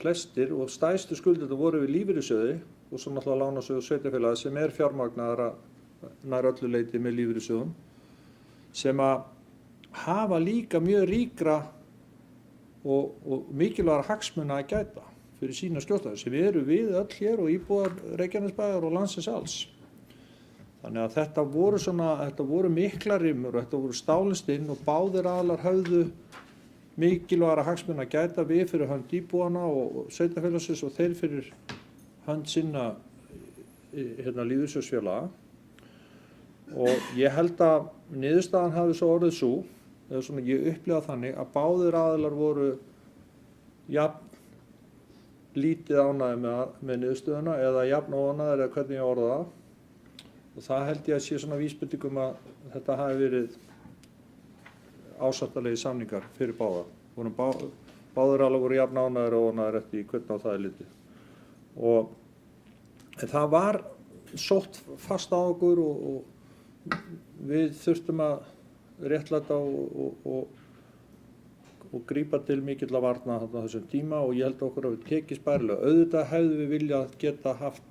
flestir og stærstu skuldir voru við lífeyrissjóði og svo náttúrulega lánasjóð sveitarfélagi sem fjármagnaðar nær öllu leyti með lífeyrissjóðum sem að hafa líka mjög ríkra og mikilvægara hagsmuna að gæta fyrir sína skjólstæði sem við öll hér og íbúar Reykjanesbæjar og landsins alls. Þannig að þetta voru miklar rimur og þetta voru stálist inn og báðir aðilar höfðu mikilvægara hagsmuna að gæta við fyrir hönd íbúana og sveitarfélagsins og þeir fyrir hönd sinna lífeyrissjóðsfélaga. Og ég held að niðurstaðan hafi svo orðið sú, eða svona ég upplifa þannig að báðir aðilar voru jafn lítið ánægðir með niðurstöðuna eða jafn óánægðir eða hvernig ég orða það. Og það held ég að sé svona vísbendingum að þetta hafi verið ásættanlegir samningar fyrir báða. Báðir alveg voru jafn ánægðir og óánægðir eftir hvernig á það litið. En það var sótt fast á okkur og við þurftum að réttlæta og grípa til mikilla varna á þessum tíma og ég held okkur að við tekist bærilega. Auðvitað hefðu við viljað geta haft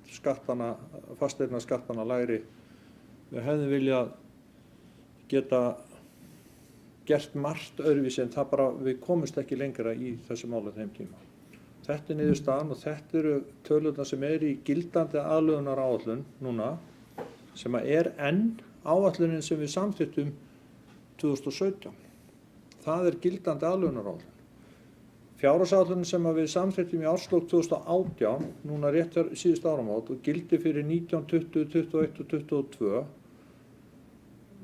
fasteignaskattana lægri við hefðum viljað geta gert margt öðruvísi en það bara, við komumst ekki lengra í þessu máli þeim tíma. Þetta er niðurstaðan og þetta eru tölurnar sem eru í gildandi aðlögunaráætlun núna, sem er enn áætlunin sem við samþykktum 2017. Það er gildandi aðlögunaráætlun. Fjárhagsáætlunin sem við samþykktum í árslok 2018, núna rétt síðust áramót og gildi fyrir 19, 20, 21 og 22.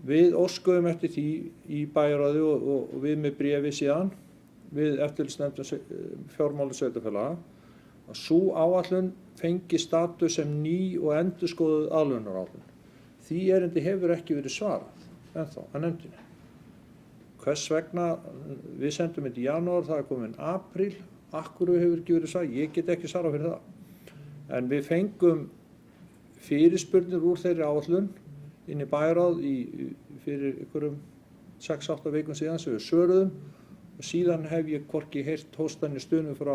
Við óskuðum eftir því í bæjarráði og við með bréfi síðan við eftirlitsnefndum fjármála sveitarfélaga að sú áætlun fengi status sem ný og endurskoðuð aðlögunaráætlun. Því erindi hefur ekki verið svarað ennþá að nefndinni. Hvers vegna, við sendum þetta í janúar, það er komin apríl, akkur hefur ekki verið svarað, ég get ekki svarað fyrir það. En við fengum fyrirspurnir úr þeirri áætlun inn í bæjarráð fyrir einhverjum 6-8 vikum síðan sem við svöruðum og síðan hef ég hvorki heyrt hóstanni stunum frá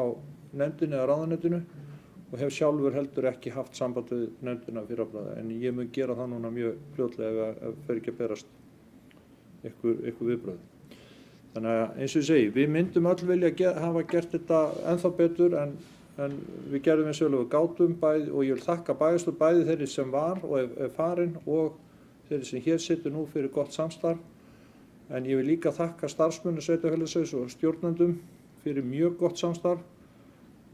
nefndinni eða ráðuneytinu og hef sjálfur heldur ekki haft samband við nefndina fyrir afbræði, en ég mun gera það núna mjög fljótlega ef fer ekki að berast einhver viðbrögð. Þannig að eins og ég segi, við myndum öll vilja hafa gert þetta ennþá betur en við gerðum eins og við gátum bæði og ég vil þakka bæjarstjórn bæði þeirri sem var og er farin og þeirri sem hér situr nú fyrir gott samstarf. En ég vil líka þakka starfsmönnum sveitarfélagsins og stjórnendum fyrir mjög gott samstarf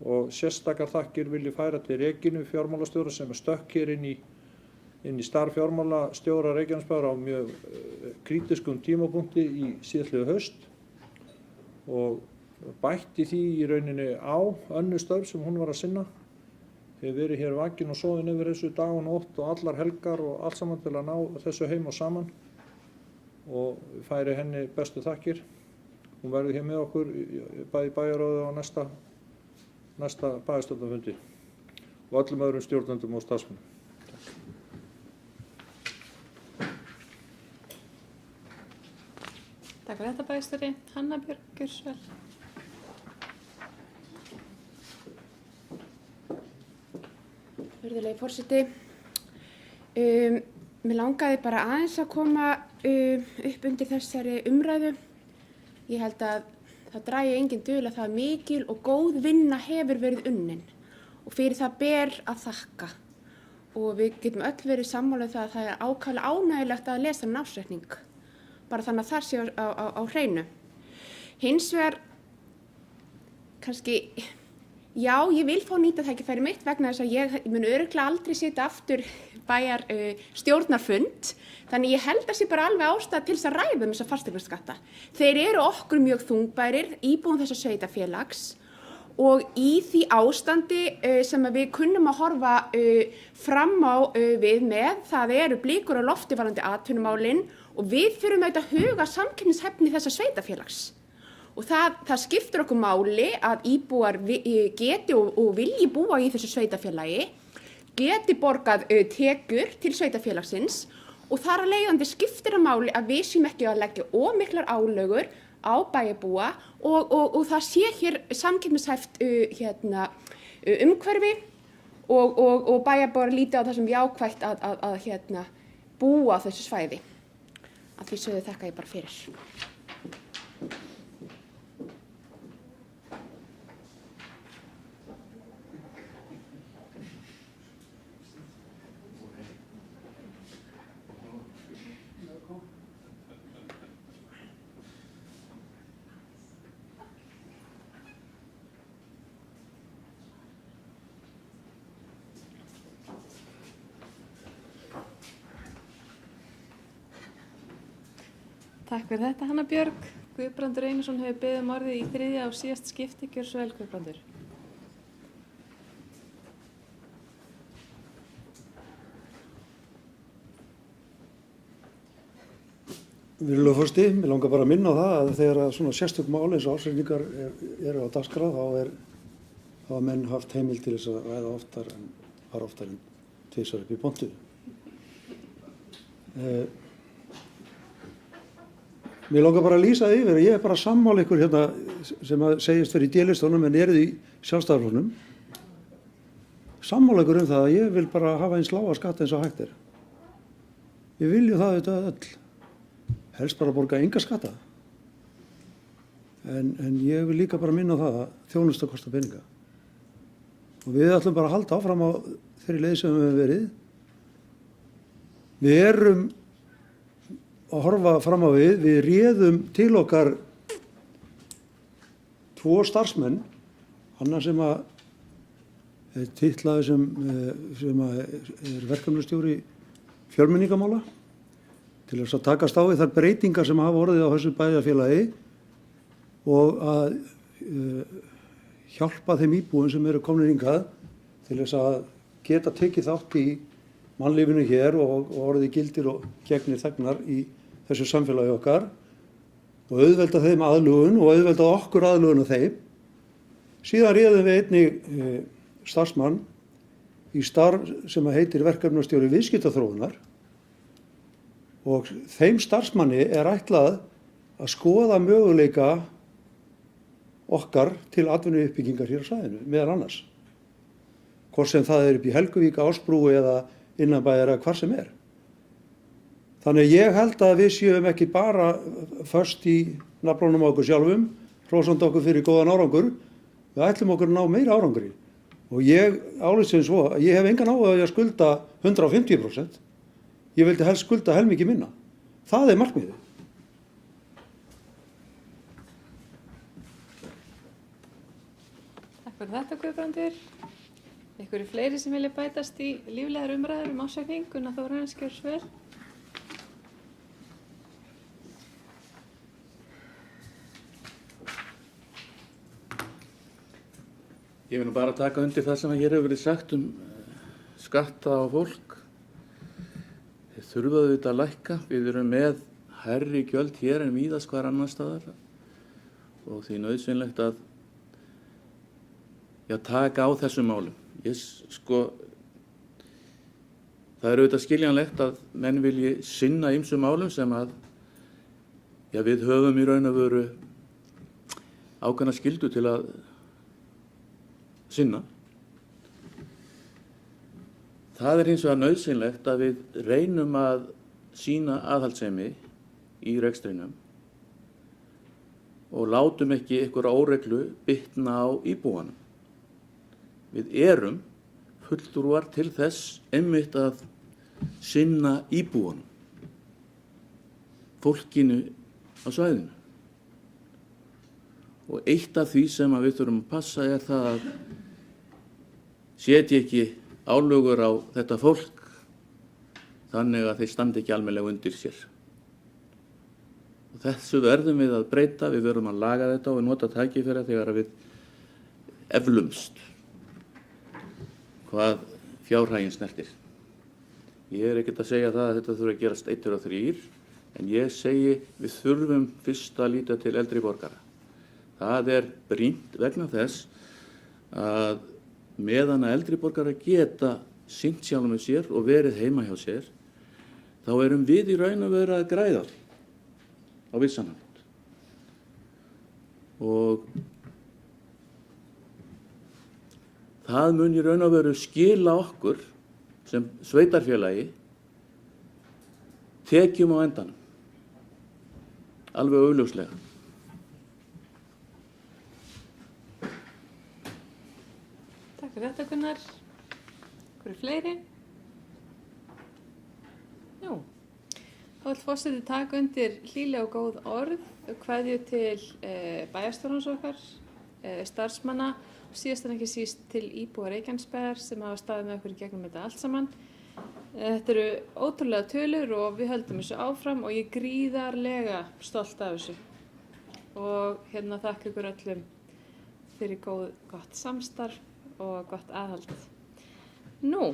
og sérstakar þakkir vil ég færa til Regínu fjármálastjóra sem stökk hér inn í starf fjármálastjóra Reykjanesbæjar á mjög krítiskum tímapunkti í síðastliðið haust og bætti því í rauninni á önnur störf sem hún var að sinna. Hefur verið hér vakin og sofin yfir þessu dag og nótt og allar helgar og allt saman til að ná þessu heim og saman og færi henni bestu þakkir. Hún verður hér með okkur bæði bæjarráði á næsta bæjarstjórnarfundi og öllum öðrum stjórnendum og starfsmönnum. Takk fyrir þetta bæjarstjóri. Hanna Björg Gjursvel. Virðulegi forseti, mér langaði bara aðeins að koma upp undir þessari umræðu. Ég held að það dragi engin dul að það mikil og góð vinna hefur verið unnin og fyrir það ber að þakka. Og við getum öll verið sammála það að það er ákaflega ánægjulegt að lesa ársreikning, bara þannig að það sé á hreinu. Hins vegar, kannski, já, ég vil fá nýta tækifæri mitt vegna þess að ég mun örugglega aldrei sitja aftur bæjar stjórnarfund, þannig ég held að sé bara alveg ástæða til þess að ræða þessa fasteignaskatta. Þeir eru okkur mjög þungbærir, íbúum þessa sveitarfélags og í því ástandi sem við kunnum að horfa fram á við með, það eru blikur á lofti varðandi atvinnumálin og við þurfum auðvitað að huga samkeppnishæfni þessa sveitarfélags. Og það skiptir okkur máli að íbúar geti og vilji búa í þessu sveitarfélagi, geti borgað tekjur til sveitarfélagsins og þar að leiðandi skiptir að máli að við séum ekki að leggja of miklar álögur á bæjarbúa og það sé hér samkeppnishæft umhverfi og bæjarbúar líti á það sem jákvætt að búa á þessu svæði. Að því sögðu þakka ég bara fyrir. Takk fyrir þetta, Hanna Björg. Guðbrandur Einarsson hefur beðið orðið í þriðja og síðast skipti. Gjörðu svo vel, Guðbrandur. Virðulegur forseti, mér langar bara að minna á það að þegar svona sérstök mál eins og ársreikningar eru á dagskrá þá hafa menn haft heimild til þess að ræða oftar en tvisvar upp í pontu. Mér langar bara að lýsa yfir að ég bara sammála ykkur hérna sem að segist fyrir í D-listunum en eruð í Sjálfstæðisflokknum. Sammála ykkur það að ég vil bara hafa eins lága skatta eins og hægt er. Við viljum það auðvitað öll. Helst bara borga enga skatta. En ég vil líka bara minna á það að þjónusta kostar peninga. Og við ætlum bara að halda áfram á þeirri leið sem við hefum verið. Við erum að horfa fram á við réðum til okkar 2 starfsmenn, annar sem að er titlaður sem að er verkefnastjóri fjölmenningamála, til þess að takast á við þær breytingar sem hafa orðið á þessu bæjarfélagi og að hjálpa þeim íbúum sem eru komnir hingað til þess að geta tekið þátt í mannlífinu hér og orðið gildir og gegnir þegnar í þessu samfélagi okkar og auðvelda þeim aðlugun og auðvelda okkur aðlugun á þeim. Síðan réðum við einnig starfsmann í starf sem heitir verkefnastjóri viðskiptaþróunar og þeim starfsmanni er ætlað að skoða möguleika okkar til atvinnuuppbyggingar hér á svæðinu, meðal annars. Hvort sem það er upp í Helguvík, Ásbrú eða innanbæjar eða hvar sem er. Þannig ég held að við séum ekki bara föst í nafnunum á okkur sjálfum, hrósandi okkur fyrir góðan árangur, við ætlum okkur að ná meira árangri. Og ég álít sem svo að ég hef engan áhuga að skulda 150%, ég vildi helst skulda helmingi minna. Það er markmiðið. Takk fyrir þetta, Guðbrandur. Einhverju fleiri sem vilja bætast í líflegar umræður ásetning, Gunnar Þórarins, gjörðu svo vel. Ég vil nú bara taka undir það sem hér hefur verið sagt skatta á fólk. Þeir þurfa auðvitað að lækka. Við erum með hærri gjöld hér en víðast hvar annars staðar og því nauðsynlegt að taka á þessum málum. Það er auðvitað skiljanlegt að menn vilji sinna ýmsum málum sem að við höfum í raun og veru ákveðna skyldu til að sinna. Það er hins vegar nauðsynlegt að við reynum að sýna aðhaldssemi í rekstrinum og látum ekki einhverja óreglu bitna á íbúanum. Við erum fulltrúar til þess einmitt að sinna íbúanum, fólkinu á svæðinu. Og eitt af því sem við þurfum að passa er það að setja ekki álögur á þetta fólk þannig að þeir standi ekki almennilega undir sér. Og þessu verðum við að breyta, við verðum að laga þetta og við nota tækifæri þegar við eflumst hvað fjárhaginn snertir. Ég er ekkert að segja það að þetta þurfi að gerast 1 og 3, en ég segi við þurfum fyrst að líta til eldri borgara. Það er brýnt vegna þess að meðan að eldri borgarar geta sinnt sjálfum með sér og verið heima hjá sér, þá erum við í raun og veru að græða því á vissan hátt. Og það mun í raun og veru skila okkur sem sveitarfélagi tekjum á endanum, alveg augljóslega. Takk fyrir þetta, Gunnar. Hverju fleiri? Jú. Þá vill forseti taka undir hlýleg og góð orð, kveðju til bæjarstjórans okkar, starfsmanna og síðast en ekki síst til íbúa Reykjanesbæjar sem hafa staðið með okkur í gegnum þetta allt saman. Þetta eru ótrúlega tölur og við höldum þessu áfram og ég er gríðarlega stolt af þessu. Og þakka ykkur öllum fyrir gott samstarf og gott aðhald. Nú,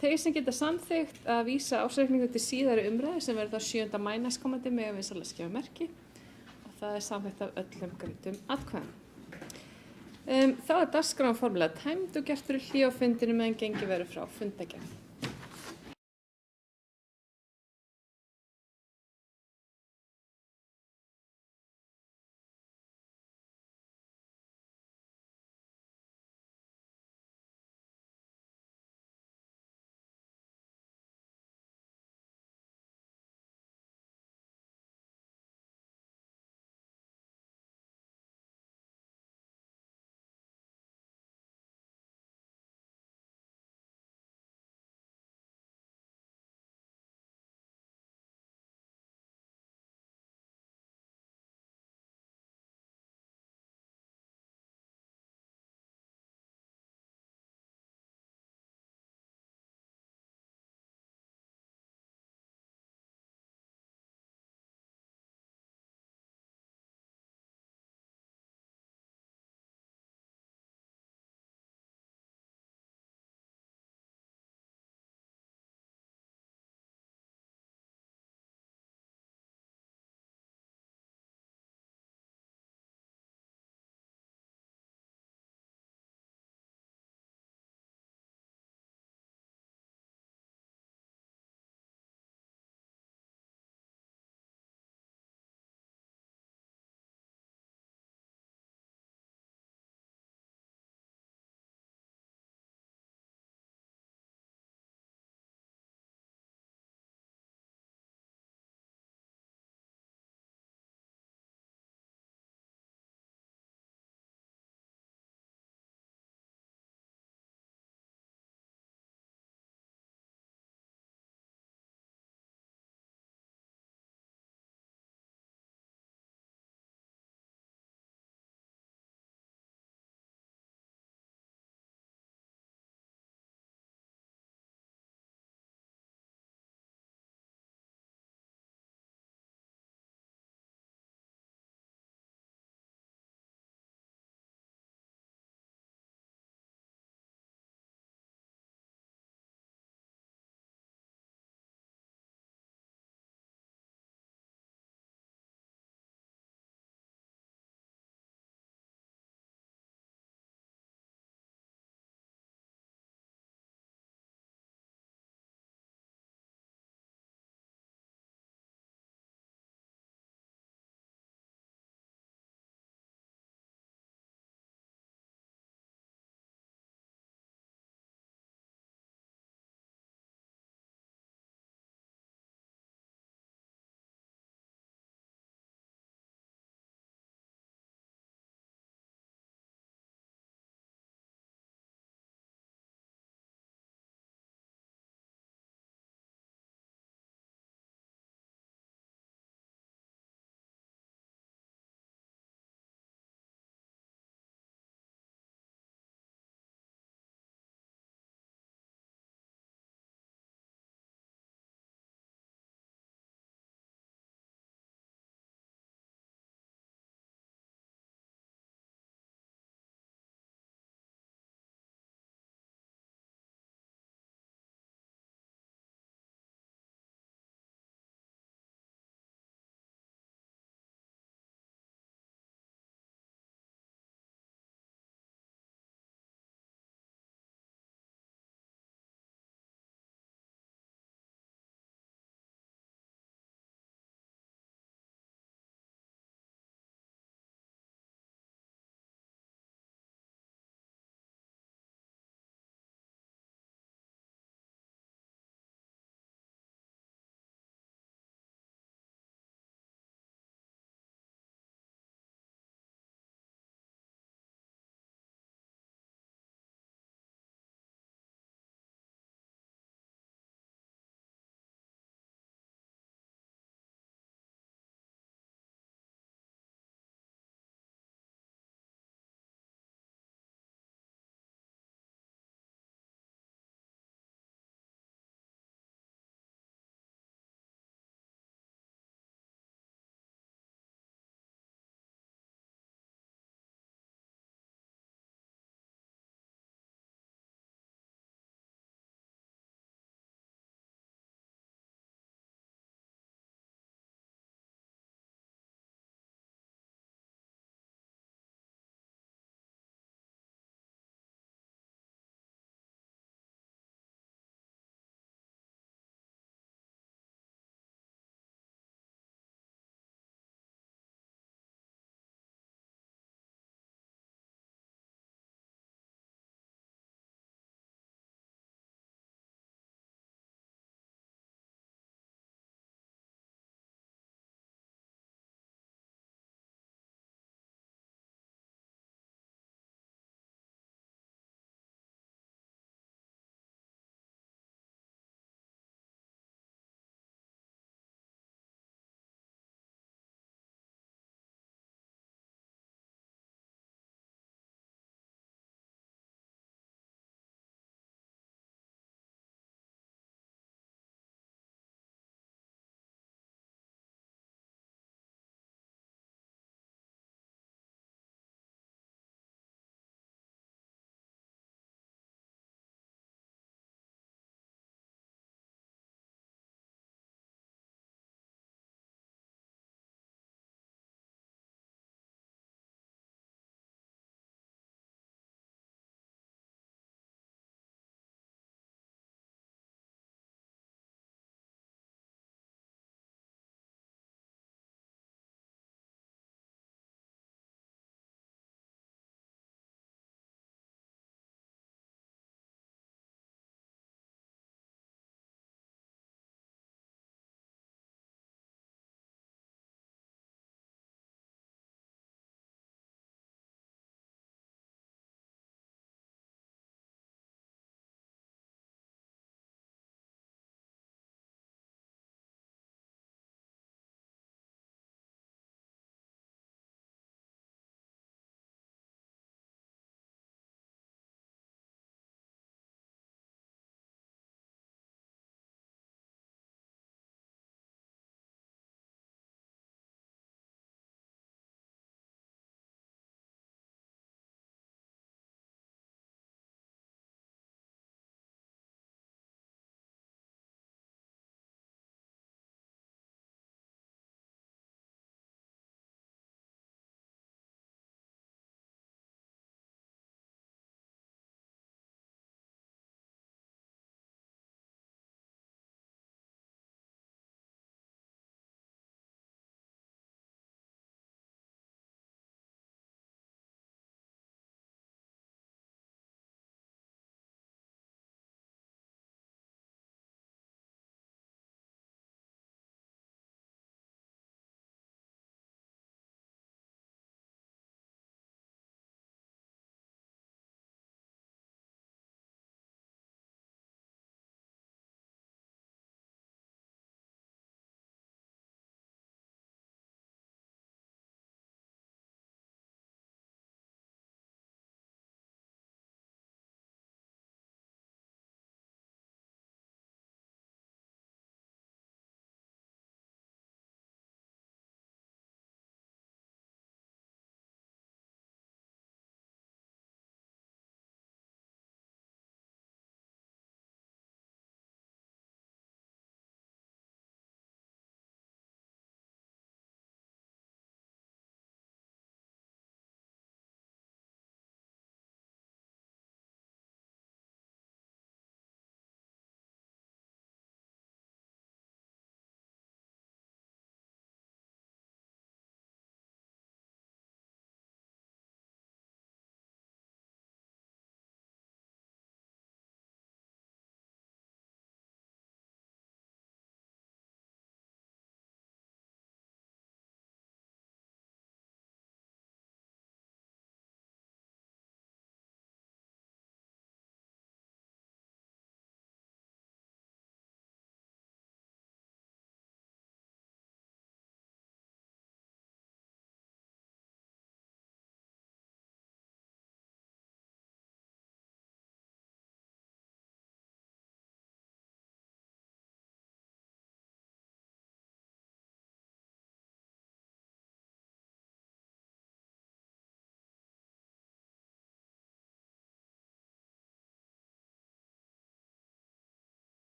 þeir sem geta samþykkt að vísa ársreikningu til síðari umræðu sem verður þá 7. maí næstkomandi með að vinsamlega skjá merki og það er samþykkt af öllum greiddum atkvæðum. Þá er dagskráin formulega tæmd og gert fyrir hlé á fundinum meðan gengið verður frá fundargerð.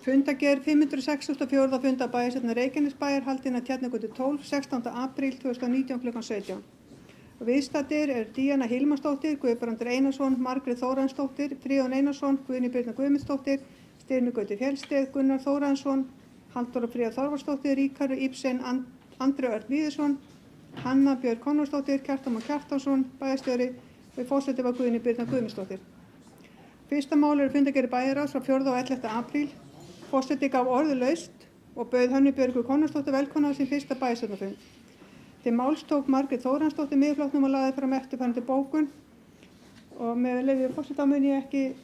Fundargerð 564. fundar bæjarstjórnar Reykjanesbæjar haldin að Tjarnargötu 12, 16. apríl 2019 kl. 17. Viðstaddir Díana Hilmarsdóttir, Guðbrandur Einarsson, Margrét Þórarinsdóttir, Friðjón Einarsson, Guðný Birna Guðmundsdóttir, Styrmi Gauti Fjellsteð, Gunnar Þórarinsson, Halldóra Fríða Þorvaldsdóttir, Ríkharður Ibsen, Andri Örn Víðisson, Hanna Björg Konráðsdóttir, Kjartan Már Kjartansson, bæjarstjóri og forseti var Guðný Birna Guðmundsdóttir. Fyrsta mál fundargerðir bæjarráðs frá 4. og 11. apríl. Forseti gaf orðið laust og bauð Hönnu Björgu Konráðsdóttir velkomna á sin fyrsta bæjarstjórnarfund. Til máls tók Margrét Þórarinsdóttir Miðflokknum og lagði fram eftirfarandi bókun og með leyfi forseta mun ég ekki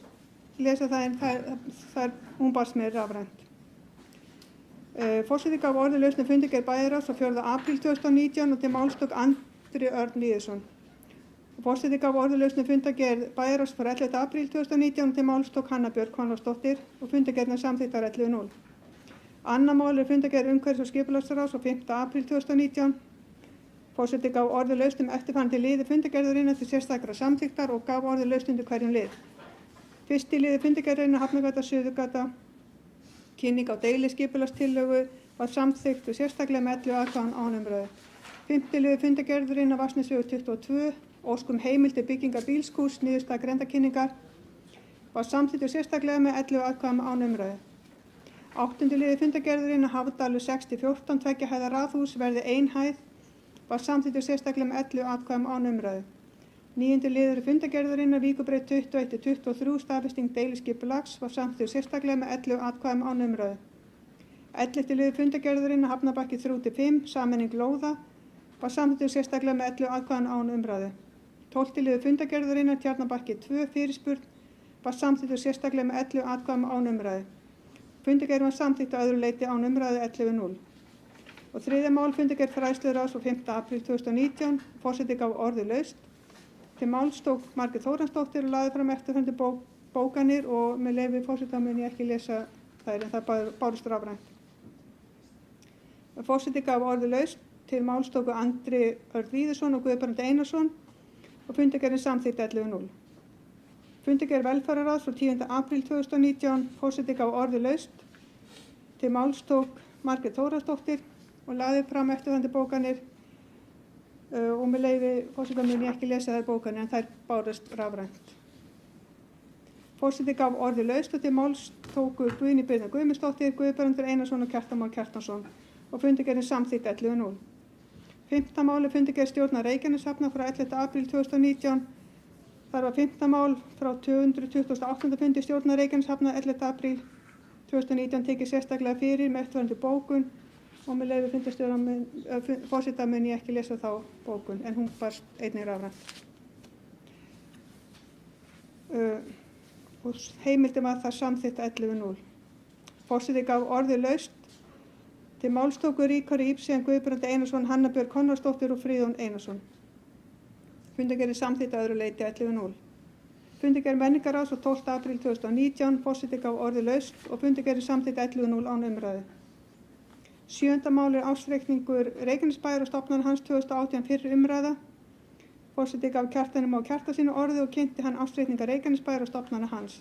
lesa það en hún barst mér rafrænt. Forseti gaf orðið laust fundargerð bæjarráðs frá 4. apríl 2019 og til máls tók Andri Örn Víðisson. Forseti gaf orðið laust fundargerð bæjarráðs frá 11. apríl 2019 og til máls tók Hanna Björg Konráðsdóttir og fundargerðina samþykktar 11.0. Annað mál fundargerð umhverfis- og skipulagsráðs frá 5. apríl 2019. Forseti gaf orðið laust eftirfarandi liði fundargerðarinnar til sérstakra samþykktar og gaf orðið laust undir hverjum lið. Fyrsti liði fundargerðarinnar Hafnargata, Suðurgata, kynning á deiliskipulagstillögu var samþykkt og sérstaklega með 11 atkvæðum án umræðu. Fimmti liði fundargerðarinnar Vatnsnesvegur 22, óskum heimildir byggingar bílskúrs, niðurstaða grenndarkynningar var samþykkt og sérstaklega með 11 atkvæðum án umræðu. Áttundi liði fundargerðarinnar Hafdalur 6014, 2 hæða raðhús verði 1 hæð var samþykkt og sérstaklega með 11 atkvæðum án umræðu. Níundi liður fundargerðarinnar Víkurbraut 21-23 staðfesting deiliskipulags var samþykkt og sérstaklega með 11 atkvæðum án umræðu. 11. liður fundargerðarinnar Hafnarbakki 3-5 sameining lóða var samþykkt og sérstaklega með 11 atkvæðum án umræðu. 12. liður fundargerðarinnar Tjarnarbakki 2 fyrirspurn var samþykkt og sérstaklega með 11 atkvæðum án umræðu. Fundargerðin var samþykkt að öðru leyti án umræðu 11.0. Og þriðja mál fundargerð fræðsluráðs frá 5. apríl 2019. Forseti gaf orðið laust. Til máls tók Margrét Þórarinsdóttir og lagði fram eftirfarandi bókanir og með leyfi forseta mun ég ekki lesa þær en það bárust rafrænt. Forseti gaf orðið laust. Til máls tóku Andri Örn Víðisson og Guðbrandur Einarsson og fundargerðin samþykkt 11.0. Fundargerð velferðarráðs frá 10. apríl 2019. Forseti gaf orðið laust. Til máls tók Margrét Þórarinsdóttir og lagði fram eftirfarandi bókanir og með leyfi forseta mun ég ekki lesa þær bókanir en þær bárust rafrænt. Forseti gaf orðið laust og til máls tóku Guðný Birna Guðmundsdóttir, Guðbrandur Einarsson og Kjartan Már Kjartansson og fundargerðin samþykkt 11.0. 5. mál fundargerð stjórnar Reykjaneshafnar frá 11. apríl 2019. Þar var 5. mál frá 228. fundi stjórnar Reykjaneshafnar 11. apríl 2019 tekið sérstaklega fyrir með eftirfarandi bókun og með leyfi forseta mun ég ekki lesa þá bókun en hún barst einnig rafrænt. Og heimildin var það samþykkt 11.0. Forseti gaf orðið laust. Til máls tóku Ríkharður Ibsen, Guðbrandur Einarsson, Hanna Björg Konráðsdóttir og Friðjón Einarsson. Fundargerðin samþykkt að öðru leyti 11.0. Fundargerð menningarráðs frá 12. apríl 2019. Forseti gaf orðið laust og fundargerðin samþykkt 11.0 án umræðu. 7. mál ársreikningur Reykjanesbæjar og stofnana hans 2018 fyrir umræða. Forseti gaf Kjartani Má Kjartanssyni orðið og kynnti hann ársreikninga Reykjanesbæjar og stofnana hans.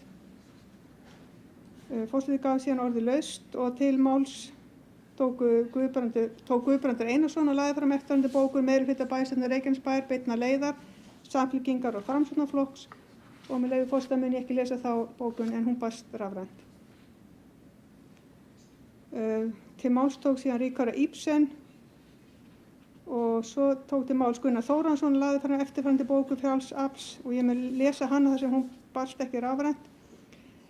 Forseti gaf síðan orðið laust og til máls tók Guðbrandur Einarsson og lagði fram eftirfarandi bókun meirihluta bæjarstjórnar Reykjanesbæjar beinna leiðar, Samfylkingar og Framsóknarflokks og með leyfi forseta mun ég ekki lesa þá bókun en hún barst rafrænt. Til máls tók síðan Ríkharður Ibsen og svo tók til máls Gunnar Þórarinsson og lagði fram eftirfarandi bókun Frjáls afls og ég mun lesa hana þar sem hún barst ekki rafrænt.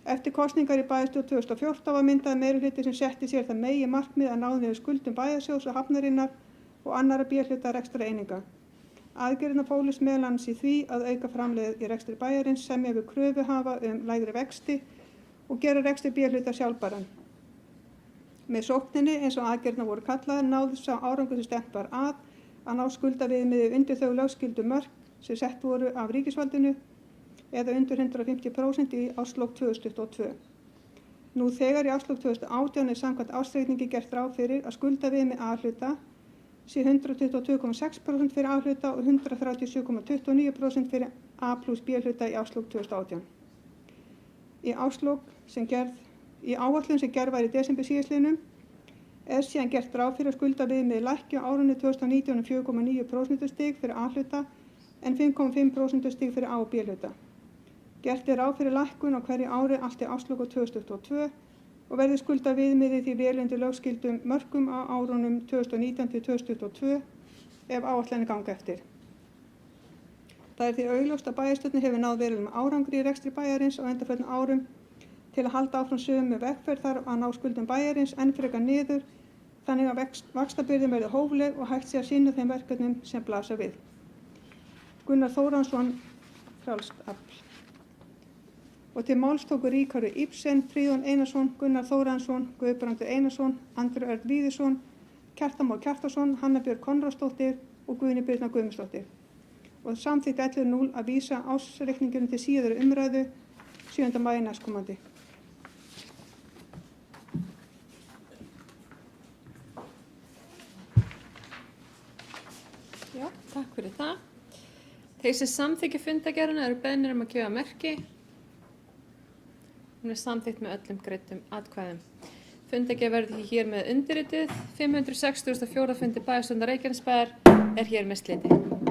Eftir kosningar í bæjarstjórn 2014 var myndaður meirihluti sem setti sér það meginmarkmið að ná niður skuldum bæjarsjóðs og hafnarinnar og annarra B-hluta rekstrareininga. Aðgerðirnar fólust meðal annars í því að auka framlegð í rekstri bæjarins, semja við kröfuhafa lægri vexti og gera rekstri B-hluta sjálfbæran. Með sókninni eins og aðgerðirnar voru kallaðar náðist sá árangur sem stefnt var að ná skuldaviðmiði undir þau lögskyldu mörk sem sett voru af ríkisvaldinu eða undir 150% í árslok 2022. Nú þegar í árslok 2018 samkvæmt ársreikningi gert ráð fyrir að skuldaviðmið A-hluta sé 122,6% fyrir A-hluta og 137,29% fyrir A plus B-hluta í árslok 2018. Í árslok sem gerð Í áætlun sem gerð var í desember síðastliðnum síðan gert ráð fyrir að skuldaviðmiðið lækki á árinu 2019 um 4,9 prósentustig fyrir A-hluta en 5,5 prósentustig fyrir A- og B-hluta. Gert ráð fyrir lækkun á hverju ári allt til ársloka 2022 og verði skuldaviðmiðið því vel undir lögskildum mörkum á árunum 2019 til 2022 ef áætlanir ganga eftir. Það því augljóst að bæjarstjórnin hefur náð verulegum árangri í rekstri bæjarins á undanförnum árum. Til að halda áfram sömu vegferð þarf að ná skuldum bæjarins enn frekar niður þannig að vaxtabyrðin verði hófleg og hægt sé að sinna þeim verkefnum sem blasa við. Gunnar Þórhallsson, Frjálst afl. Og til máls tóku Ríkharður Ibsen, Fríðjón Einarsson, Gunnar Þórhallsson, Guðbrandur Einarsson, Andri Örn Víðisson, Kjartan Már Kjartansson, Hanna Björg Konráðsdóttir og Guðni Birna Guðmundsdóttir. Og samþykkt 11.0 að vísa ársreikningunum til síðari umræðu 7. maí næstkomandi. Já, takk fyrir það. Þeir sem samþykja fundargerðina eru beðnir að gefa merki. Hún samþykkt með öllum greiddum atkvæðum. Fundargerð verður hér með undirrituð. 564. fundi bæjarstjórnar Reykjanesbæjar hér með sliti.